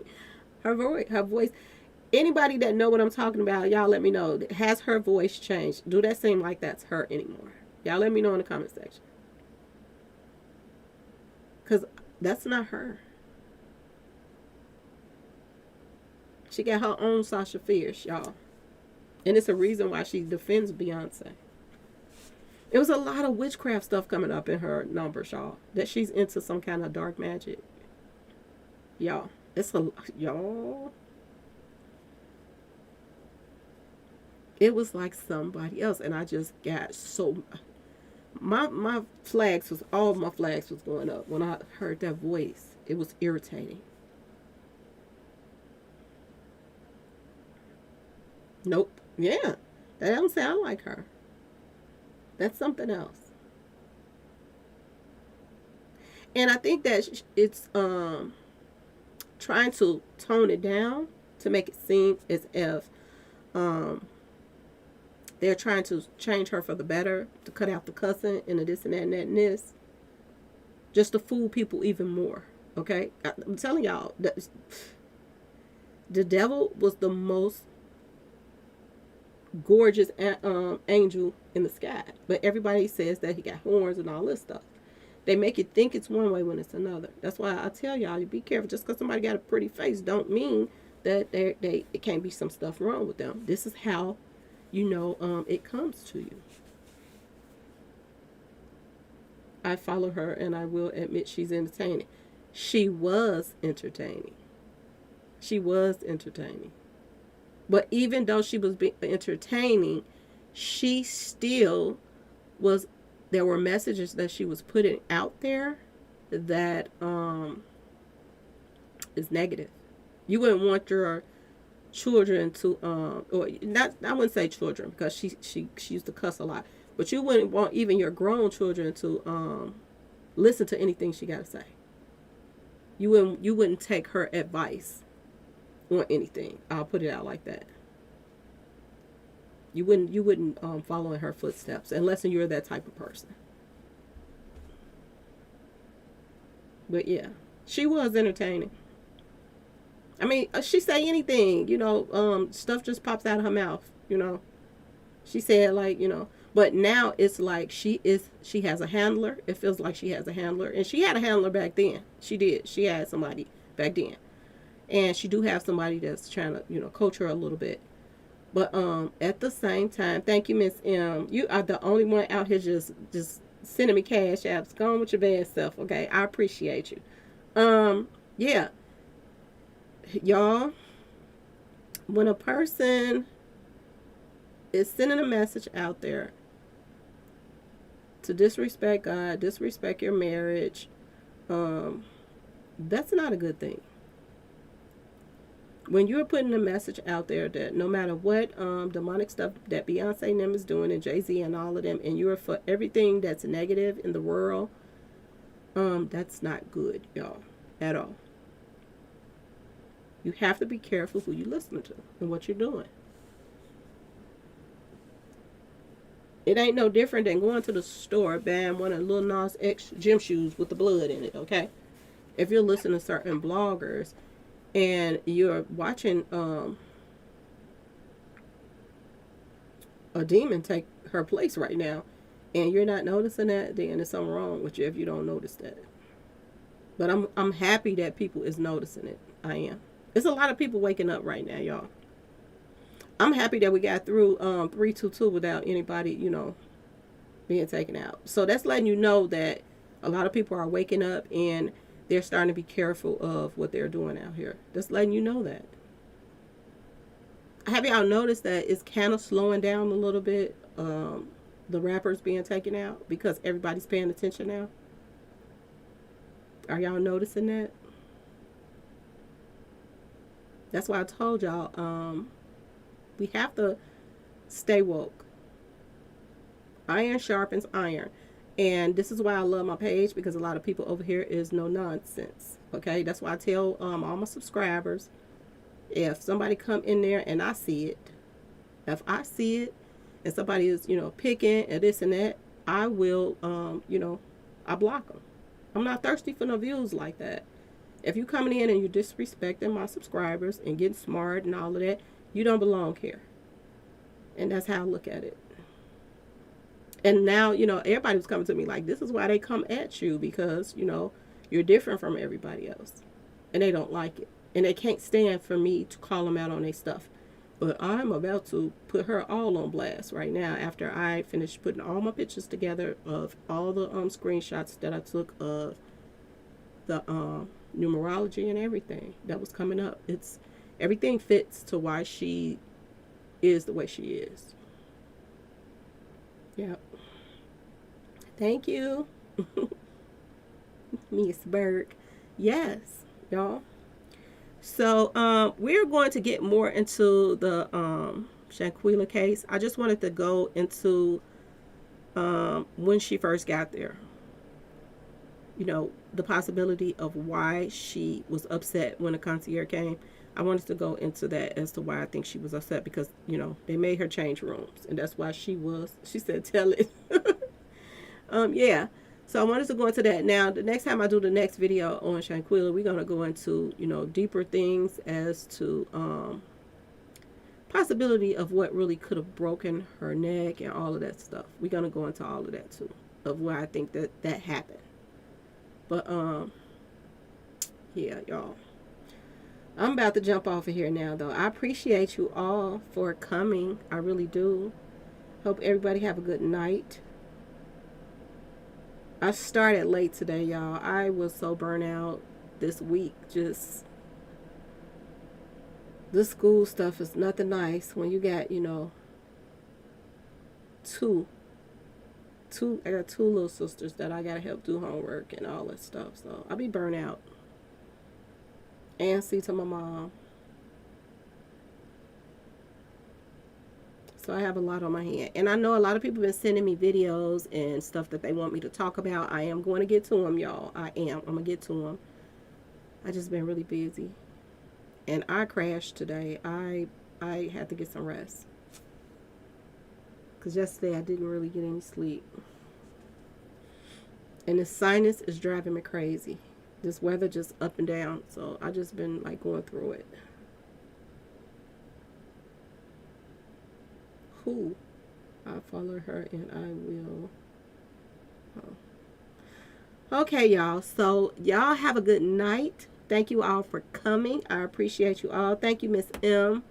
Her voice. Anybody that know what I'm talking about, y'all let me know. Has her voice changed? Do that seem like that's her anymore? Y'all let me know in the comment section. Because that's not her. She got her own Sasha Fierce, y'all. And it's a reason why she defends Beyonce. It was a lot of witchcraft stuff coming up in her numbers, y'all. That she's into some kind of dark magic. Y'all. Y'all. It was like somebody else. And I just got so... all my flags was going up when I heard that voice. It was irritating. Nope. Yeah. That don't sound like her. That's something else. And I think that it's trying to tone it down to make it seem as if they're trying to change her for the better, to cut out the cussing and the this and that and that and this, just to fool people even more. Okay? I'm telling y'all, that the devil was the most gorgeous angel in the sky, but everybody says that he got horns and all this stuff. They make you think it's one way when it's another. That's why I tell y'all, you be careful. Just because somebody got a pretty face don't mean that it can't be some stuff wrong with them. This is how it comes to you. I follow her, and I will admit she's entertaining. She was entertaining. But even though she was entertaining, she still was, there were messages that she was putting out there that is negative. You wouldn't want your children to or not, I wouldn't say children, because she used to cuss a lot, but you wouldn't want even your grown children to listen to anything she got to say. You wouldn't take her advice on anything. I'll put it out like that. You wouldn't follow in her footsteps unless you're that type of person. But yeah, she was entertaining. I mean, she say anything, stuff just pops out of her mouth, She said but now it's like she has a handler. It feels like she has a handler, and she had a handler back then. She did. She had somebody back then. And she do have somebody that's trying to, coach her a little bit. But at the same time, thank you, Miss M. You are the only one out here just sending me cash apps. Go on with your bad self, okay? I appreciate you. Yeah. Y'all, when a person is sending a message out there to disrespect God, disrespect your marriage, that's not a good thing. When you're putting a message out there that no matter what demonic stuff that Beyonce and them is doing and Jay-Z and all of them, and you're for everything that's negative in the world, that's not good, y'all, at all. You have to be careful who you listen to and what you're doing. It ain't no different than going to the store buying one of Lil Nas X gym shoes with the blood in it, okay? If you're listening to certain bloggers and you're watching a demon take her place right now and you're not noticing that, then there's something wrong with you if you don't notice that. But I'm happy that people is noticing it. I am. There's a lot of people waking up right now, y'all. I'm happy that we got through 322 without anybody, being taken out. So that's letting you know that a lot of people are waking up and they're starting to be careful of what they're doing out here. That's letting you know that. Have y'all noticed that it's kind of slowing down a little bit, the rappers being taken out because everybody's paying attention now? Are y'all noticing that? That's why I told y'all, we have to stay woke. Iron sharpens iron. And this is why I love my page, because a lot of people over here is no nonsense. Okay, that's why I tell all my subscribers, if somebody come in there and I see it, if I see it and somebody is, picking and this and that, I will, I block them. I'm not thirsty for no views like that. If you coming in and you disrespecting my subscribers and getting smart and all of that, you don't belong here. And that's how I look at it. And now, everybody was coming to me like, this is why they come at you, because, you're different from everybody else. And they don't like it. And they can't stand for me to call them out on their stuff. But I'm about to put her all on blast right now after I finish putting all my pictures together of all the screenshots that I took of the numerology and everything that was coming up. Everything fits to why she is the way she is. Yep. Thank you. Miss Berg. Yes, y'all. So we're going to get more into the Shanquella case. I just wanted to go into when she first got there. The possibility of why she was upset when the concierge came. I wanted to go into that as to why I think she was upset, because, they made her change rooms. And that's why she said, tell it. Yeah. So I wanted to go into that. Now, the next time I do the next video on Shanquella, we're going to go into, deeper things as to possibility of what really could have broken her neck and all of that stuff. We're going to go into all of that, too, of why I think that happened. But, yeah, y'all. I'm about to jump off of here now, though. I appreciate you all for coming. I really do. Hope everybody have a good night. I started late today, y'all. I was so burnt out this week. Just, this school stuff is nothing nice when you got, I got two little sisters that I gotta help do homework and all that stuff. So I'll be burnt out. And see to my mom. So I have a lot on my hand. And I know a lot of people have been sending me videos and stuff that they want me to talk about. I am going to get to them, y'all. I am. I'm going to get to them. I just been really busy. And I crashed today. I had to get some rest. Because yesterday I didn't really get any sleep. And the sinus is driving me crazy. This weather just up and down. So I just been like going through it. Who? I'll follow her and I will. Oh. Okay, y'all. So y'all have a good night. Thank you all for coming. I appreciate you all. Thank you, Miss M,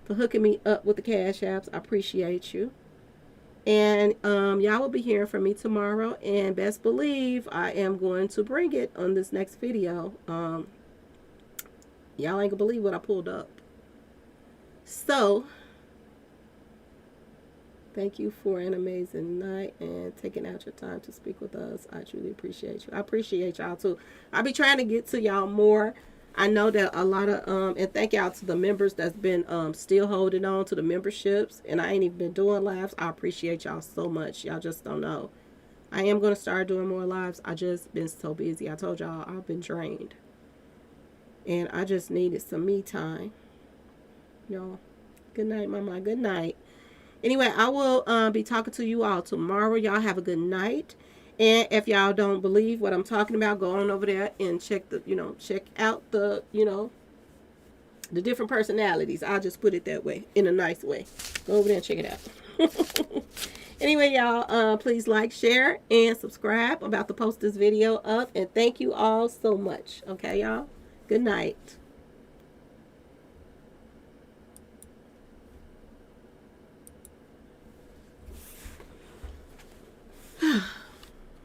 for hooking me up with the cash apps. I appreciate you. And y'all will be hearing from me tomorrow. And best believe I am going to bring it on this next video. Y'all ain't gonna believe what I pulled up. So, thank you for an amazing night and taking out your time to speak with us. I truly appreciate you. I appreciate y'all too. I'll be trying to get to y'all more. I know that a lot of and thank y'all to the members that's been still holding on to the memberships, and I ain't even been doing lives. I appreciate y'all so much. Y'all just don't know. I am gonna start doing more lives. I just been so busy. I told y'all I've been drained, and I just needed some me time. Y'all, good night, mama. Good night. Anyway, I will be talking to you all tomorrow. Y'all have a good night. And if y'all don't believe what I'm talking about, go on over there and check the, check out the, the different personalities. I'll just put it that way, in a nice way. Go over there and check it out. Anyway, y'all, please like, share, and subscribe. I'm about to post this video up. And thank you all so much. Okay, y'all? Good night.